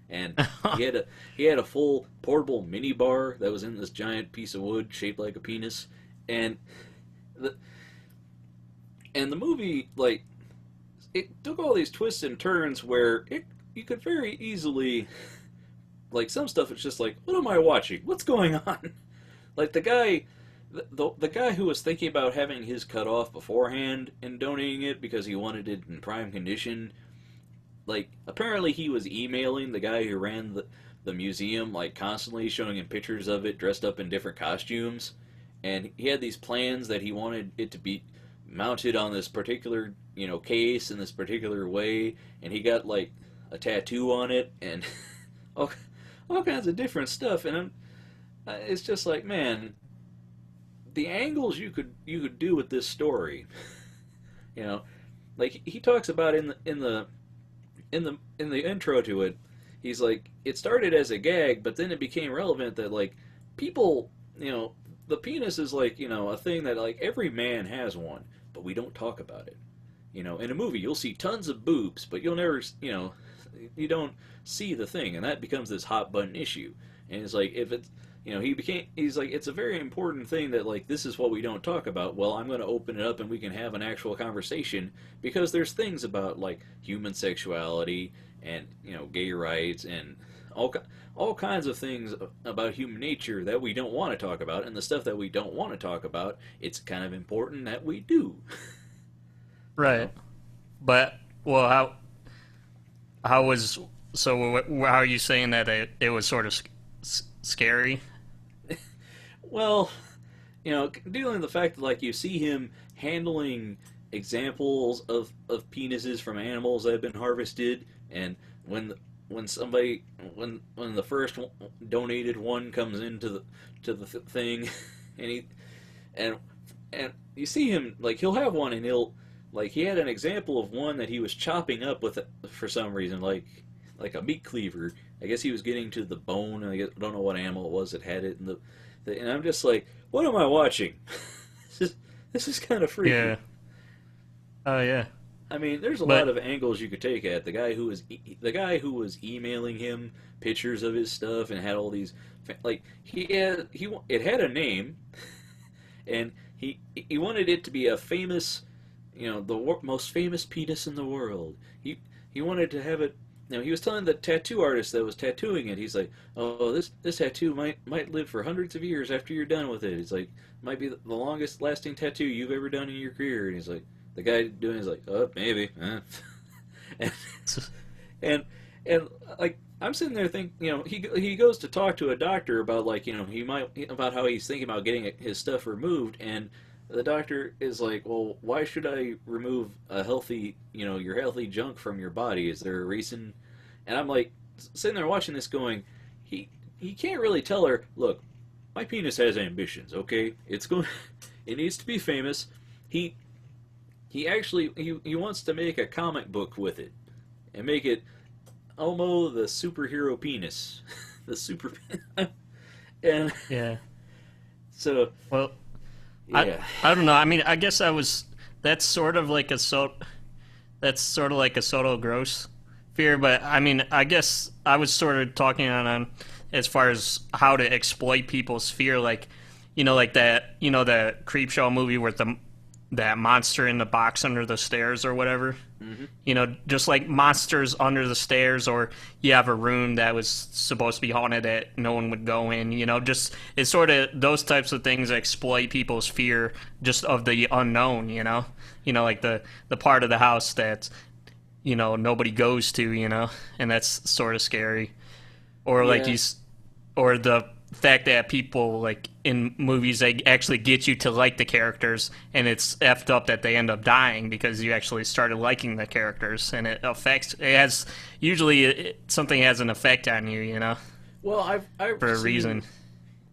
and he had a full portable mini bar that was in this giant piece of wood shaped like a penis, and the movie, like, it took all these twists and turns where you could very easily, like, some stuff it's just like, what am I watching? What's going on? Like the guy who was thinking about having his cut off beforehand and donating it because he wanted it in prime condition. Like apparently he was emailing the guy who ran the museum, like constantly showing him pictures of it dressed up in different costumes, and he had these plans that he wanted it to be mounted on this particular case in this particular way, and he got like a tattoo on it and all kinds of different stuff. And it's just like, man, the angles you could do with this story, like he talks about in the intro to it. He's like, it started as a gag, but then it became relevant that like people, the penis is like, a thing that like every man has one, but we don't talk about it. In a movie, you'll see tons of boobs, but you'll never, you don't see the thing, and that becomes this hot button issue. And it's like, if it's, he's like, it's a very important thing that, like, this is what we don't talk about. Well, I'm going to open it up and we can have an actual conversation, because there's things about, like, human sexuality and, gay rights and all kinds of things about human nature that we don't want to talk about, and the stuff that we don't want to talk about, it's kind of important that we do. Right. But, well, how are you saying that it was sort of scary? Well, dealing with the fact that, like, you see him handling examples of penises from animals that have been harvested, and when the first donated one comes into the thing, and you see him, like, he'll have one, and he had an example of one that he was chopping up with it for some reason, like a meat cleaver. I guess he was getting to the bone, and I don't know what animal it was that had it and I'm just like, what am I watching? This is kind of freaky. Yeah. Oh yeah. I mean, there's a lot of angles you could take at the guy who was emailing him pictures of his stuff and had all these, like, it had a name, and he wanted it to be a famous, the most famous penis in the world. He wanted to have it. He was telling the tattoo artist that was tattooing it. He's like, "Oh, this tattoo might live for hundreds of years after you're done with it. It's like might be the longest lasting tattoo you've ever done in your career." And he's like, the guy doing it is like, "Oh, maybe." and like I'm sitting there thinking, he goes to talk to a doctor about about how he's thinking about getting his stuff removed, and the doctor is like, "Well, why should I remove a healthy, your healthy junk from your body? Is there a reason?" And I'm like, sitting there watching this going, he can't really tell her, "Look, my penis has ambitions, okay? It needs to be famous." He actually, he wants to make a comic book with it, and make it Elmo the superhero penis. The super... and... Yeah. So... Well... Yeah. I don't know. I mean, I guess that's sort of like a subtle gross fear, but I mean, I guess I was sort of talking on as far as how to exploit people's fear, like, like that, the Creepshow movie with that monster in the box under the stairs or whatever. Mm-hmm. Just like monsters under the stairs, or you have a room that was supposed to be haunted that no one would go in. Just it's sort of those types of things that exploit people's fear just of the unknown. Like the part of the house that nobody goes to. And that's sort of scary. Or like or the fact that people, like in movies, they actually get you to like the characters, and it's effed up that they end up dying because you actually started liking the characters, and something has an effect on you, Well, I've for a seen, reason.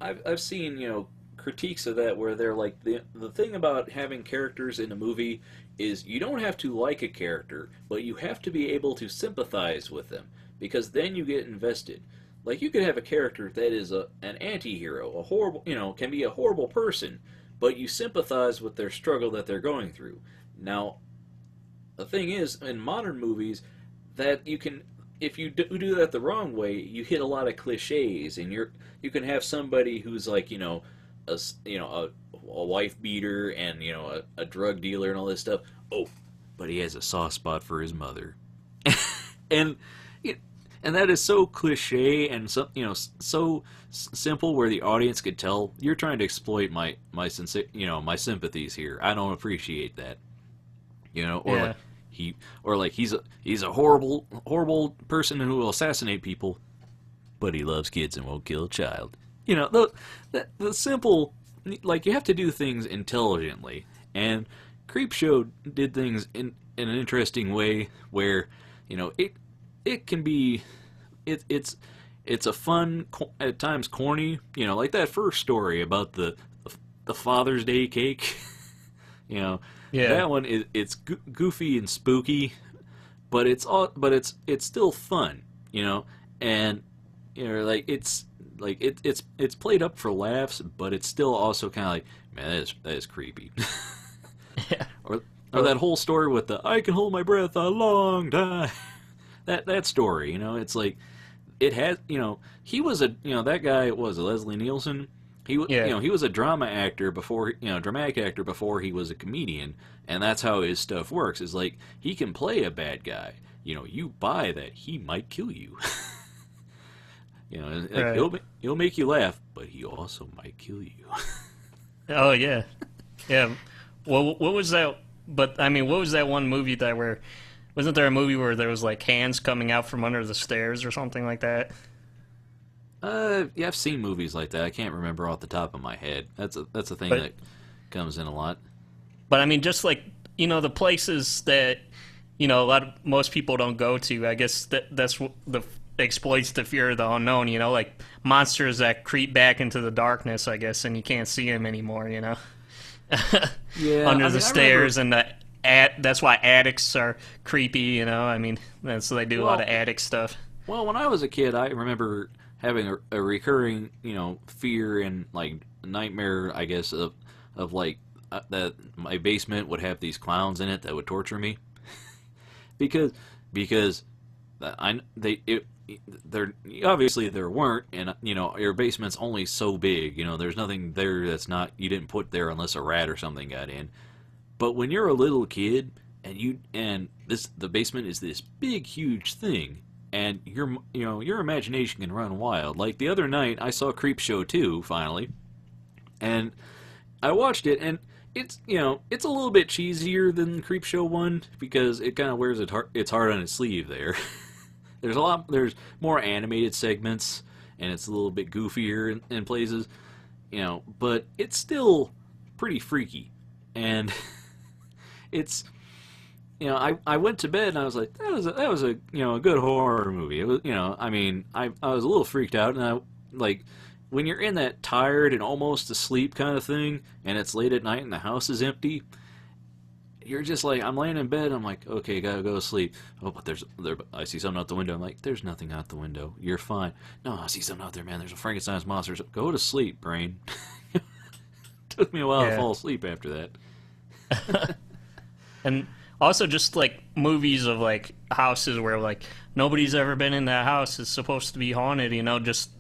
I've seen critiques of that where they're like, the thing about having characters in a movie is you don't have to like a character, but you have to be able to sympathize with them, because then you get invested. Like, you could have a character that is an anti-hero, a horrible, can be a horrible person, but you sympathize with their struggle that they're going through. Now, the thing is, in modern movies, that you can, if you do that the wrong way, you hit a lot of cliches, and you can have somebody who's like, a wife beater and, a drug dealer and all this stuff. Oh, but he has a soft spot for his mother. And that is so cliche and so simple, where the audience could tell you're trying to exploit my sympathies here. I don't appreciate that, he's a horrible person who will assassinate people, but he loves kids and won't kill a child. The simple, like, you have to do things intelligently, and Creepshow did things in an interesting way where it can be, it's a fun, at times corny, like that first story about the Father's Day cake. That one it's goofy and spooky, but it's still fun, and it's played up for laughs, but it's still also kind of like, man, that is creepy. Yeah. Or that whole story with the "I can hold my breath a long time." That story, it's like, it has, he was that guy was Leslie Nielsen. He was a dramatic actor before he was a comedian, and that's how his stuff works. Is like, he can play a bad guy. You buy that he might kill you. Right. He'll make you laugh, but he also might kill you. Oh yeah, yeah. Well, what was that? But I mean, what was that one movie wasn't there a movie where there was like hands coming out from under the stairs or something like that? Yeah, I've seen movies like that. I can't remember off the top of my head. That's a thing that comes in a lot. But I mean, just like, the places that most people don't go to. I guess that's what exploits the fear of the unknown. Like monsters that creep back into the darkness, I guess, and you can't see them anymore. Yeah, under the stairs, and that's why attics are creepy, I mean, so they do a lot of attic stuff. Well, when I was a kid, I remember having a recurring, fear and, like, nightmare, I guess, of like, that my basement would have these clowns in it that would torture me. because there obviously there weren't, and your basement's only so big, there's nothing there that's not, you didn't put there unless a rat or something got in. But when you're a little kid and the basement is this big huge thing, and your imagination can run wild. Like the other night, I saw Creepshow 2 finally, and I watched it, and it's it's a little bit cheesier than Creepshow 1 because it kind of wears its heart on its sleeve there. There's more animated segments, and it's a little bit goofier in places, but it's still pretty freaky, and it's I went to bed and I was like, that was a a good horror movie. It was I was a little freaked out, and I like when you're in that tired and almost asleep kind of thing, and it's late at night and the house is empty, you're just like, I'm laying in bed, I'm like, okay, gotta go to sleep. Oh, but I see something out the window. I'm like, there's nothing out the window. You're fine. No, I see something out there, man. There's a Frankenstein's monster. Go to sleep, brain. Took me a while to fall asleep after that. And also just like movies of like houses where like nobody's ever been in that house is supposed to be haunted,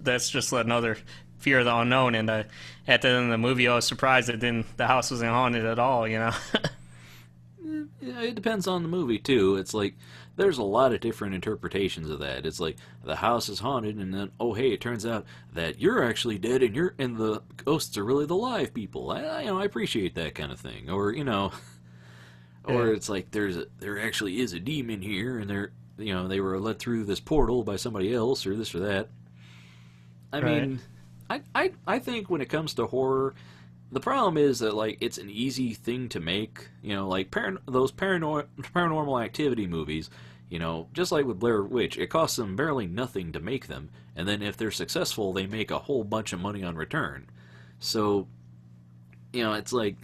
that's just another fear of the unknown. And at the end of the movie, I was surprised that the house wasn't haunted at all. Yeah, it depends on the movie too. It's like there's a lot of different interpretations of that. It's like the house is haunted, and then hey, it turns out that you're actually dead, and the ghosts are really the live people. I appreciate that kind of thing. Or or it's like there actually is a demon here, and they were let through this portal by somebody else, or this or that. I mean, I think when it comes to horror, the problem is that like it's an easy thing to make. Like those paranormal activity movies. Just like with Blair Witch, it costs them barely nothing to make them, and then if they're successful, they make a whole bunch of money on return. So, it's like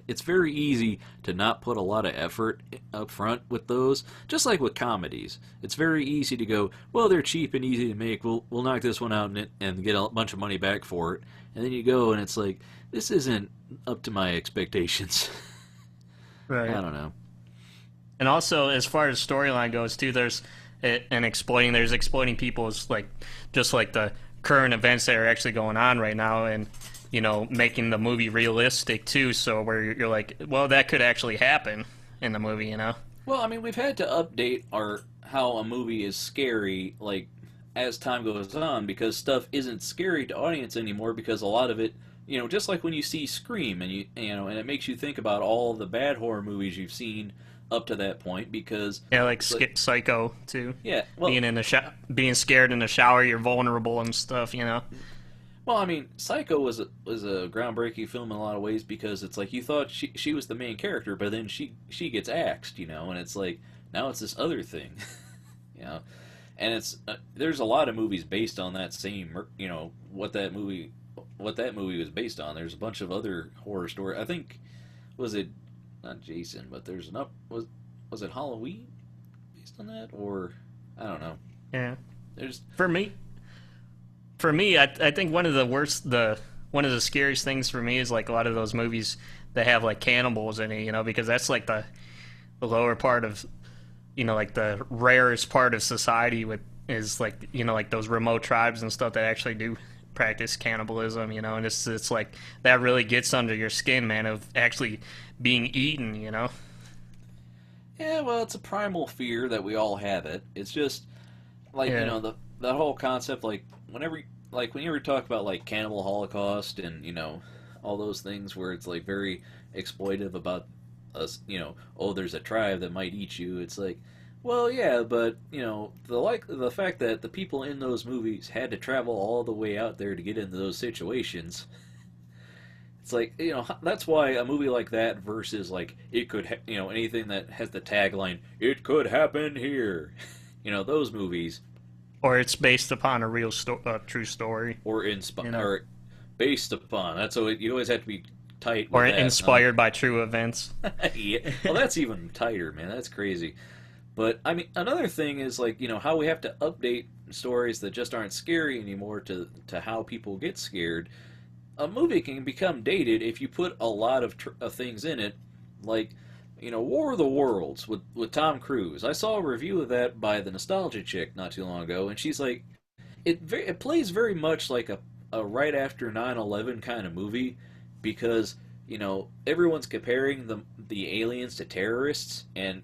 it's very easy to not put a lot of effort up front with those. Just like with comedies, it's very easy to go, well, they're cheap and easy to make. We'll knock this one out and get a bunch of money back for it. And then you go, and it's like, this isn't up to my expectations. Right. I don't know. And also, as far as storyline goes, too, there's exploiting people's just like the current events that are actually going on right now, and making the movie realistic too. So where you're like, well, that could actually happen in the movie, Well, I mean, we've had to update how a movie is scary, like as time goes on, because stuff isn't scary to audience anymore, because a lot of it, just like when you see Scream, and and it makes you think about all the bad horror movies you've seen up to that point, because Psycho too. Yeah, well, being scared in the shower, you're vulnerable and stuff, Well, I mean, Psycho was a groundbreaking film in a lot of ways, because it's like you thought she was the main character, but then she gets axed, and it's like now it's this other thing, and it's there's a lot of movies based on that same, what that movie was based on. There's a bunch of other horror stories. I think was it not Jason, but there's was it Halloween based on that, or I don't know. Yeah, there's For me, I think one of the scariest things for me is like a lot of those movies that have like cannibals in it, because that's like the lower part of, like the rarest part of society is like, like those remote tribes and stuff that actually do practice cannibalism, and it's like that really gets under your skin, man, of actually being eaten, Yeah, well, it's a primal fear that we all have it. It's just like, that whole concept, like whenever you talk about like cannibal holocaust and all those things where it's like very exploitive about us, there's a tribe that might eat you. It's like, well, yeah, but the fact that the people in those movies had to travel all the way out there to get into those situations. It's like, that's why a movie like that versus like it could anything that has the tagline "It could happen here," those movies. Or it's based upon a real true story. Or or based upon. That's so you always have to be tight. With or inspired by true events. Yeah. Well, that's even tighter, man. That's crazy. But I mean, another thing is like how we have to update stories that just aren't scary anymore to how people get scared. A movie can become dated if you put a lot of things in it, like War of the Worlds with Tom Cruise. I saw a review of that by the Nostalgia Chick not too long ago, and she's like, it plays very much like a right after 9/11 kind of movie, because everyone's comparing the aliens to terrorists, and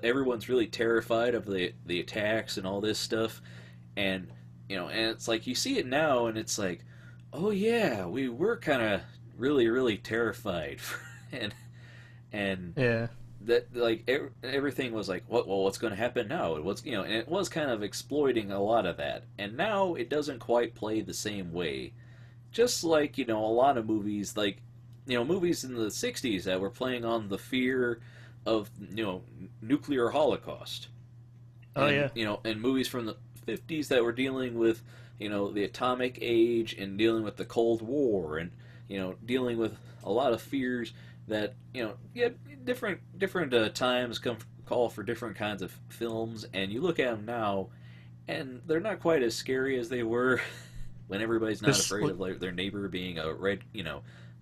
everyone's really terrified of the attacks and all this stuff, and and it's like you see it now, and it's like, oh yeah, we were kind of really really terrified, and Yeah. that like everything was like, what's going to happen now? And it was kind of exploiting a lot of that, and now it doesn't quite play the same way. Just like a lot of movies, like movies in the '60s that were playing on the fear of nuclear holocaust. Oh, And, yeah. and movies from the '50s that were dealing with the atomic age, and dealing with the Cold War, and dealing with a lot of fears that yeah, different times call for different kinds of films, and you look at them now, and they're not quite as scary as they were when everybody's not Just afraid of like their neighbor being a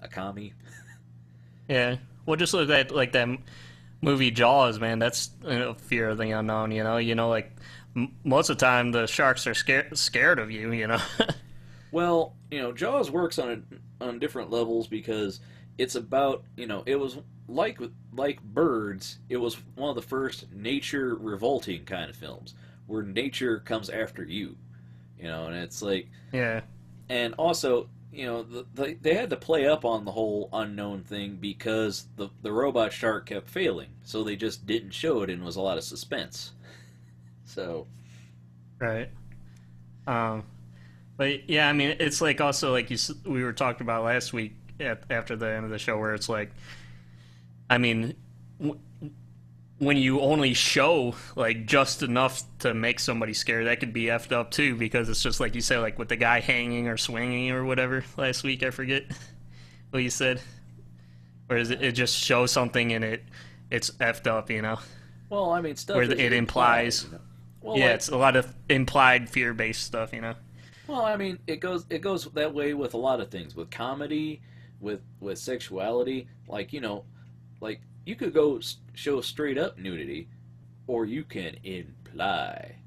a commie. Yeah. Well, just look at like that movie Jaws, man. That's fear of the unknown. Like most of the time the sharks are scared of you. Well, Jaws works on different levels because it's about it was like Birds. It was one of the first nature revolting kind of films where nature comes after you. And it's like, Yeah. and also they had to play up on the whole unknown thing because the robot shark kept failing, so they just didn't show it, and it was a lot of suspense. So Right. Um. But yeah, I mean, it's like also like we were talking about last week after the end of the show, where it's like, I mean, when you only show like just enough to make somebody scared, that could be effed up too, because it's just like you said, like with the guy hanging or swinging or whatever last week. I forget what you said. Or is it just shows something and it's effed up. well, I mean, stuff Where is it implies. implied. Well, Yeah, like, it's a lot of implied fear-based stuff. well, I mean, it goes that way with a lot of things, with comedy, with sexuality. Like you could show straight up nudity, or you can imply.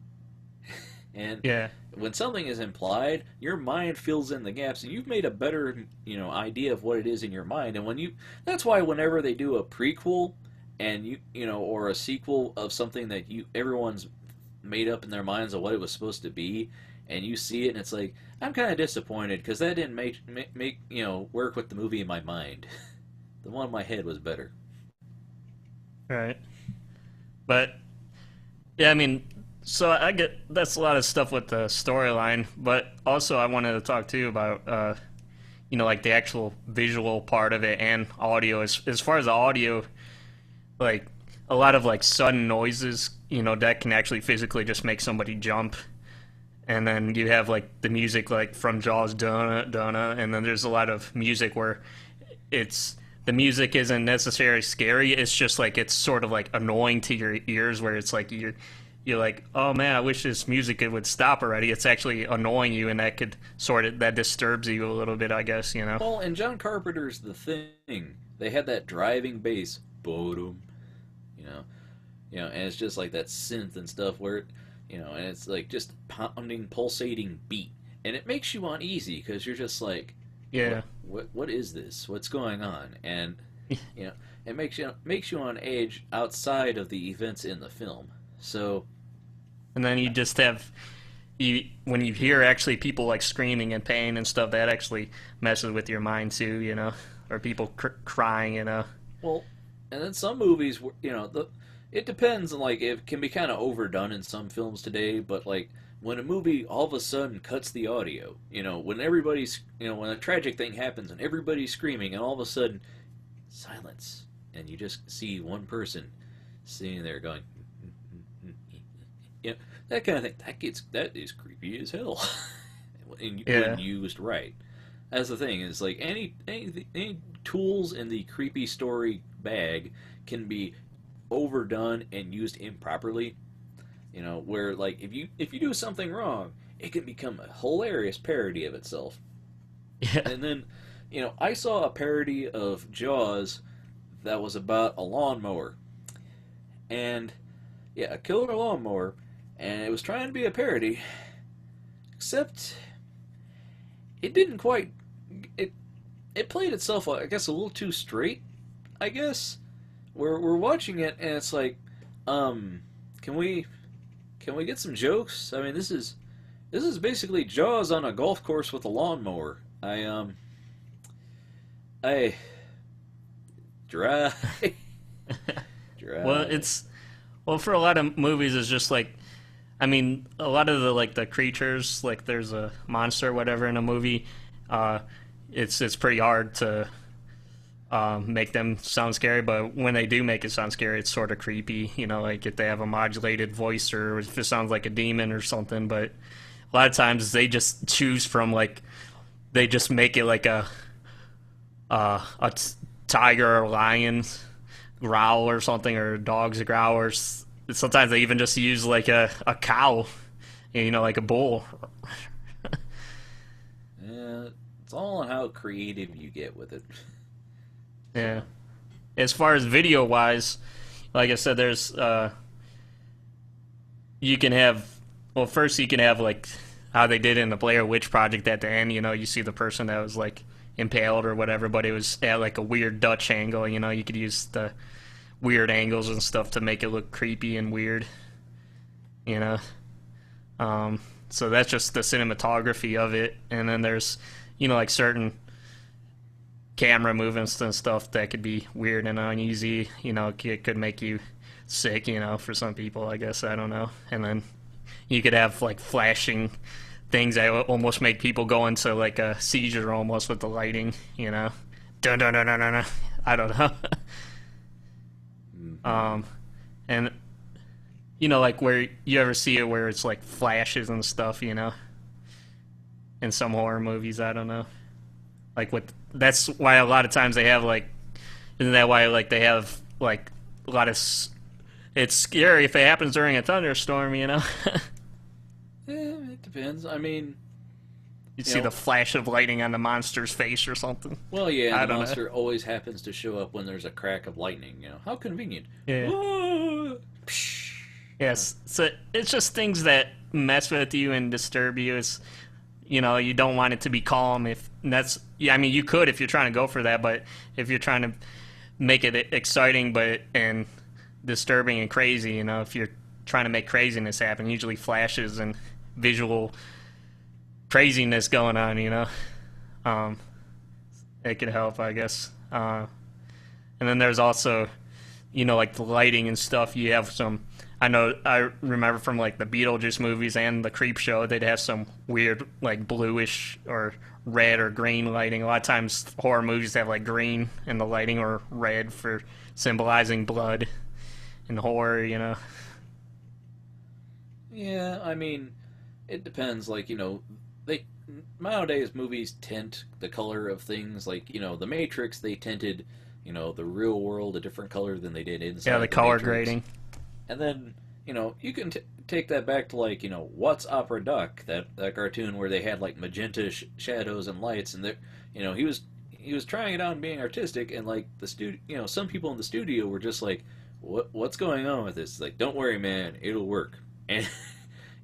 And Yeah. when something is implied, your mind fills in the gaps, and you've made a better idea of what it is in your mind. And that's why whenever they do a prequel, and or a sequel of something that everyone's made up in their minds of what it was supposed to be, and you see it, and it's like, I'm kind of disappointed because that didn't make work with the movie in my mind. The one in my head was better. Right. But yeah, I mean, so I get that's a lot of stuff with the storyline, but also I wanted to talk to you about like the actual visual part of it and audio. As far as the audio, like a lot of like sudden noises, that can actually physically just make somebody jump. And then you have like the music like from Jaws, Donna, Donna, and then there's a lot of music where the music isn't necessarily scary. It's just like it's sort of like annoying to your ears, where it's like you're like, oh man, I wish this music would stop already. It's actually annoying you, and that disturbs you a little bit, I guess. Well, in John Carpenter's The Thing, they had that driving bass, boom, and it's just like that synth and stuff where and it's like just pounding, pulsating beat, and it makes you uneasy because you're just like, Yeah. what is this? What's going on? And it makes you on edge outside of the events in the film. So, And then you just have when you hear actually people like screaming in pain and stuff, that actually messes with your mind too, or people crying. well, and then some movies, it depends. Like, it can be kind of overdone in some films today, but like when a movie all of a sudden cuts the audio, when everybody's, when a tragic thing happens and everybody's screaming, and all of a sudden silence, and you just see one person sitting there going, that kind of thing. That is creepy as hell. When used right. That's the thing. Is like any tools in the creepy story bag can be overdone and used improperly. Where like if you do something wrong, it can become a hilarious parody of itself. Yeah. And then, I saw a parody of Jaws that was about a lawnmower. And yeah, a killer lawnmower, and it was trying to be a parody, except it didn't quite it played itself, I guess, a little too straight. I guess we're watching it, and it's like, can we get some jokes? I mean, this is basically Jaws on a golf course with a lawnmower. I dry. Well, for a lot of movies, it's just like, I mean, a lot of the creatures, like there's a monster or whatever in a movie, it's pretty hard to make them sound scary, but when they do make it sound scary, it's sort of creepy, like if they have a modulated voice or if it sounds like a demon or something. But a lot of times they just choose from, like, they just make it like a tiger or lion growl or something, or a dog's growl, or sometimes they even just use like a cow, like a bull. Yeah, it's all on how creative you get with it. Yeah. As far as video wise, like I said, there's you can have, well, first you can have like how they did in the Blair Witch Project at the end. You see the person that was like impaled or whatever, but it was at like a weird Dutch angle. You could use the weird angles and stuff to make it look creepy and weird. So that's just the cinematography of it. And then there's like certain camera movements and stuff that could be weird and uneasy. It could make you sick, for some people, I guess. I don't know. And then you could have like flashing things that almost make people go into like a seizure almost with the lighting, Dun dun dun dun dun dun. I don't know. And like where you ever see it where it's like flashes and stuff, in some horror movies, I don't know. Like that's why a lot of times they have like, isn't that why like they have like a lot of, it's scary if it happens during a thunderstorm, Yeah, it depends. I mean, you see the flash of lightning on the monster's face or something. Well, yeah, the monster always happens to show up when there's a crack of lightning. How convenient. Yeah. Yes. So it's just things that mess with you and disturb you. It's, you don't want it to be calm. You could if you're trying to go for that, but if you're trying to make it exciting and disturbing and crazy, if you're trying to make craziness happen, usually flashes and visual craziness going on, it could help, I guess. And then there's also, like the lighting and stuff. You have some, I remember from like the Beetlejuice movies and the Creep Show, they'd have some weird like bluish or red or green lighting. A lot of times horror movies have like green in the lighting or red for symbolizing blood and horror, Yeah, I mean, it depends. Like, they nowadays movies tint the color of things. Like, The Matrix, they tinted, the real world a different color than they did inside. Yeah, the color Matrix. grading. And then, you can take that back to like, What's Opera Duck, that cartoon where they had like magenta shadows and lights, and he was trying it out and being artistic, and like the studio, some people in the studio were just like, what's going on with this? It's like, don't worry, man, it'll work. And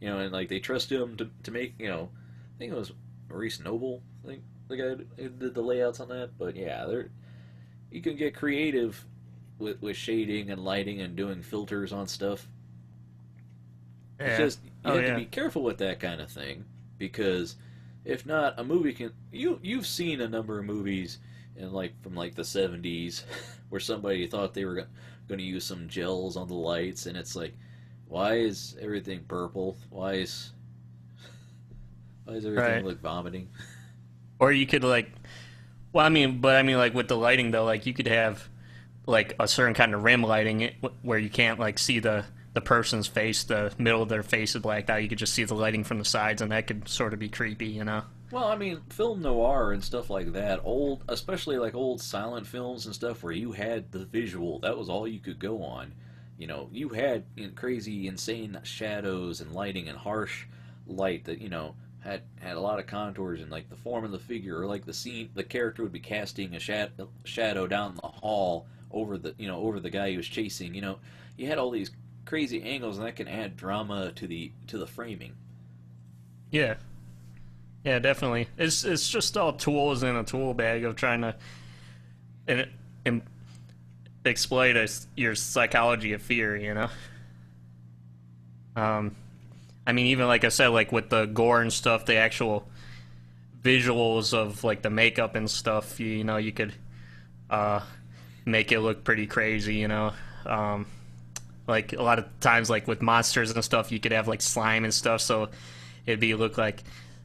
and like they trusted him to make, I think it was Maurice Noble, I think the guy who did the layouts on that. But yeah, you can get creative with shading and lighting and doing filters on stuff. Yeah. It's just you have to be careful with that kind of thing, because if not, a movie can you've seen a number of movies from like the 70s where somebody thought they were going to use some gels on the lights, and it's like, why is everything purple? Why is everything like vomiting? Or you could like, like with the lighting though, like you could have like a certain kind of rim lighting where you can't like see the person's face, the middle of their face is blacked out. You could just see the lighting from the sides, and that could sort of be creepy, Well, I mean, film noir and stuff like that, especially like old silent films and stuff where you had the visual, that was all you could go on. You had crazy, insane shadows and lighting and harsh light that, had a lot of contours and like the form of the figure, or like the scene, the character would be casting a shadow down the hall over the guy he was chasing. You had all these crazy angles, and that can add drama to the framing. Yeah. Yeah, definitely. It's just all tools in a tool bag of trying to and exploit your psychology of fear. I mean, even like I said, like with the gore and stuff, the actual visuals of like the makeup and stuff, you could make it look pretty crazy. Like a lot of times, like with monsters and stuff, you could have like slime and stuff, so look like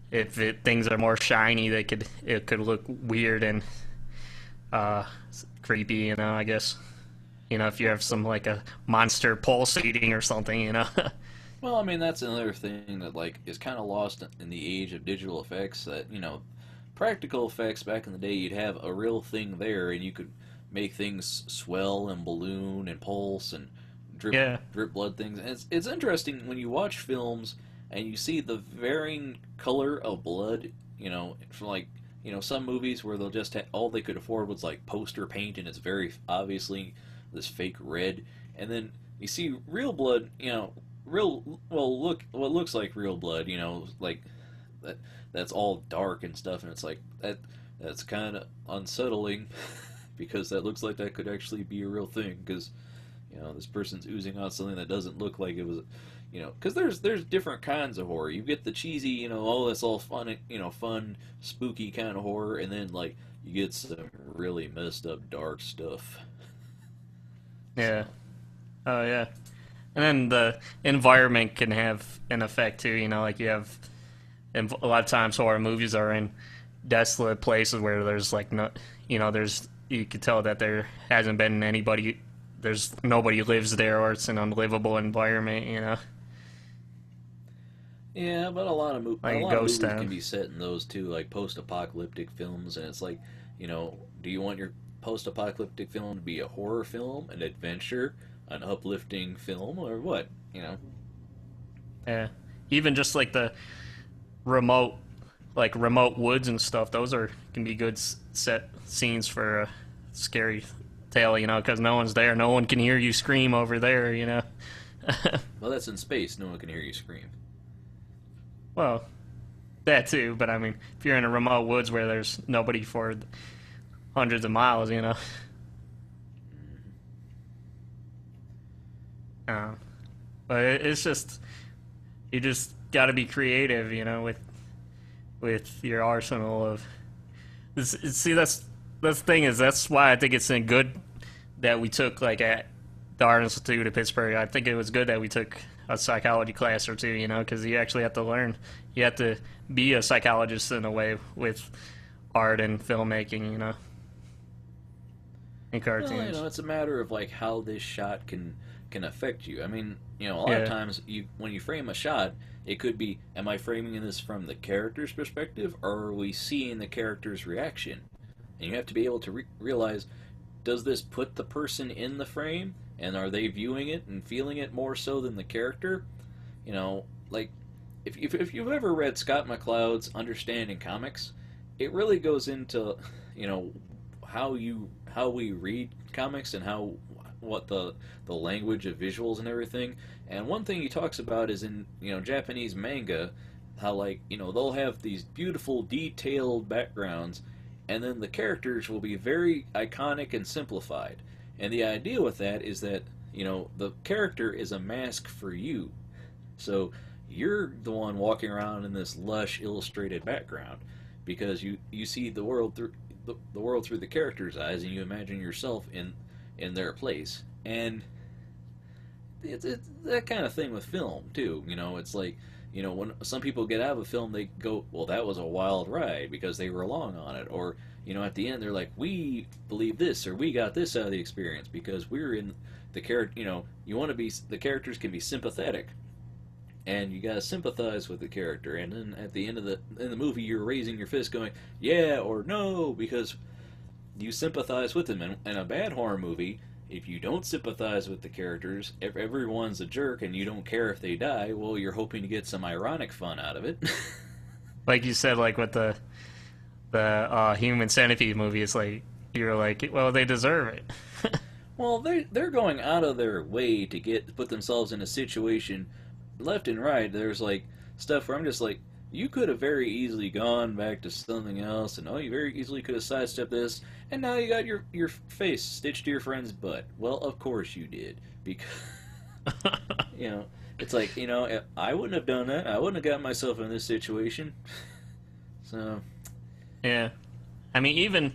if things are more shiny, it could look weird and creepy. I guess. If you have some like a monster pulsating or something. Well, I mean, that's another thing that like is kind of lost in the age of digital effects. That practical effects back in the day, you'd have a real thing there, and you could make things swell and balloon and pulse and drip blood things. And it's interesting when you watch films and you see the varying color of blood. From like some movies where they'll just all they could afford was like poster paint, and it's very obviously this fake red, and then you see real blood. What looks like real blood, like that's all dark and stuff, and it's like that's kind of unsettling because that looks like that could actually be a real thing, because this person's oozing out something that doesn't look like it was, because there's different kinds of horror. You get the cheesy, oh, that's all fun, fun, spooky kind of horror, and then like you get some really messed up dark stuff. Yeah. Oh yeah. And then the environment can have an effect too, like you have, and a lot of times horror movies are in desolate places where there's like no, you can tell that there hasn't been anybody, there's nobody lives there, or it's an unlivable environment, Yeah, but a lot of movies Town can be set in those too, like post-apocalyptic films, and it's like, do you want your post-apocalyptic film to be a horror film, an adventure, an uplifting film, or what? Yeah, even just like the remote woods and stuff. Those can be good set scenes for a scary tale. Because no one's there, no one can hear you scream over there. Well, that's in space. No one can hear you scream. Well, that too. But I mean, if you're in a remote woods where there's nobody for hundreds of miles, But it's just, you just got to be creative, with your arsenal of. See, that's the thing is, that's why I think it's good that we took like at the Art Institute of Pittsburgh. I think it was good that we took a psychology class or two, because you actually have to learn. You have to be a psychologist in a way with art and filmmaking, and cartoons. Well, it's a matter of like how this shot can affect you. I mean, a lot of times when you frame a shot, it could be, am I framing this from the character's perspective, or are we seeing the character's reaction? And you have to be able to realize, does this put the person in the frame, and are they viewing it and feeling it more so than the character? Like if you've ever read Scott McCloud's Understanding Comics, it really goes into how we read comics and what the language of visuals and everything. And one thing he talks about is in Japanese manga, how like they'll have these beautiful detailed backgrounds, and then the characters will be very iconic and simplified. And the idea with that is that the character is a mask for you, so you're the one walking around in this lush illustrated background because you see the world through the character's eyes, and you imagine yourself in their place. And it's that kind of thing with film too. It's like when some people get out of a film, they go, well, that was a wild ride because they were along on it, or at the end they're like, we believe this, or we got this out of the experience because we're in the character. You want to be, the characters can be sympathetic, and you gotta sympathize with the character, and then at the end of the movie you're raising your fist going, yeah or no, because you sympathize with them. And in a bad horror movie, if you don't sympathize with the characters, if everyone's a jerk and you don't care if they die, well, you're hoping to get some ironic fun out of it. Like you said, like with the Human Centipede movie, it's like you're like, well, they deserve it. Well, they're going out of their way to put themselves in a situation left and right. There's like stuff where I'm just like, you could have very easily gone back to something else, and you very easily could have sidestepped this, and now you got your face stitched to your friend's butt. Well, of course you did, because it's like I wouldn't have done that. I wouldn't have gotten myself in this situation. So, yeah, I mean,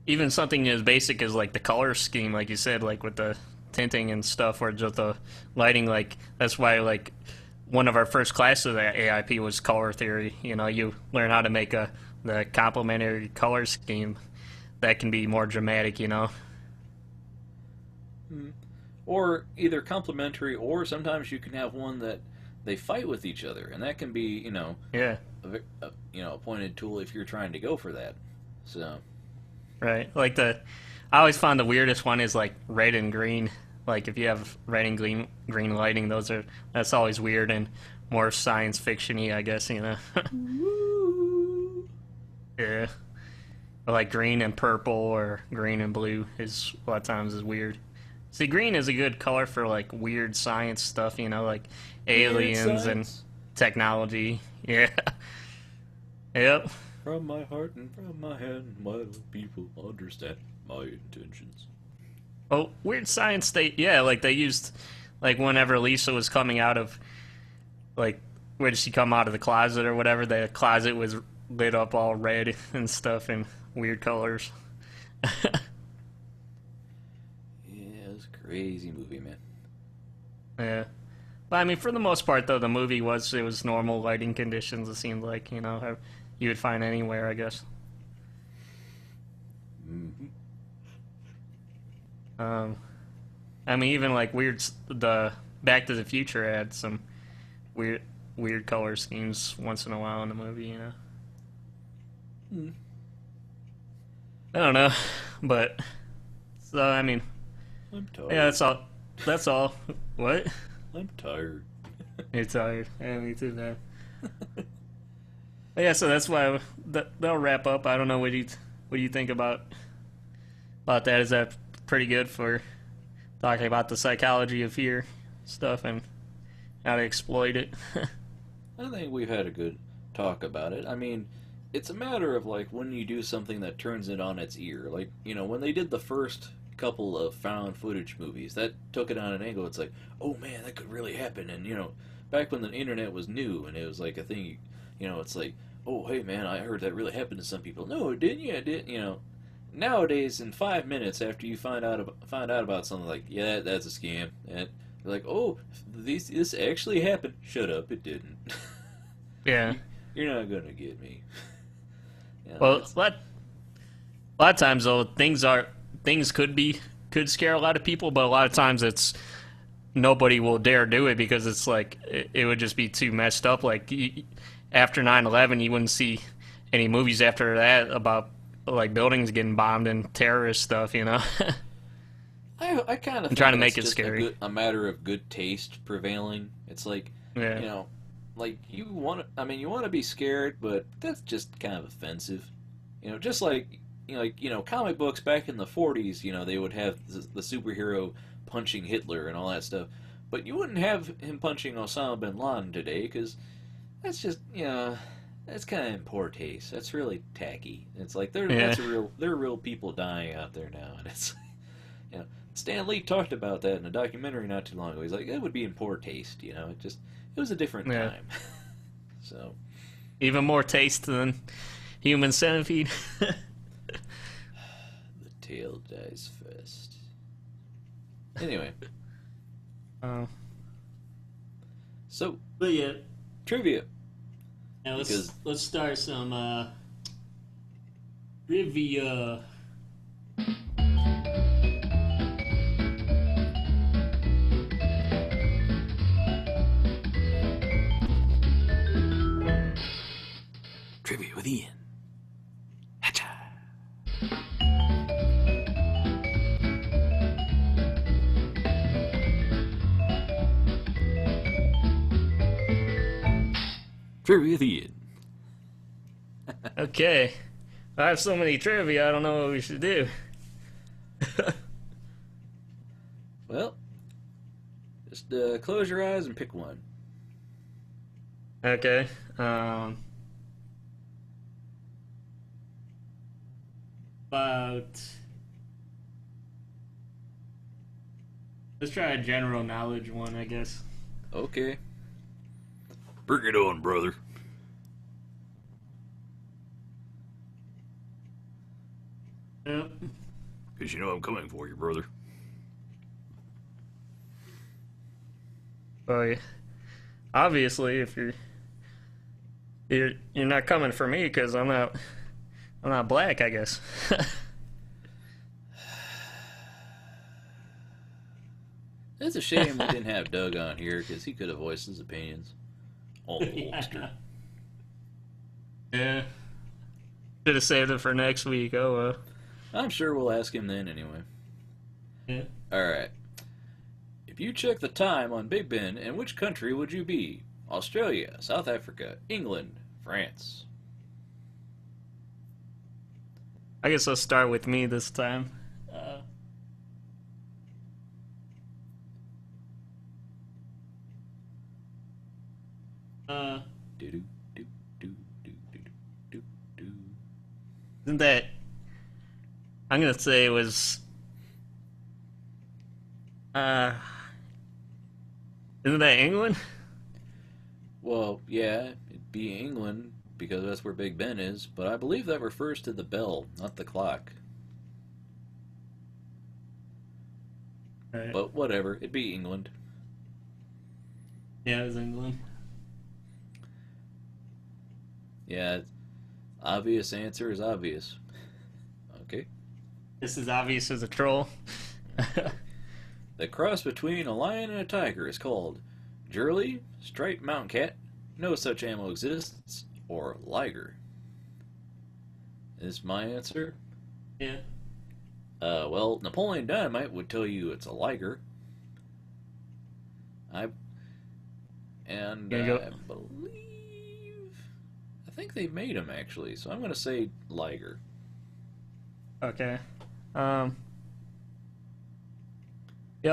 even something as basic as like the color scheme, like you said, like with the tinting and stuff, or just the lighting, like that's why like one of our first classes at AIP was color theory. You learn how to make the complementary color scheme that can be more dramatic. Or either complementary, or sometimes you can have one that they fight with each other, and that can be Yeah. a pointed tool if you're trying to go for that. So. Right. Like I always found the weirdest one is like red and green. Like if you have red and green lighting, that's always weird and more science fiction-y, I guess, Yeah. Or like green and purple or green and blue is a lot of times is weird. See, green is a good color for like weird science stuff, like aliens and technology. Yeah. Yep. From my heart and from my hand, my people understand my intentions. Oh, weird science. They used, like, whenever Lisa was coming out of, like, where did she come out of the closet or whatever? The closet was lit up all red and stuff in weird colors. Yeah, it was a crazy movie, man. Yeah. But, I mean, for the most part, though, the movie was normal lighting conditions, it seemed like, you would find anywhere, I guess. Mm-hmm. I mean, even like the Back to the Future had some weird color schemes once in a while in the movie, I don't know, but so I mean, I'm tired. yeah, that's all. What? I'm tired. You're tired. Yeah, me too, man. But yeah, so that's why that'll wrap up. I don't know what do you think about that? Is that pretty good for talking about the psychology of fear stuff and how to exploit it? I think we've had a good talk about it. I mean, it's a matter of like when you do something that turns it on its ear. Like, when they did the first couple of found footage movies, that took it on an angle. It's like, oh man, that could really happen. And back when the internet was new and it was like a thing, it's like, oh hey man, I heard that really happened to some people. No, it didn't. Yeah, it did. Nowadays, in 5 minutes after you find out about something, like, yeah, that's a scam, and you're like, oh, this actually happened. Shut up, it didn't. Yeah. You're not gonna get me. Well, a lot of times though, things could scare a lot of people, but a lot of times it's nobody will dare do it because it's like it would just be too messed up. Like after 9/11, you wouldn't see any movies after that about like buildings getting bombed and terrorist stuff, I kind of trying to make it scary. A matter of good taste prevailing. It's like, like you want to be scared, but that's just kind of offensive. Just like comic books back in the 40s, they would have the superhero punching Hitler and all that stuff, but you wouldn't have him punching Osama bin Laden today because that's just that's kind of in poor taste. That's really tacky. It's like there are real people dying out there now, and it's Stan Lee talked about that in a documentary not too long ago. He's like, it would be in poor taste. It was a different time. So even more taste than Human Centipede. The tail dies first. Anyway. So, But yeah, trivia. now let's start some trivia. Trivia with Ian. Hatcha. Trivia with Ian. Okay. I have so many trivia, I don't know what we should do. Well, just close your eyes and pick one. Okay. About. Let's try a general knowledge one, I guess. Okay. Bring it on, brother. Yep. Because you know I'm coming for you, brother. Well, obviously, if you're not coming for me because I'm not black, I guess. It's a shame we didn't have Doug on here because he could have voiced his opinions. Oh, Yeah. Yeah. Should have saved it for next week. Oh well. I'm sure we'll ask him then anyway. Yeah. Alright. If you check the time on Big Ben, in which country would you be? Australia, South Africa, England, France. I guess I'll start with me this time. Do do do do do do do do. Isn't that? I'm gonna say it was. Isn't that England? Well, yeah, it'd be England because that's where Big Ben is, but I believe that refers to the bell, not the clock. Right. But whatever, it'd be England. Yeah, it was England. Yeah, obvious answer is obvious. Okay. This is obvious as a troll. The cross between a lion and a tiger is called Jurley, striped mountain cat, no such animal exists, or liger. Is my answer? Yeah. Well, Napoleon Dynamite would tell you it's a liger. I believe, I think they made him actually, so I'm going to say liger. Okay. Yeah,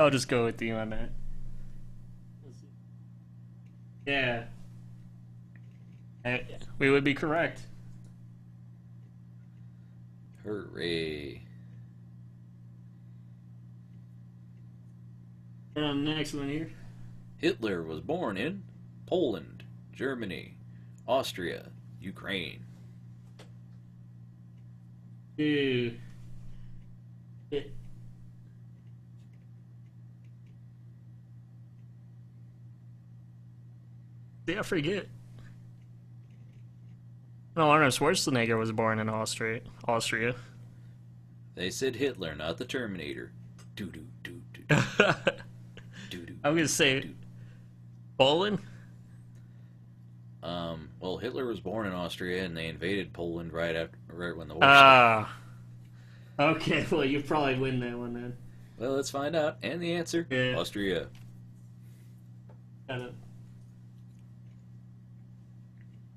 I'll just go with you on that. Yeah. We would be correct. Hooray. And on the next one here. Hitler was born in Poland, Germany, Austria, Ukraine. Dude. See, I forget. No, Arnold Schwarzenegger was born in Austria. They said Hitler, not the Terminator. Doo doo doo doo doo doo. I'm gonna say Poland. Well, Hitler was born in Austria, and they invaded Poland right when the war started. Okay, well, you probably win that one then. Well, let's find out. And the answer: Yeah. Austria. Got it.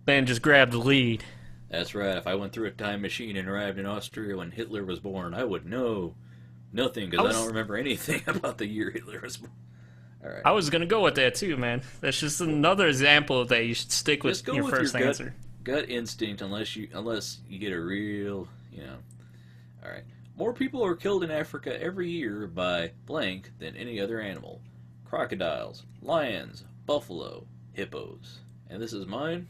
Man just grabbed the lead. That's right. If I went through a time machine and arrived in Austria when Hitler was born, I would know nothing because I don't remember anything about the year Hitler was born. All right. I was gonna go with that too, man. That's just another example that you should stick with Just go your with first your answer. gut instinct, unless you get a real, All right. More people are killed in Africa every year by blank than any other animal: crocodiles, lions, buffalo, hippos. And this is mine.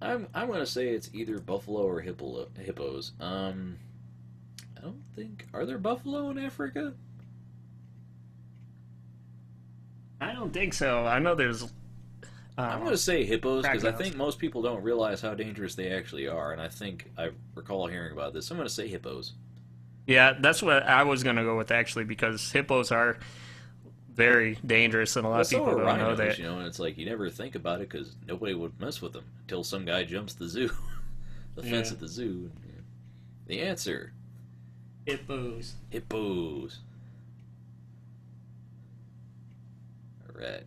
I'm gonna say it's either buffalo or hippos. I don't think, are there buffalo in Africa? I don't think so. I know there's. I'm gonna say hippos because I crocodiles. think most people don't realize how dangerous they actually are, and I think I recall hearing about this. I'm gonna say hippos. Yeah, that's what I was gonna go with actually, because hippos are very dangerous, and a lot of So people are don't know rhinos, that. and it's like you never think about it because nobody would mess with them until some guy jumps the zoo, the fence Yeah. at the zoo. The answer: Hippos. hippos. All right.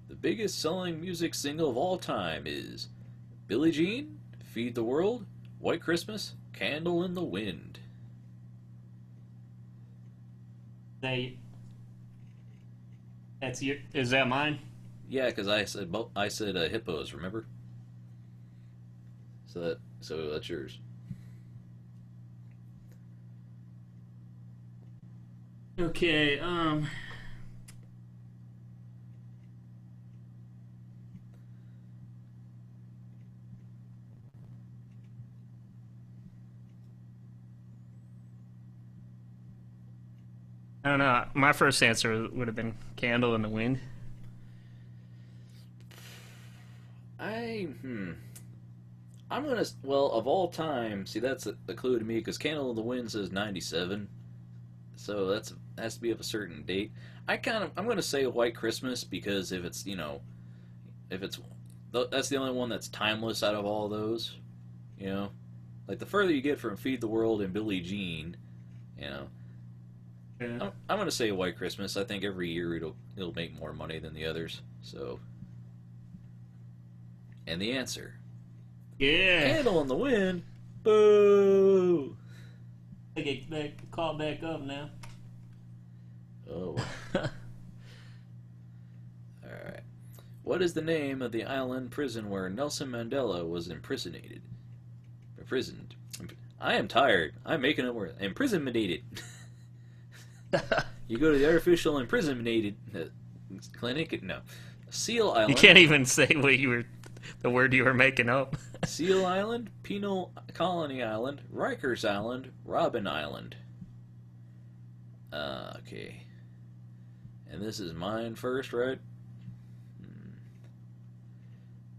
The biggest selling music single of all time is Billie Jean, Feed the World, White Christmas, Candle in the Wind. Is that mine? Yeah, because I said hippos. Remember? So that's yours. Okay. I don't know. My first answer would have been Candle in the Wind. Of all time, see that's a clue to me because Candle in the Wind says 97, so that has to be of a certain date. I'm gonna say White Christmas because if it's that's the only one that's timeless out of all those, like the further you get from Feed the World and Billie Jean, Yeah. I'm gonna say White Christmas. I think every year it'll make more money than the others. So, and the answer. Yeah. Candle in the Wind. Boo! I get called back up now. Oh. Alright. What is the name of the island prison where Nelson Mandela was imprisoned? I am tired. I'm making it work. Imprisonmented. You go to the artificial imprisonmented clinic. No. Seal Island. You can't even say the word you were making up. Seal Island, Penal Colony Island, Rikers Island, Robin Island. Okay. And this is mine first, right?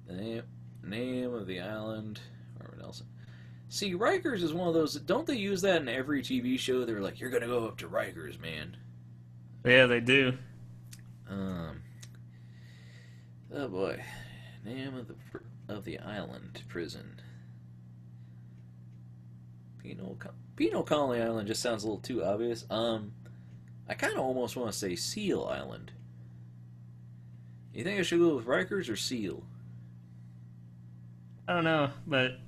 The name of the island. Robert Nelson. See, Rikers is one of those. Don't they use that in every TV show? They're like, "You're gonna go up to Rikers, man." Yeah, they do. Oh boy, name of the island prison. Penal Colony Island just sounds a little too obvious. I kind of almost want to say Seal Island. You think I should go with Rikers or Seal? I don't know, but a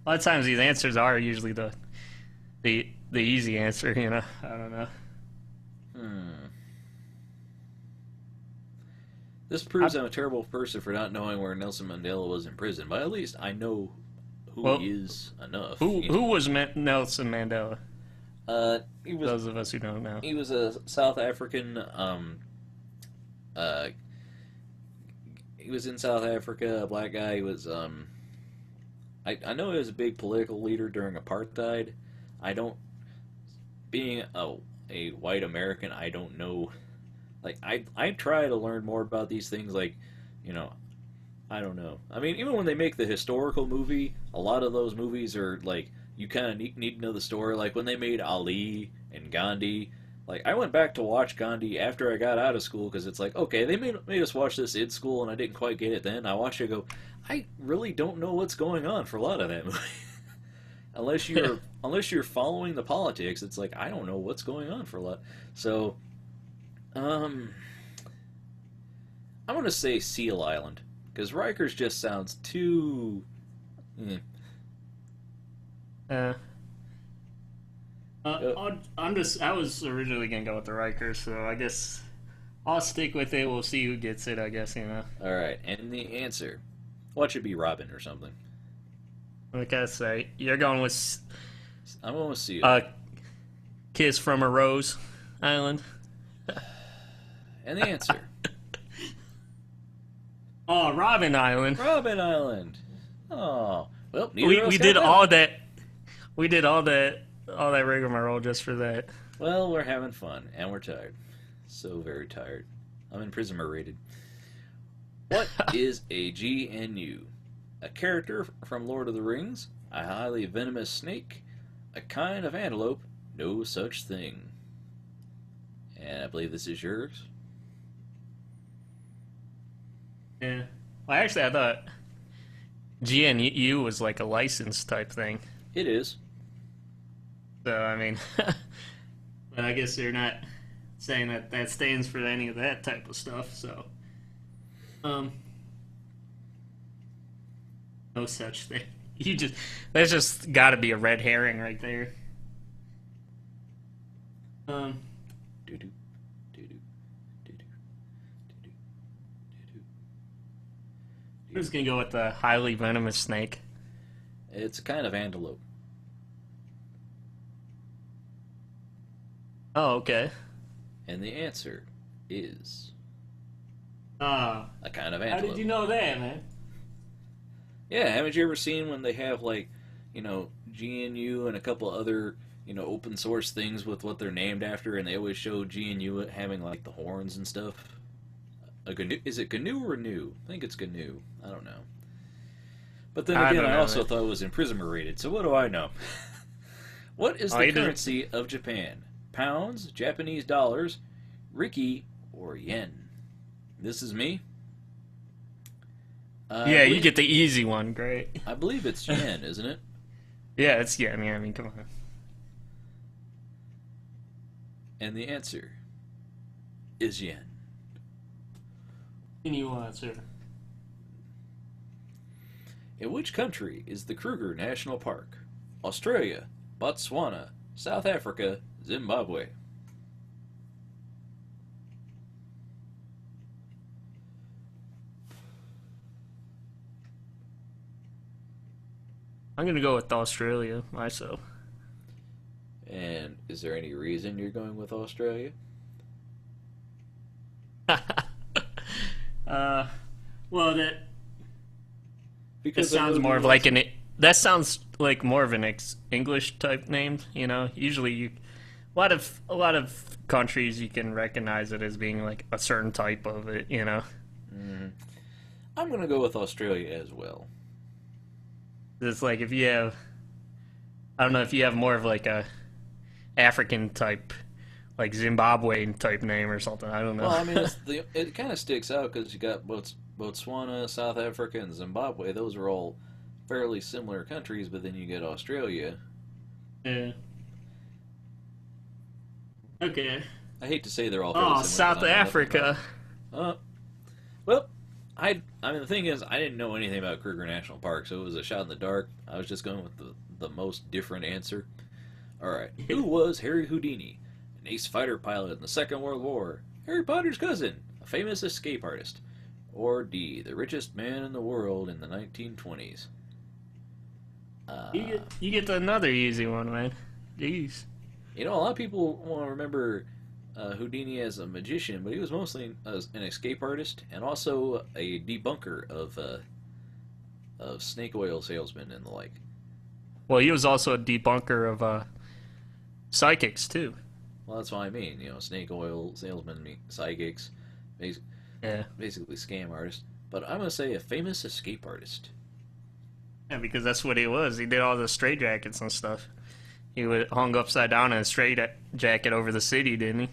lot of times these answers are usually the easy answer. I don't know. This proves I'm a terrible person for not knowing where Nelson Mandela was in prison, but at least I know who he is enough. Who was Nelson Mandela? He was, those of us who don't know. He was a South African. He was in South Africa. A black guy. He was. I know he was a big political leader during apartheid. Being a white American, I don't know. Like, I try to learn more about these things, like, I don't know. I mean, even when they make the historical movie, a lot of those movies are, like, you kind of need to know the story. Like, when they made Ali and Gandhi, like, I went back to watch Gandhi after I got out of school, because it's like, okay, they made us watch this in school, and I didn't quite get it then. I watched it and go, I really don't know what's going on for a lot of that movie. unless you're following the politics, it's like, I don't know what's going on for a lot. So, I'm going to say Seal Island, because Rikers just sounds too... I was originally going to go with the Rikers, so I guess I'll stick with it. We'll see who gets it, I guess, Alright, and the answer. What should be Robin or something? Like I say, you're going with... I'm going with Seal. Kiss from a Rose Island. And the answer. Oh, Robin Island. Robin Island. Oh, well, we did all that. We did all that rigmarole just for that. Well, we're having fun and we're tired. So very tired. I'm imprisonment rated. What is a GNU? A character from Lord of the Rings, a highly venomous snake, a kind of antelope, no such thing. And I believe this is yours. Yeah. Well, actually, I thought GNU was like a license type thing. It is. So, I mean... But I guess they're not saying that stands for any of that type of stuff, so... No such thing. That's just got to be a red herring right there. I'm just gonna go with the highly venomous snake. It's a kind of antelope. Oh, okay. And the answer is Ah, a kind of how antelope. did you know that, man? Yeah, haven't you ever seen when they have, like, GNU and a couple other, open source things with what they're named after, and they always show GNU having, like, the horns and stuff? Is it GNU or GNU? I think it's GNU. I don't know. But then again, I also thought it was imprisonment rated, so what do I know? What is the currency of Japan? Pounds, Japanese dollars, Riki, or yen? This is me. Yeah, you get the easy one. Great. I believe it's yen, isn't it? Yeah, it's yen. Yeah, I mean, come on. And the answer is yen. Continue on, sir. In which country is the Kruger National Park? Australia, Botswana, South Africa, Zimbabwe. I'm gonna go with Australia myself. And is there any reason you're going with Australia? Well, that Because sounds more of like an. That sounds like more of an English type name. Usually a lot of countries you can recognize it as being like a certain type of it. I'm gonna go with Australia as well. It's like if you have, I don't know if you have more of like a African type, like Zimbabwe type name or something. I don't know. Well, I mean, it kind of sticks out because you got Botswana, South Africa, and Zimbabwe. Those are all fairly similar countries, but then you get Australia. Yeah. Okay. I hate to say they're all fairly similar. South Africa. Well, I mean, the thing is, I didn't know anything about Kruger National Park, so it was a shot in the dark. I was just going with the most different answer. All right. Who was Harry Houdini? An ace fighter pilot in the Second World War. Harry Potter's cousin. A famous escape artist. Or D. The richest man in the world in the 1920s. You get another easy one, man. Jeez. A lot of people want to remember Houdini as a magician, but he was mostly an escape artist and also a debunker of snake oil salesmen and the like. Well, he was also a debunker of psychics too. Well, that's what I mean. Snake oil salesmen, psychics, basically scam artists. But I'm going to say a famous escape artist. Yeah, because that's what he was. He did all the straitjackets and stuff. He hung upside down in a straitjacket over the city, didn't he?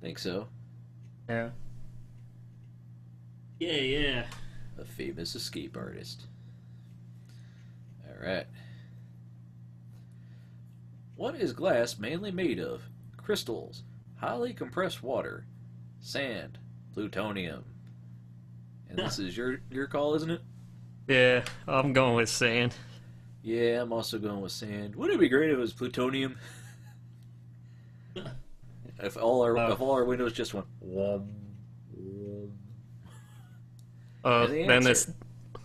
Think so. Yeah. Yeah. A famous escape artist. All right. What is glass mainly made of? Crystals, highly compressed water, sand, plutonium. And this is your call, isn't it? Yeah, I'm going with sand. Yeah, I'm also going with sand. Wouldn't it be great if it was plutonium? If all our windows just went wom, wom. Then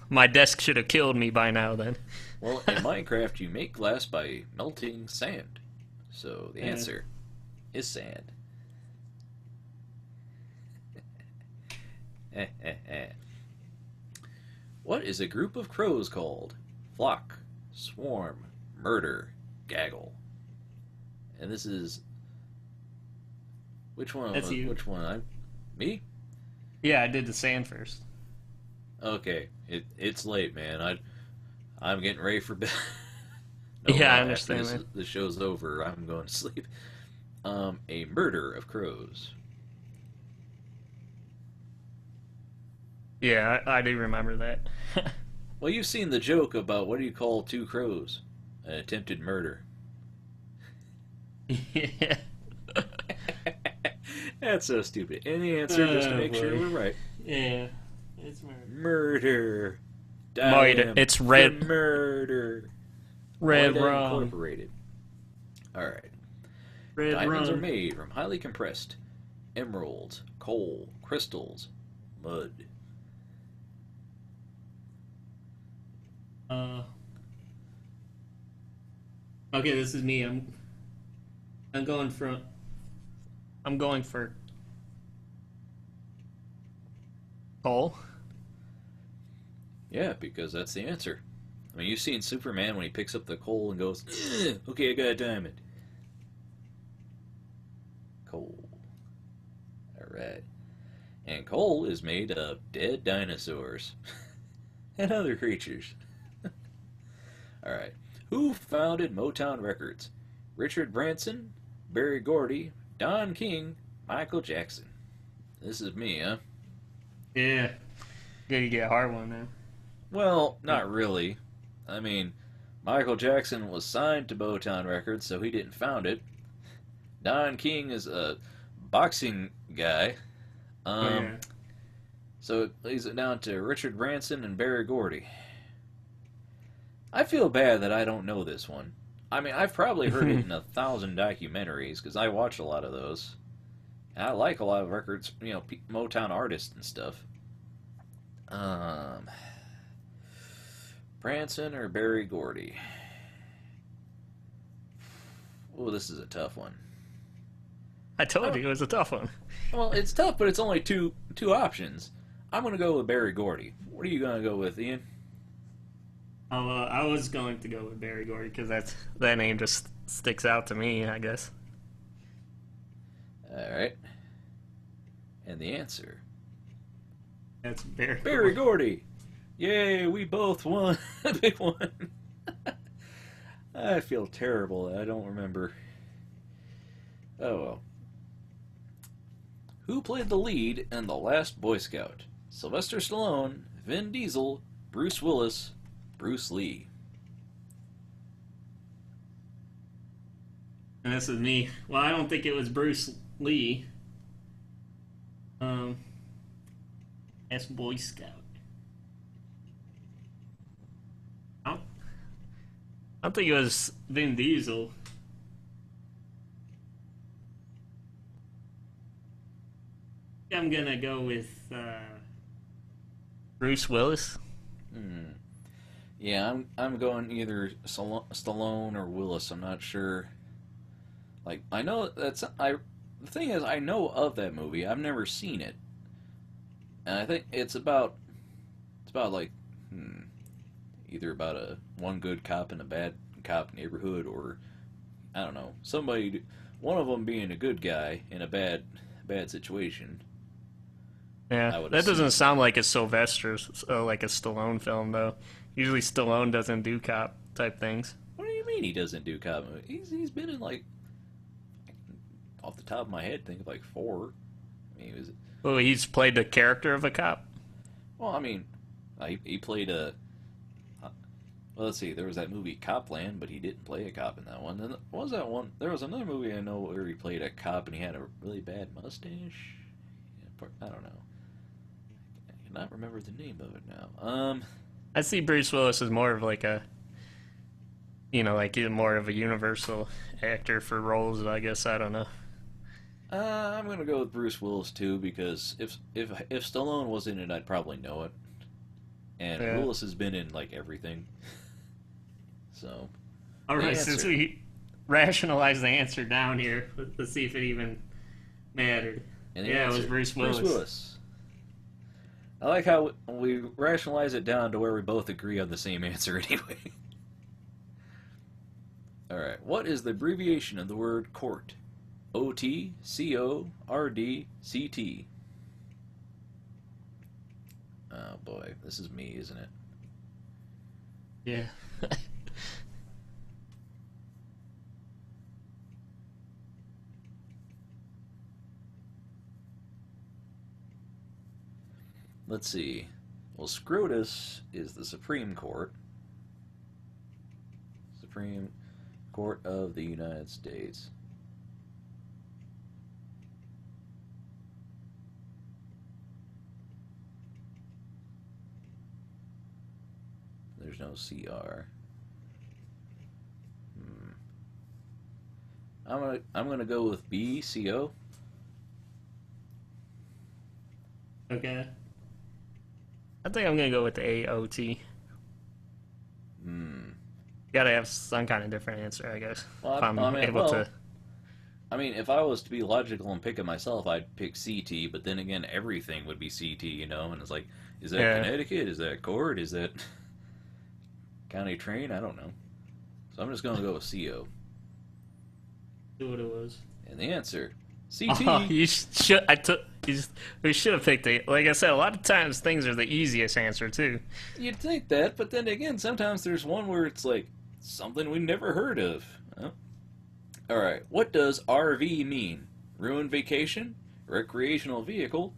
my desk should have killed me by now. Then. Well, in Minecraft, you make glass by melting sand. So the answer is sand. What is a group of crows called? Flock, swarm, murder, gaggle. And this is... Which one? That's you. Which one? Me? Yeah, I did the sand first. Okay, it's late, man. I'm getting ready for bed. I understand, man. The show's over. I'm going to sleep. A murder of crows. Yeah, I do remember that. Well, you've seen the joke about what do you call two crows? An attempted murder. Yeah. That's so stupid. Any answer just to make sure we're right. Yeah. It's murder. Murder. Murder. It's red. Murder. Red Moida rum. Incorporated. All right. Red Diamonds rum. are made from highly compressed emeralds, coal, crystals, mud. Okay, this is me. I'm going for Cole. Yeah, because that's the answer. I mean, you've seen Superman when he picks up the coal and goes, okay, I got a diamond. Coal. Alright. And coal is made of dead dinosaurs and other creatures. Alright. Who founded Motown Records? Richard Branson, Berry Gordy, Don King, Michael Jackson. This is me, huh? yeah. Gotta get a hard one now. Well, not really. I mean, Michael Jackson was signed to Motown Records, so he didn't found it. Don King is a boxing guy. Yeah. So it leaves it down to Richard Branson and Berry Gordy. I feel bad that I don't know this one. I mean, I've probably heard it in 1,000 documentaries, because I watch a lot of those. And I like a lot of records, you know, Motown artists and stuff. Branson or Berry Gordy? Oh, this is a tough one. I told you it was a tough one. Well, it's tough, but it's only two options. I'm going to go with Berry Gordy. What are you going to go with, Ian? I was going to go with Berry Gordy because That name just sticks out to me, I guess. Alright. And the answer? that's Berry Berry Gordy! Yay, we both won a big one. I feel terrible. I don't remember. Oh well. Who played the lead in The Last Boy Scout? Sylvester Stallone, Vin Diesel, Bruce Willis, Bruce Lee. And this is me. Well, I don't think it was Bruce Lee. That's Boy Scout. I think it was Vin Diesel. I'm gonna go with Bruce Willis. Yeah, I'm going either Stallone or Willis. I'm not sure. Like, I know the thing is, I know of that movie. I've never seen it, and I think it's about like either about one good cop in a bad cop neighborhood, or I don't know, one of them being a good guy in a bad situation. Yeah, that doesn't sound like a Sylvester, like a Stallone film, though. Usually Stallone doesn't do cop type things. What do you mean he doesn't do cop movies? He's been in, like, off the top of my head, think of like 4. I mean, Well, he's played the character of a cop. Well, I mean, he played well, let's see, there was that movie Copland, but he didn't play a cop in that one. Then what was that one? There was another movie I know where he played a cop and he had a really bad mustache. I don't know. I cannot remember the name of it now. I see Bruce Willis as more of like a, like he's more of a universal actor for roles, I guess. I don't know. I'm gonna go with Bruce Willis too, because if Stallone was in it, I'd probably know it. And Yeah. Willis has been in like everything. So. all The right. answer. Since we rationalized the answer down here, let's see if it even mattered. And the Yeah, it was answer, Bruce Willis. Bruce Willis. I like how we rationalize it down to where we both agree on the same answer anyway. Alright, what is the abbreviation of the word court? O-T, C-O-R-D, C-T. Oh boy, this is me, isn't it? Yeah. Let's see. Well, SCROTUS is the Supreme Court. Supreme Court of the United States. There's no CR. I'm gonna go with B, CO. Okay. I think I'm gonna go with the AOT. Gotta have some kind of different answer, I guess. Well, if I'm I mean, able to. I mean, if I was to be logical and pick it myself, I'd pick CT, but then again, everything would be CT, you know? And it's like, is that Connecticut? Is that Court? Is that County Train? I don't know. So I'm just going to go with CO. See what it was. And the answer, CT. Oh, you should. We should have picked it. Like I said, a lot of times things are the easiest answer too. You'd think that, but then again, sometimes there's one where it's like something we never heard of. Huh? All right, what does RV mean? Ruined vacation, recreational vehicle,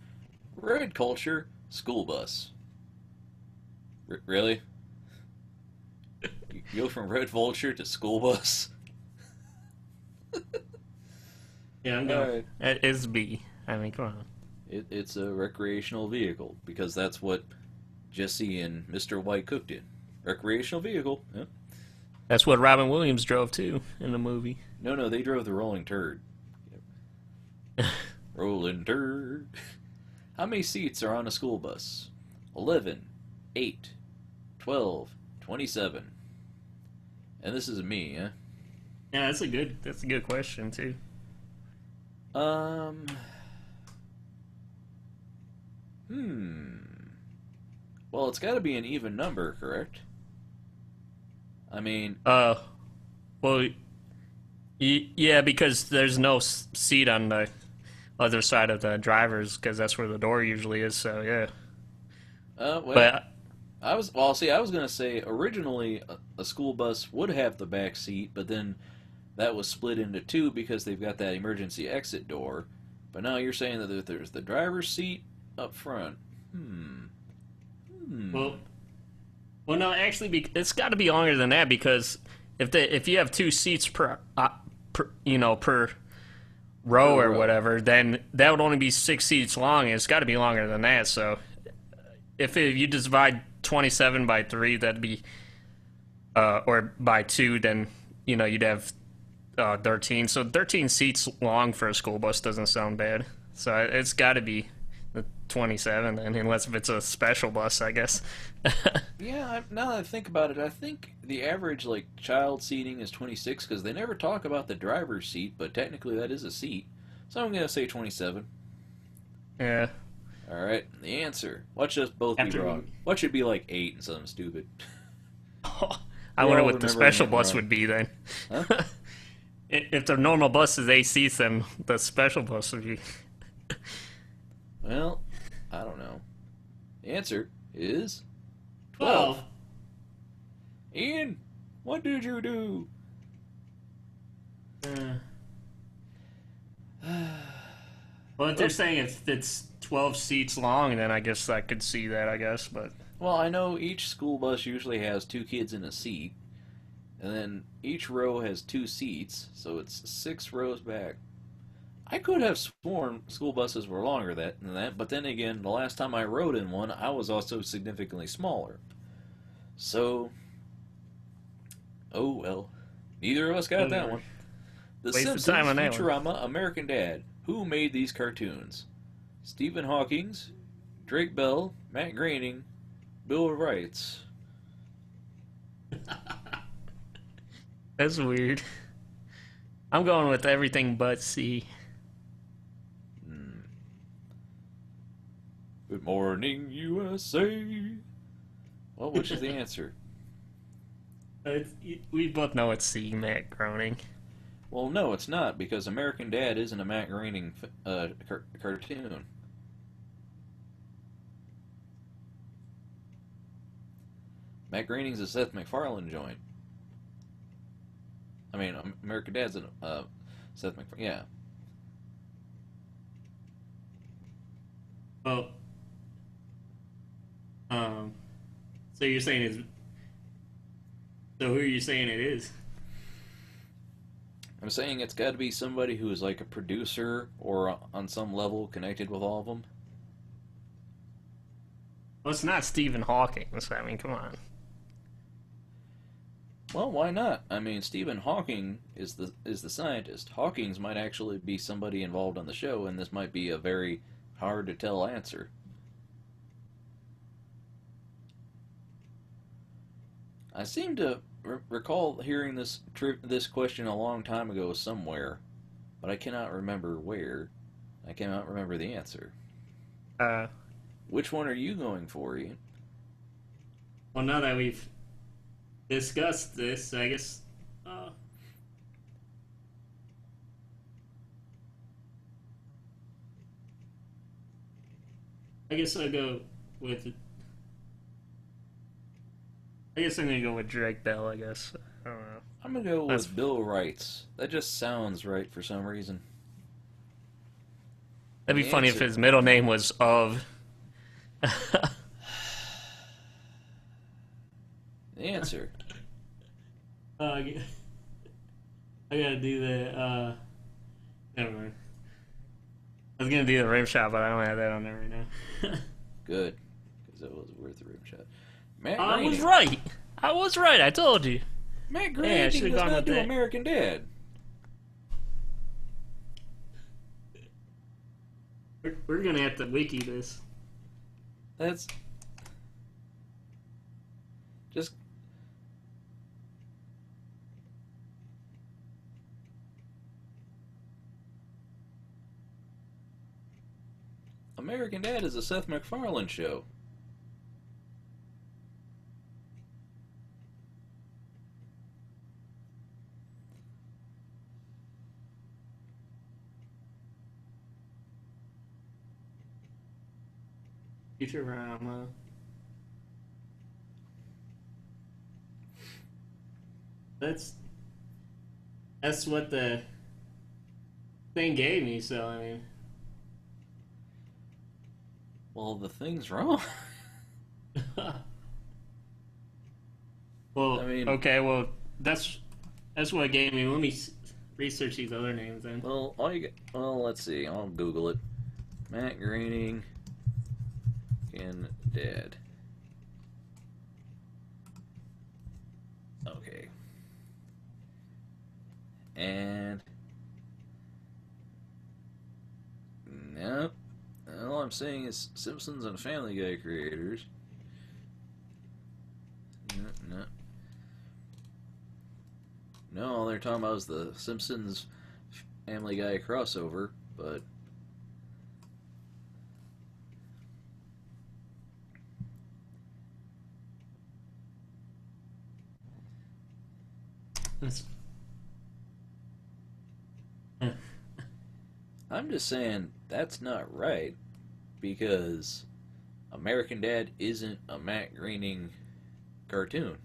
red culture, school bus. Really? You go from red vulture to school bus? Yeah, I'm going. Right. It is B. I mean, come on. It's a recreational vehicle because that's what Jesse and Mr. White cooked in. Recreational vehicle. Yep. That's what Robin Williams drove too in the movie. No, they drove the rolling turd. Yep. Rolling turd. How many seats are on a school bus? 11, 8, 12, 27. And this is me, huh? Yeah, that's a good. That's a good question too. Well, it's got to be an even number, correct? I mean... Well, yeah, because there's no seat on the other side of the driver's, because that's where the door usually is, so yeah. Well, But I was going to say, originally, a school bus would have the back seat, but then that was split into two because they've got that emergency exit door. But now you're saying that there's the driver's seat up front. Well, no, actually, it's got to be longer than that, because if you have two seats per row or whatever, then that would only be 6 seats long, and it's got to be longer than that. So if you divide 27 by 3, that'd be or by 2, then you'd have 13. So 13 seats long for a school bus doesn't sound bad. So it's got to be the 27, then, unless if it's a special bus, I guess. Yeah, now that I think about it, I think the average child seating is 26 because they never talk about the driver's seat, but technically that is a seat. So I'm going to say 27. Yeah. All right, the answer. Let's just both be wrong. What should be 8 and something stupid? I wonder what the special bus would be then. Huh? If the normal bus is 8 seats, then the special bus would be... Well, I don't know. The answer is 12. Ian, what did you do? Well, if they're saying if it's 12 seats long, then I guess I could see that, I guess, but... Well, I know each school bus usually has 2 kids in a seat, and then each row has 2 seats, so it's 6 rows back. I could have sworn school buses were longer than that, but then again, the last time I rode in one, I was also significantly smaller. So, oh well. Neither of us got that one. The Simpsons, Futurama, American Dad. Who made these cartoons? Stephen Hawking, Drake Bell, Matt Groening, Bill Wrights. That's weird. I'm going with everything but C. Good morning, USA. Well, which is the answer? We both know it's C, Matt Groening. Well, no, it's not, because American Dad isn't a Matt Groening cartoon. Matt Groening's a Seth MacFarlane joint. I mean, American Dad's a Seth MacFarlane. Yeah. Well, so you're saying it's... So who are you saying it is? I'm saying it's got to be somebody who is like a producer or on some level connected with all of them. Well, it's not Stephen Hawking, so I mean, come on. Well, why not? I mean, Stephen Hawking is the scientist. Hawking's might actually be somebody involved on the show, and this might be a very hard to tell answer. I seem to recall hearing this question a long time ago somewhere, but I cannot remember where. I cannot remember the answer. Which one are you going for, Ian? Well, now that we've discussed this, I guess. I guess I'll go with. I guess I'm gonna go with Drake Bell. I guess. I don't know. I'm gonna go with Bill Wrights. That just sounds right for some reason. That'd be funny if his middle name was of. The answer. I gotta do that. Never mind. I was gonna do the rim shot, but I don't have that on there right now. Good, because that was worth the rim shot. Matt I Groening. was right. I was right. I told you. Matt Yeah, I Groening should've does gone not with do that. American Dad. We're gonna have to wiki this. That's just. American Dad is a Seth MacFarlane show. Futurama. That's what the thing gave me. So I mean, Well, the thing's wrong. well, I mean- okay, well that's what it gave me. Let me research these other names then. Well, let's see. I'll Google it. Matt Groening and Dad. Okay. And no, all I'm saying is Simpsons and Family Guy creators. No. No, all they're talking about is the Simpsons Family Guy crossover, but That's- I'm just saying that's not right because American Dad isn't a Matt Groening cartoon.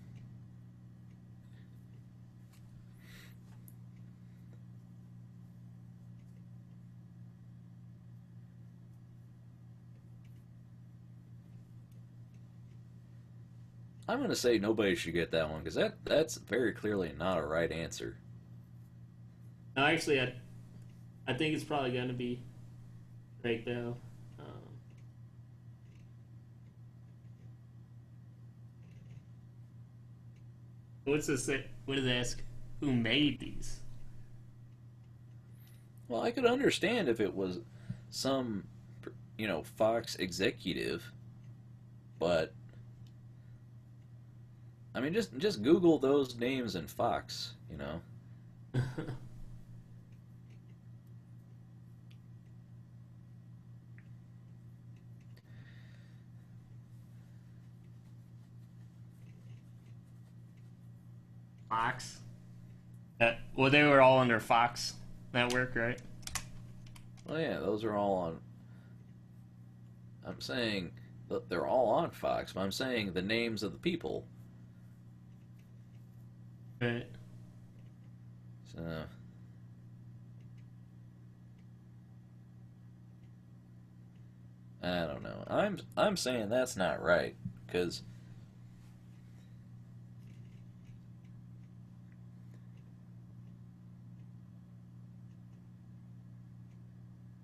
I'm going to say nobody should get that one because that's very clearly not a right answer. No, actually, I think it's probably gonna be Drake Bell. What's this? What does it ask? Who made these? Well, I could understand if it was some, Fox executive, but I mean, just Google those names in Fox, Fox. Well, they were all under Fox Network, right? Well, yeah, those are all on. I'm saying that they're all on Fox, but I'm saying the names of the people. Right. So. I don't know. I'm saying that's not right because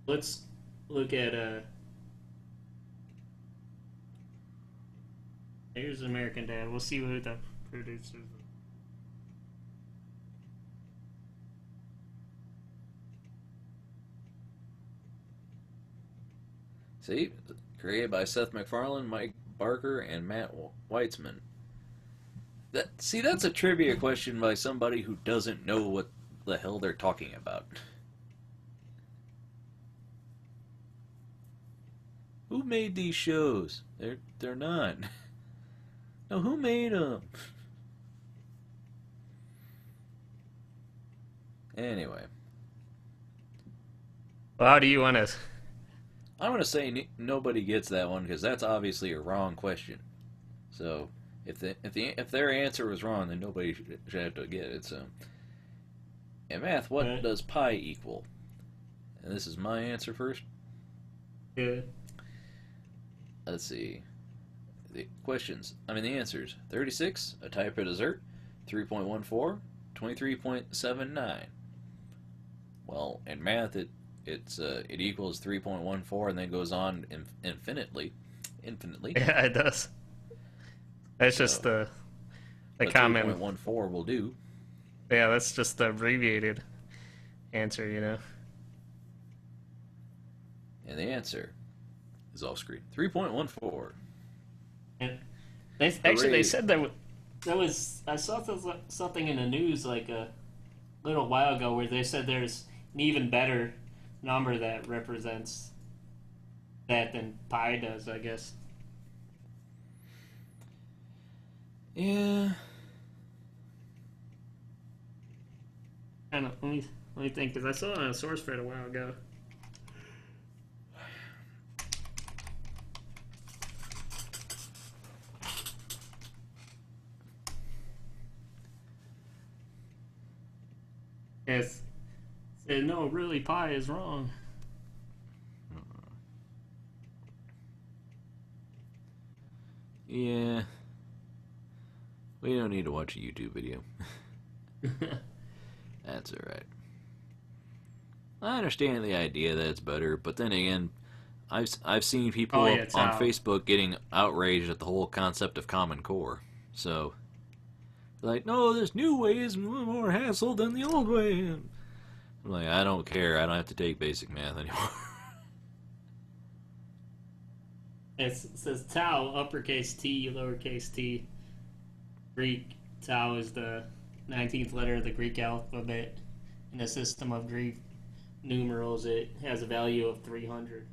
Let's look at here's American Dad. We'll see who the producers are. see, created by Seth MacFarlane, Mike Barker, and Matt Weitzman. That's a trivia question by somebody who doesn't know what the hell they're talking about. Who made these shows? They're not. No, who made them? Anyway. Well, how do you want to... I'm going to say nobody gets that one because that's obviously a wrong question. So, if their answer was wrong, then nobody should have to get it. So, in math, what does pi equal? And this is my answer first. Yeah. Let's see. The answers. 36, a type of dessert. 3.14, 23.79. Well, in math, it equals 3.14 and then goes on infinitely. Yeah, it does. That's just the common... 3.14 will do. Yeah, that's just the abbreviated answer, you know. And the answer is off screen. 3.14. And They said that... I saw something in the news like a little while ago where they said there's an even better number that represents that than pi does, I guess. Yeah. I don't know. Let me think, because I saw it on a SourceFed a while ago. Yes. Said, no, really, pi is wrong. Yeah. We don't need to watch a YouTube video. That's alright. I understand the idea that it's better, but then again, I've seen people on Facebook getting outraged at the whole concept of Common Core. So, like, no, this new way is more hassle than the old way. And I'm like, I don't care. I don't have to take basic math anymore. It says tau, uppercase T, lowercase t. Greek, tau is the 19th letter of the Greek alphabet. In a system of Greek numerals, it has a value of 300.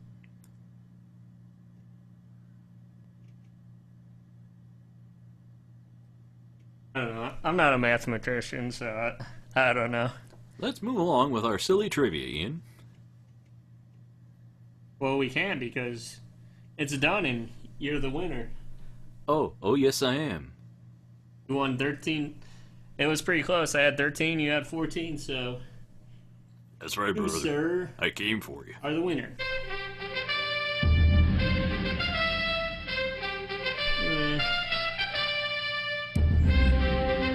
I don't know. I'm not a mathematician, so I don't know. Let's move along with our silly trivia, Ian. Well, we can because it's done and you're the winner. Oh, yes I am. You won 13. It was pretty close. I had 13, you had 14, so... That's right, brother. Sir, I came for you. are the winner.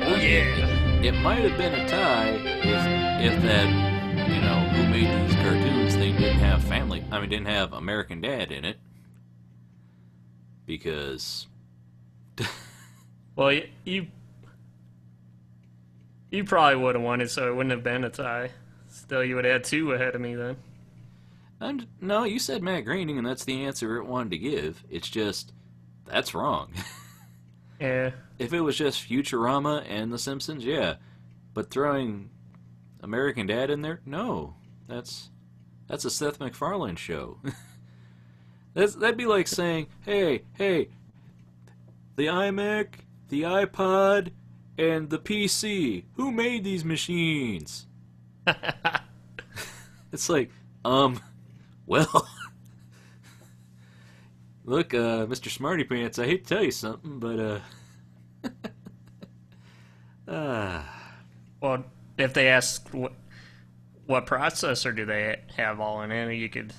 Oh, yeah. It might have been a tie if that, who made these cartoons thing didn't have American Dad in it. Because... Well, you probably would have won it, so it wouldn't have been a tie. Still, you would have had 2 ahead of me then. No, you said Matt Groening, and that's the answer it wanted to give. It's just, that's wrong. Yeah. If it was just Futurama and The Simpsons, yeah. But throwing American Dad in there, no. That's a Seth MacFarlane show. That'd be like saying, hey, the iMac, the iPod, and the PC. Who made these machines? It's like, well, look, Mr. Smarty Pants, I hate to tell you something, but, Well, if they ask what processor do they have all in it,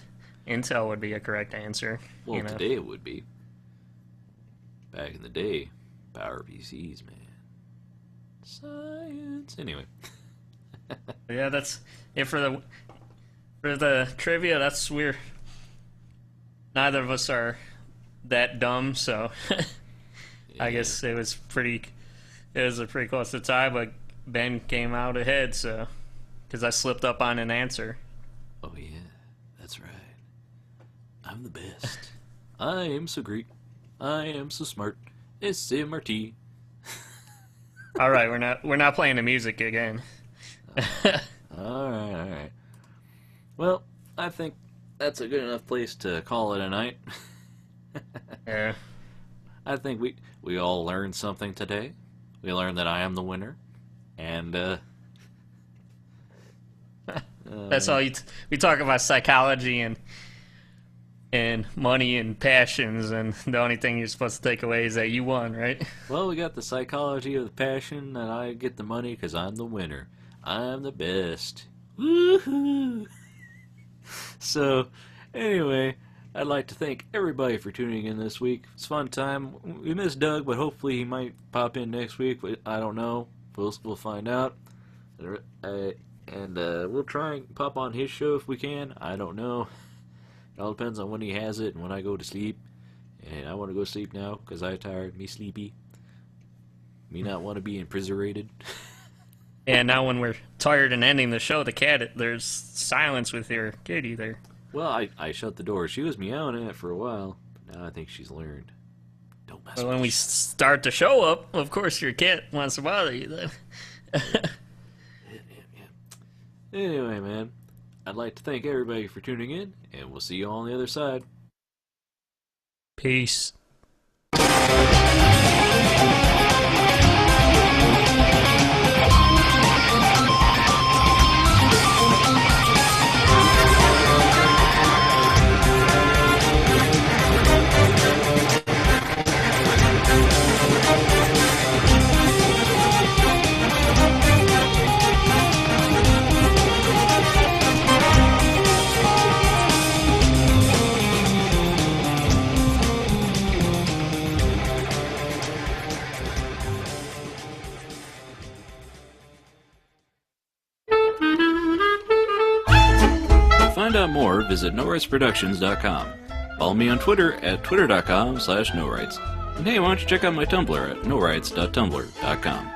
Intel would be a correct answer. Well, today it would be. Back in the day, power PCs, man. Science. Anyway. Yeah, that's it for the trivia. That's weird. Neither of us are that dumb, so I guess it was a pretty close to tie, but Ben came out ahead, so because I slipped up on an answer. Oh yeah, that's right. I'm the best. I am so Greek. I am so smart. It's MRT. All right, we're not playing the music again. All right. Well, I think that's a good enough place to call it a night. Yeah. I think we all learned something today. We learned that I am the winner, and That's all we talk about psychology and money and passions, and the only thing you're supposed to take away is that you won, right? well, we got the psychology of the passion, and I get the money because I'm the winner. I'm the best. Woohoo! So, anyway, I'd like to thank everybody for tuning in this week. It's a fun time. We missed Doug, but hopefully he might pop in next week. But I don't know. We'll find out. And we'll try and pop on his show if we can. I don't know. It all depends on when he has it and when I go to sleep. And I want to go to sleep now because I'm tired. Me sleepy. Me not want to be imprisoned. And now when we're tired and ending the show, there's silence with your kitty there. Well, I shut the door. She was meowing at it for a while. Now I think she's learned. Don't mess But with when we start the show up, of course your cat wants to bother you then. Yeah. Anyway, man, I'd like to thank everybody for tuning in, and we'll see you all on the other side. Peace. To find out more, visit NoRightsProductions.com. Follow me on Twitter at twitter.com/NoRights. And hey, why don't you check out my Tumblr at NoRights.tumblr.com.